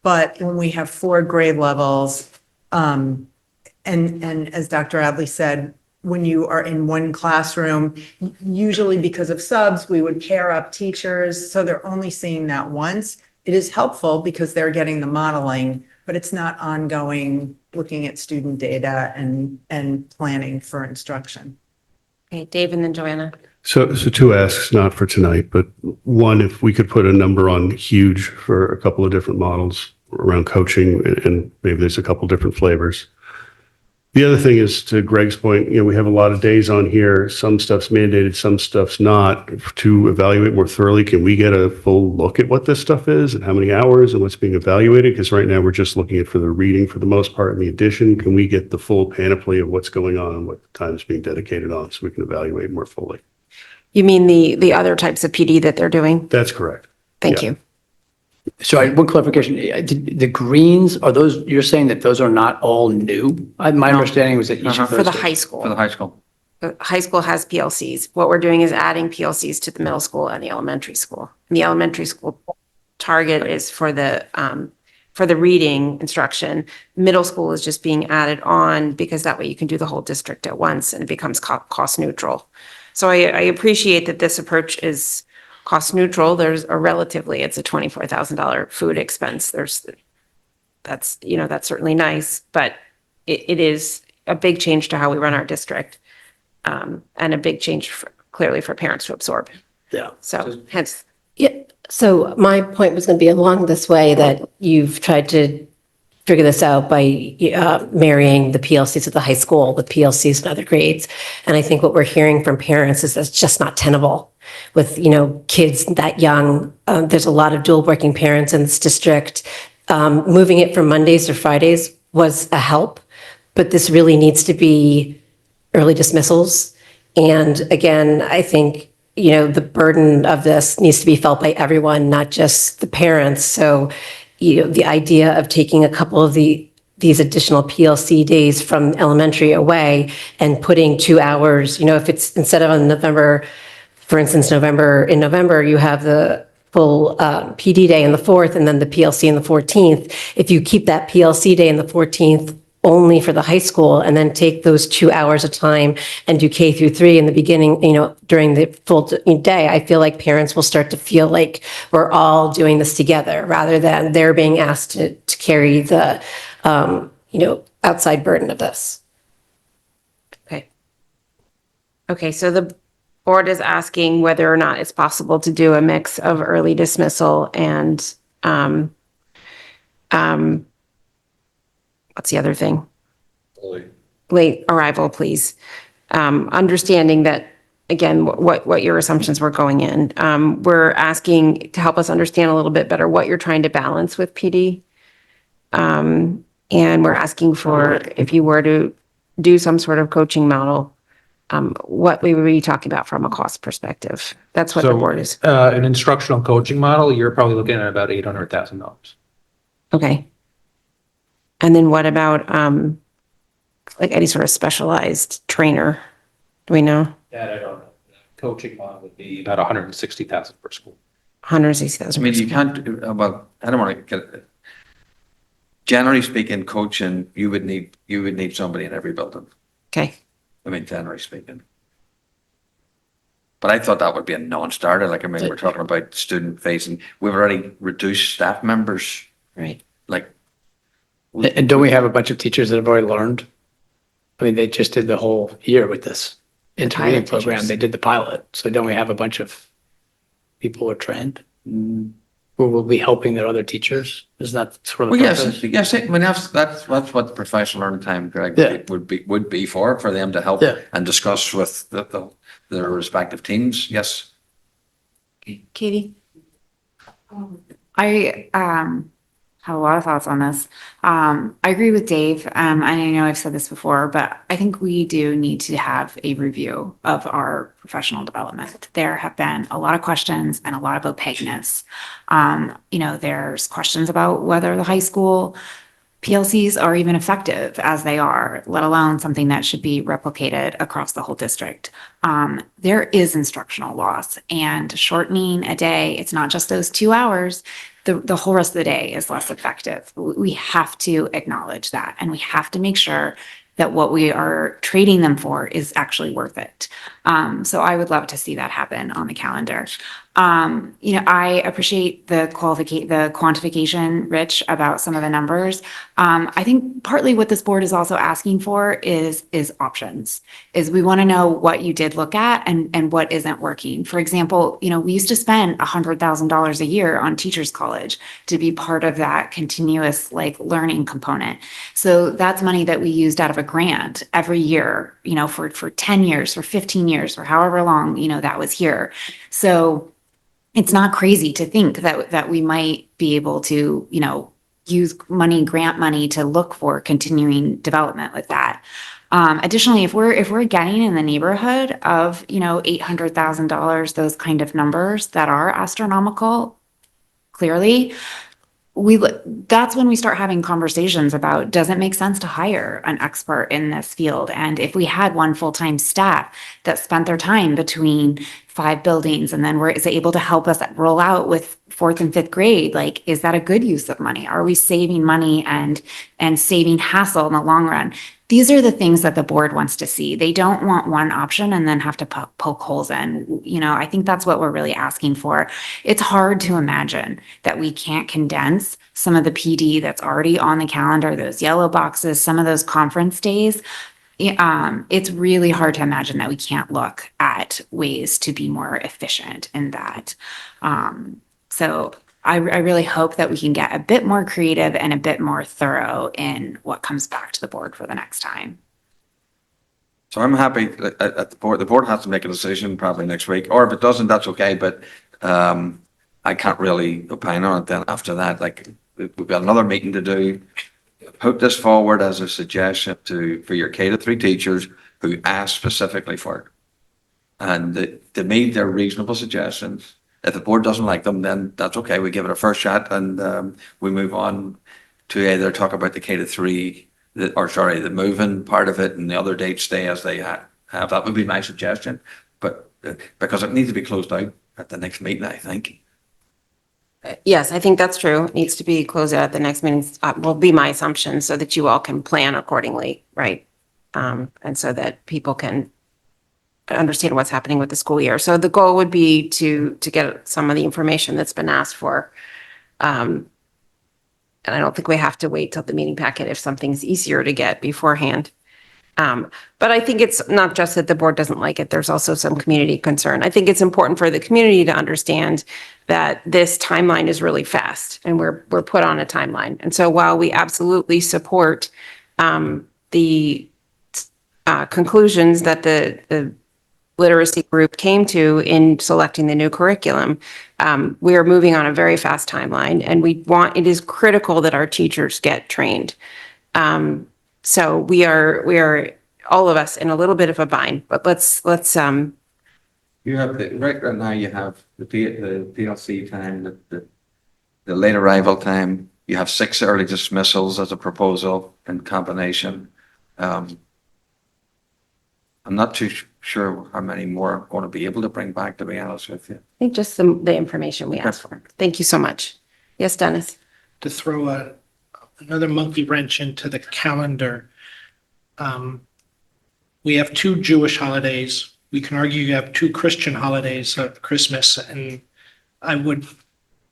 but when we have 4 grade levels, and as Dr. Adley said, when you are in one classroom, usually because of subs, we would pair up teachers, so they're only seeing that once. It is helpful because they're getting the modeling, but it's not ongoing, looking at student data and planning for instruction. Okay, Dave and then Joanna. So 2 asks, not for tonight, but one, if we could put a number on huge for a couple of different models around coaching, and maybe there's a couple different flavors. The other thing is, to Greg's point, we have a lot of days on here. Some stuff's mandated, some stuff's not. To evaluate more thoroughly, can we get a full look at what this stuff is and how many hours and what's being evaluated? Because right now we're just looking at for the reading for the most part and the addition. Can we get the full panoply of what's going on and what time is being dedicated on so we can evaluate more fully? You mean the other types of PD that they're doing? That's correct. Thank Yeah. you. Sorry, one clarification. The greens, are those, you're saying that those are not all new? My understanding was that each of those. For the high school. for the high school. The high school has PLCs. What we're doing is adding PLCs to the middle school and the elementary school. And the elementary school target is for the reading instruction. Middle school is just being added on because that way you can do the whole district at once and it becomes cost neutral. So I appreciate that this approach is cost neutral. It's a $24,000 food expense. That's certainly nice, but it is a big change to how we run our district. And a big change clearly for parents to absorb. Yeah. So hence, Yeah, so my point was going to be along this way, that you've tried to figure this out by marrying the PLCs at the high school with PLCs in other grades. And I think what we're hearing from parents is that's just not tenable with, kids that young. There's a lot of dual working parents in this district. Moving it from Mondays to Fridays was a help, but this really needs to be early dismissals. And again, I think, the burden of this needs to be felt by everyone, not just the parents. So, the idea of taking a couple of these additional PLC days from elementary away and putting 2 hours, if it's instead of on November, for instance, in November, you have the full PD day on the 4th and then the PLC on the 14th. If you keep that PLC day on the 14th only for the high school and then take those 2 hours of time and do K through 3 in the beginning, during the full day, I feel like parents will start to feel like we're all doing this together rather than they're being asked to carry the, outside burden of this. okay, so the board is asking whether or not it's possible to do a mix of early dismissal and, what's the other thing? Late arrival, please. Understanding that, again, what your assumptions were going in. We're asking to help us understand a little bit better what you're trying to balance with PD. And we're asking for, if you were to do some sort of coaching model, what we would be talking about from a cost perspective. That's what the board is. An instructional coaching model, you're probably looking at about $800,000. Okay. And then what about, like any sort of specialized trainer? Do we know? That I don't know. Coaching model would be about $160,000 per school. 160,000. I mean, you can't, I don't want to get it. Generally speaking, coaching, you would need somebody in every building. Okay. I mean, generally speaking. But I thought that would be a non-starter. We're talking about student facing. We've already reduced staff members. Right. And don't we have a bunch of teachers that have already learned? I mean, they just did the whole year with this intermediate program. teachers. They did the pilot. So don't we have a bunch of people who are trained? Who will be helping their other teachers? Is that sort of the Well, purpose? yes. I mean, that's what the professional learning time, Greg, Yeah. would be for them to help Yeah. and discuss with their respective teams. Yes. Katie? I have a lot of thoughts on this. I agree with Dave. And I know I've said this before, but I think we do need to have a review of our professional development. There have been a lot of questions and a lot of opaqueness. There's questions about whether the high school PLCs are even effective as they are, let alone something that should be replicated across the whole district. There is instructional loss, and shortening a day, it's not just those 2 hours, the whole rest of the day is less effective. We have to acknowledge that, and we have to make sure that what we are trading them for is actually worth it. So I would love to see that happen on the calendar. I appreciate the quantification, Rich, about some of the numbers. I think partly what this board is also asking for is options. Is we want to know what you did look at and what isn't working. For example, we used to spend $100,000 a year on teachers college to be part of that continuous learning component. So that's money that we used out of a grant every year, for 10 years, for 15 years, for however long, that was here. So it's not crazy to think that we might be able to, use grant money to look for continuing development with that. Additionally, if we're getting in the neighborhood of, $800,000, those kind of numbers that are astronomical, clearly, that's when we start having conversations about, does it make sense to hire an expert in this field? And if we had one full-time staff that spent their time between 5 buildings and then is able to help us roll out with 4th and 5th grade, is that a good use of money? Are we saving money and saving hassle in the long run? These are the things that the board wants to see. They don't want one option and then have to poke holes in. I think that's what we're really asking for. It's hard to imagine that we can't condense some of the PD that's already on the calendar, those yellow boxes, some of those conference days. It's really hard to imagine that we can't look at ways to be more efficient in that. So I really hope that we can get a bit more creative and a bit more thorough in what comes back to the board for the next time. So I'm happy at the board. The board has to make a decision probably next week, or if it doesn't, that's okay. But I can't really opine on it then after that. We've got another meeting to do. Put this forward as a suggestion for your K-3 teachers who asked specifically for it. And to me, they're reasonable suggestions. If the board doesn't like them, then that's okay. We give it a first shot and we move on to either talk about the K-3, the move-in part of it, and the other dates stay as they have. That would be my suggestion. But because it needs to be closed out at the next meeting, I think. Yes, I think that's true. It needs to be closed out at the next meeting, will be my assumption, so that you all can plan accordingly, right? And so that people can understand what's happening with the school year. So the goal would be to get some of the information that's been asked for. And I don't think we have to wait till the meeting packet if something's easier to get beforehand. But I think it's not just that the board doesn't like it. There's also some community concern. I think it's important for the community to understand that this timeline is really fast and we're put on a timeline. And so while we absolutely support the conclusions that the literacy group came to in selecting the new curriculum, we are moving on a very fast timeline, and it is critical that our teachers get trained. So we are all of us in a little bit of a bind, but let's You have right now you have the PLC time, the late arrival time. You have 6 early dismissals as a proposal in combination. I'm not too sure how many more I'm going to be able to bring back, to be honest with you. I think just the information we asked for. Thank you so much. Yes, Dennis. To throw another monkey wrench into the calendar. We have 2 Jewish holidays. We can argue you have 2 Christian holidays of Christmas, and I would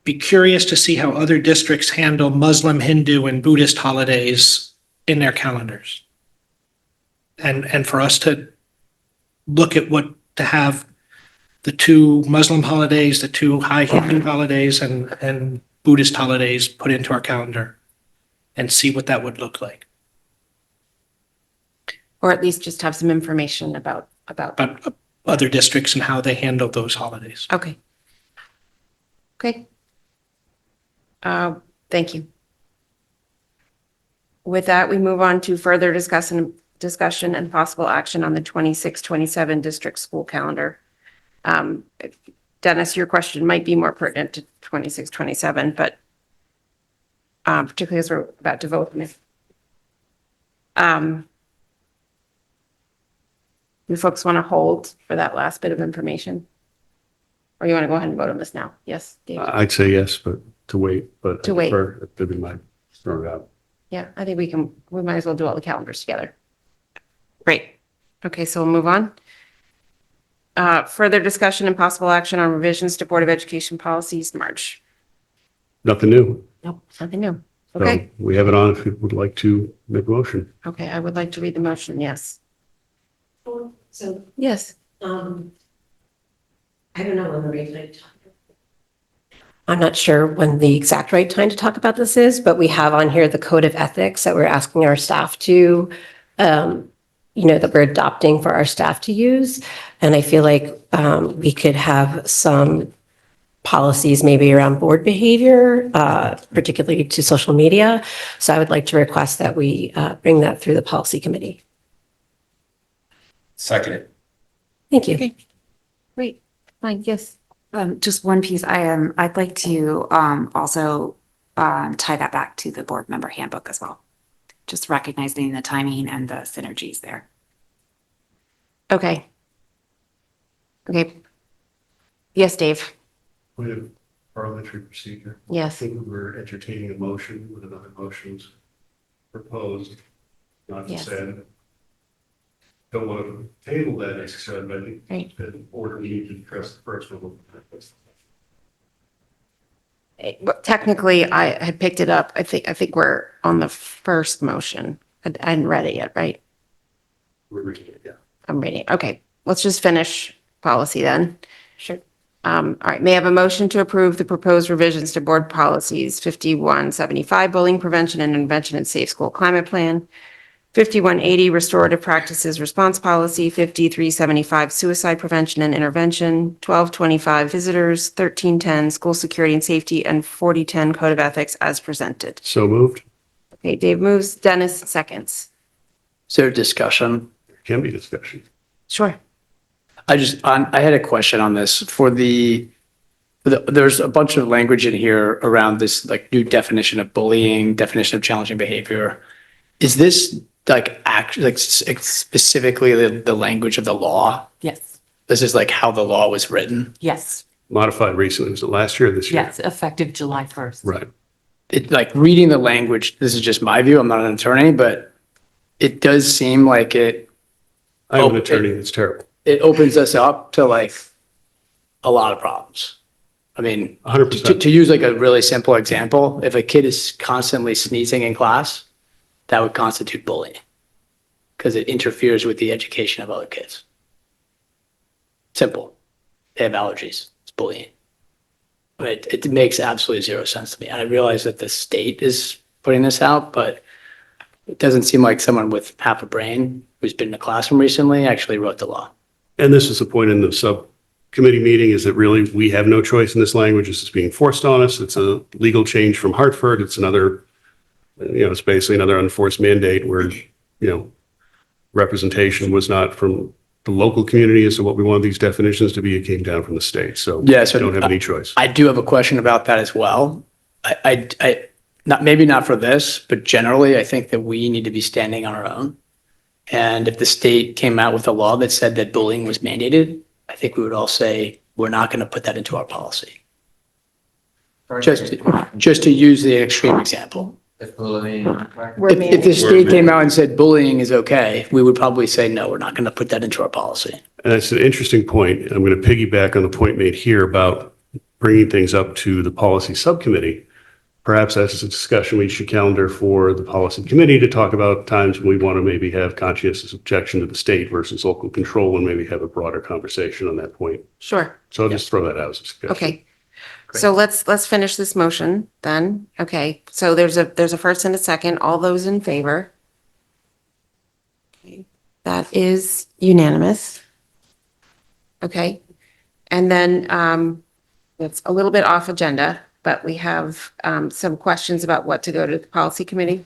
be curious to see how other districts handle Muslim, Hindu, and Buddhist holidays in their calendars. And for us to look at to have the 2 Muslim holidays, the 2 high Hindu holidays, and Buddhist holidays put into our calendar and see what that would look like. Or at least just have some information about Other districts and how they handle those holidays. Okay. Okay. Thank you. With that, we move on to further discussion and possible action on the 26-27 district school calendar. Dennis, your question might be more pertinent to 26-27, but particularly as we're about to vote on it. You folks want to hold for that last bit of information? Or you want to go ahead and vote on this now? Yes, Dave? I'd say yes, but to wait, but. To wait. That'd be my throw it out. Yeah, I think we might as well do all the calendars together. Great. Okay, so we'll move on. Further discussion and possible action on revisions to Board of Education policies, March. Nothing new. Nope, nothing new. So Okay, we have it on if you would like to make a motion. okay, I would like to read the motion, yes. So, Yes. I don't know when the right time to talk. I'm not sure when the exact right time to talk about this is, but we have on here the code of ethics that we're asking our staff to, that we're adopting for our staff to use. And I feel like we could have some policies maybe around board behavior, particularly to social media. So I would like to request that we bring that through the policy committee. Second. Thank you. Okay. Great, fine, yes. Just one piece, I'd like to also tie that back to the board member handbook as well. Just recognizing the timing and the synergies there. Okay. Okay. Yes, Dave? We have parliamentary procedure. Yes. I think we're entertaining a motion with another motion's proposed, not Yes. said. Don't want to table that necessarily, but I think Right. in order we need to address the first one. Technically, I had picked it up. I think we're on the first motion. I hadn't read it yet, right? We're reading it, yeah. I'm reading. Okay, let's just finish policy then. Sure. All right, may I have a motion to approve the proposed revisions to board policies 5175, bullying prevention and intervention in safe school climate plan, 5180, restorative practices response policy, 5375, suicide prevention and intervention, 1225, visitors, 1310, school security and safety, and 4010, code of ethics as presented. So moved. Okay, Dave moves, Dennis seconds. Is there discussion? There can be discussion. Sure. I had a question on this there's a bunch of language in here around this like new definition of bullying, definition of challenging behavior. Is this specifically the language of the law? Yes, This is like how the law was written. yes, Modified recently. Was it last year or this year? yes, effective July 1st. Right. It like reading the language, this is just my view, I'm not an attorney, but it does seem like I'm an attorney. It's terrible. it opens us up to like a lot of problems. I mean, 100%. to use like a really simple example, if a kid is constantly sneezing in class, that would constitute bullying because it interferes with the education of other kids. Simple. They have allergies. It's bullying. But it makes absolutely zero sense to me. And I realize that the state is putting this out, but it doesn't seem like someone with half a brain who's been in a classroom recently actually wrote the law. And this is the point in the subcommittee meeting is that really we have no choice in this language. This is being forced on us. It's a legal change from Hartford. It's another, it's basically another unforced mandate where, representation was not from the local community as to what we want these definitions to be. It came down from the state. So Yeah, so we don't have any choice. I do have a question about that as well. I maybe not for this, but generally, I think that we need to be standing on our own. And if the state came out with a law that said that bullying was mandated, I think we would all say, we're not going to put that into our policy. Just to use the extreme example. If the state came out and said bullying is okay, we would probably say, no, we're not going to put that into our policy. And that's an interesting point. I'm going to piggyback on the point made here about bringing things up to the policy subcommittee. Perhaps that's a discussion we should calendar for the policy committee to talk about times when we want to maybe have conscientious objection to the state versus local control and maybe have a broader conversation on that point. Sure. So I'll just throw that out as a suggestion. Okay. So let's finish this motion then. Okay, so there's a first and a second. All those in favor? Okay, that is unanimous. Okay, and then it's a little bit off agenda, but we have some questions about what to go to the policy committee.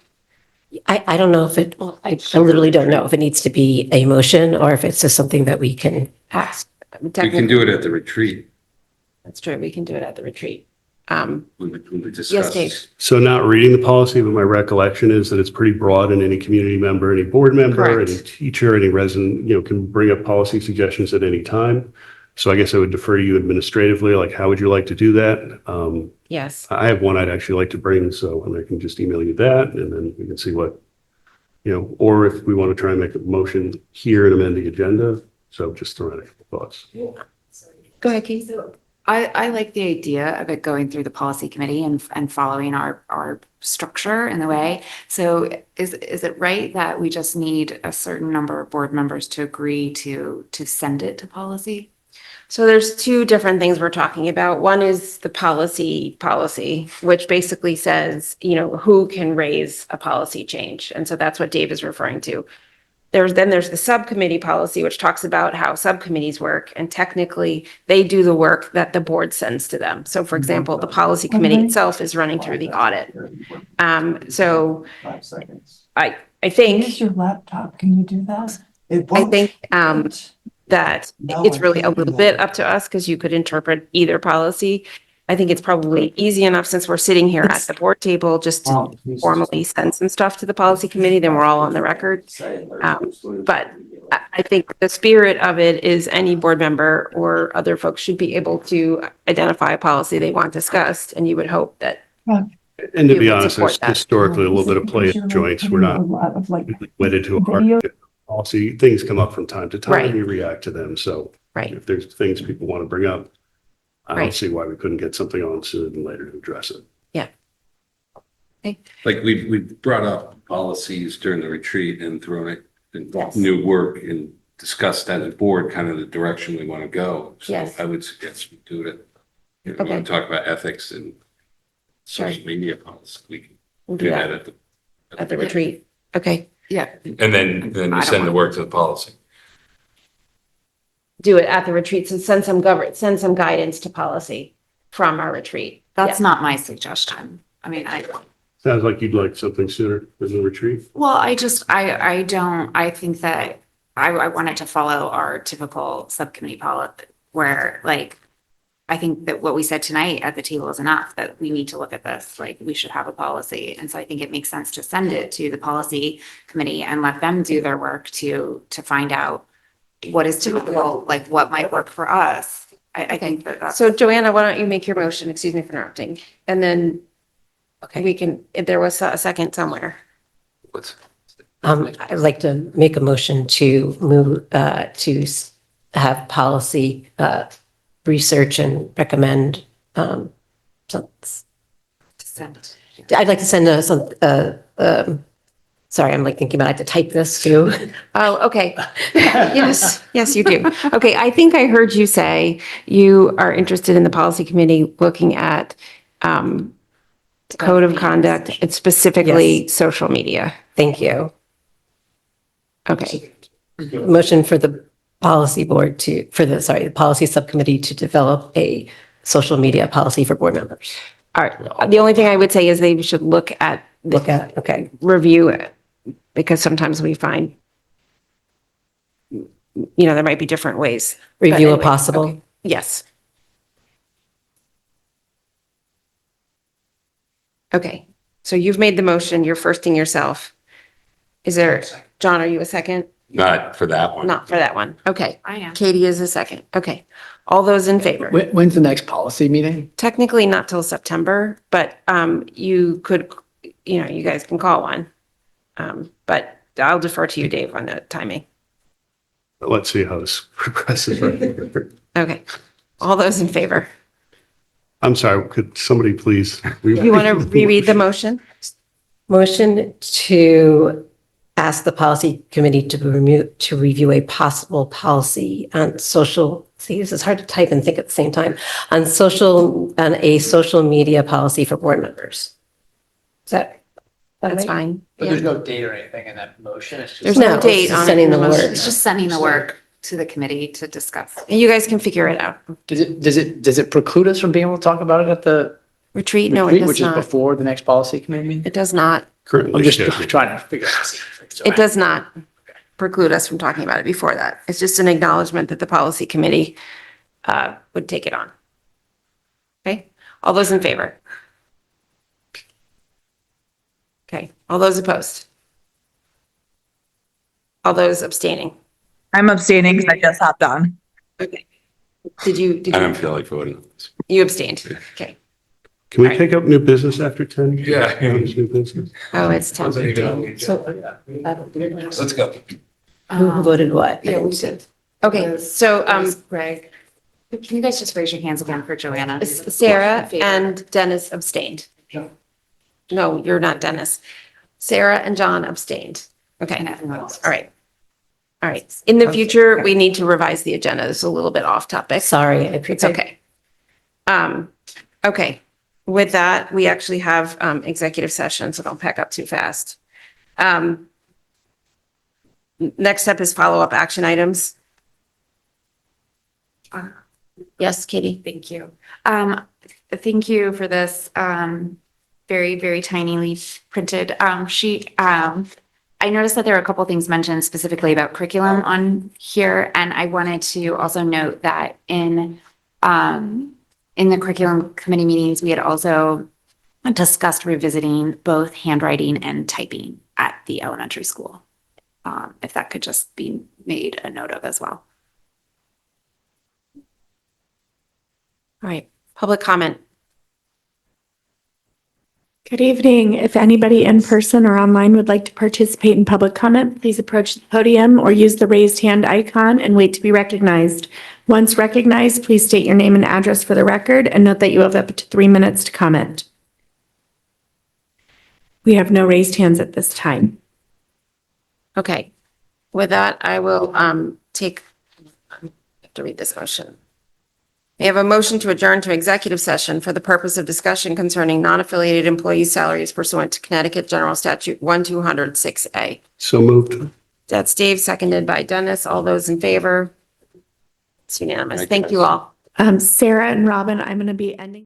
I don't know if I literally don't know if it needs to be a motion or if it's just something that we can ask. We can do it at the retreat. That's true. We can do it at the retreat. When we Yes, discuss Dave. this. So not reading the policy, but my recollection is that it's pretty broad and any community member, any board member, Correct. any teacher, any resident, can bring up policy suggestions at any time. So I guess I would defer to you administratively, like how would you like to do that? Yes. I have one I'd actually like to bring, so and I can just email you that and then we can see what, or if we want to try and make a motion here and amend the agenda. So just throwing out a couple thoughts. Go ahead, Keith. I like the idea of it going through the policy committee and following our structure in the way. So is it right that we just need a certain number of board members to agree to send it to policy? So there's two different things we're talking about. One is the policy, which basically says, who can raise a policy change. And so that's what Dave is referring to. There's the subcommittee policy, which talks about how subcommittees work. And technically, they do the work that the board sends to them. So for example, the policy committee itself is running through the audit. So I think. Use your laptop. Can you do that? I think that it's really a little bit up to us because you could interpret either policy. I think it's probably easy enough since we're sitting here at the board table just to formally send some stuff to the policy committee, then we're all on the record. But I think the spirit of it is any board member or other folks should be able to identify a policy they want discussed, and you would hope that. And to you be would honest, support there's that. historically a little bit of play at joints. We're not wedded to our policy. Things come up from time to time. Right. We react to them. So Right. if there's things people want to bring up, I don't Right. see why we couldn't get something on sooner than later to address it. Yeah. Like we brought up policies during the retreat and thrown it in new work and discussed as a board, kind of the direction we want to go. So Yes. I would suggest we do it. If we Okay. want to talk about ethics and Sure. social media policy, we can We'll do that at the retreat. Okay. Yeah. And then I you don't send the want- work to the policy. Do it at the retreat. So send some guidance to policy from our retreat. That's Yeah. not my suggestion. I mean, Sounds like you'd like something sooner than the retreat. well, I think that I wanted to follow our typical subcommittee policy where I think that what we said tonight at the table is enough, that we need to look at this, we should have a policy. And so I think it makes sense to send it to the policy committee and let them do their work to find out what is typical, what might work for us. I think that's. So Joanna, why don't you make your motion? Excuse me for interrupting. And then we can, if there was a second somewhere. I'd like to make a motion to move, have policy, research and recommend, I'd like to send sorry, I'm thinking about I have to type this too. Oh, okay. Yes, you do. Okay, I think I heard you say you are interested in the policy committee looking at code of conduct and specifically social media. Thank you. Okay, Motion for the policy board the policy subcommittee to develop a social media policy for board members. all right. The only thing I would say is they should look at, Okay. review it, because sometimes we find, there might be different ways. But Review a anyway, possible. okay. Yes. Okay, so you've made the motion, you're firsting yourself. John, are you a second? Not for that one. Not for that one. Okay. I am. Katie is a second. Okay. All those in favor? When's the next policy meeting? Technically not till September, but you could, you guys can call one. But I'll defer to you, Dave, on the timing. But let's see how this progresses. Okay. All those in favor? I'm sorry, could somebody please? You want to reread the motion? Motion to ask the policy committee to review a possible policy on social, see, this is hard to type and think at the same time, on a social media policy for board members. Is that That's right? fine. But there's no date or anything in that motion. It's just. There's no No, date it's on it. sending in the motion. word. It's just sending the work to the committee to discuss. And you guys can figure it out. Does it preclude us from being able to talk about it at the Retreat? No, it retreat, does which is not. before the next policy committee meeting? It does not. Currently I'm just scheduled. trying to figure out. It does not preclude us from talking about it before that. It's just an acknowledgement that the policy committee would take it on. Okay? All those in favor? Okay, all those opposed? All those abstaining? I'm abstaining because I just hopped on. Okay. Did you, I don't feel like voting. you abstained? Okay. Can we take up new business after 10? Yeah. New business. Oh, it's 10:15. Let's go. Who voted what? Yeah, we did. Okay, so, Greg, can you guys just raise your hands again for Joanna? Sarah and Dennis abstained. No, you're not Dennis. Sarah and John abstained. Okay, And everyone else. all right. All right. In the future, we need to revise the agenda. It's a little bit off topic. Sorry. It's okay. Okay. With that, we actually have executive session, so don't pack up too fast. Next up is follow-up action items. Yes, Katie? Thank you. Thank you for this, very, very tiny leaf printed, sheet. I noticed that there are a couple things mentioned specifically about curriculum on here, and I wanted to also note that in the curriculum committee meetings, we had also discussed revisiting both handwriting and typing at the elementary school. If that could just be made a note of as well. All right, public comment. Good evening. If anybody in person or online would like to participate in public comment, please approach the podium or use the raised hand icon and wait to be recognized. Once recognized, please state your name and address for the record and note that you have up to 3 minutes to comment. We have no raised hands at this time. Okay, with that, I will I have to read this motion. May I have a motion to adjourn to executive session for the purpose of discussion concerning non-affiliated employees' salaries pursuant to Connecticut General Statute 1206A. So moved. That's Dave, seconded by Dennis. All those in favor? It's unanimous. Thank you all. Sarah and Robin, I'm going to be ending.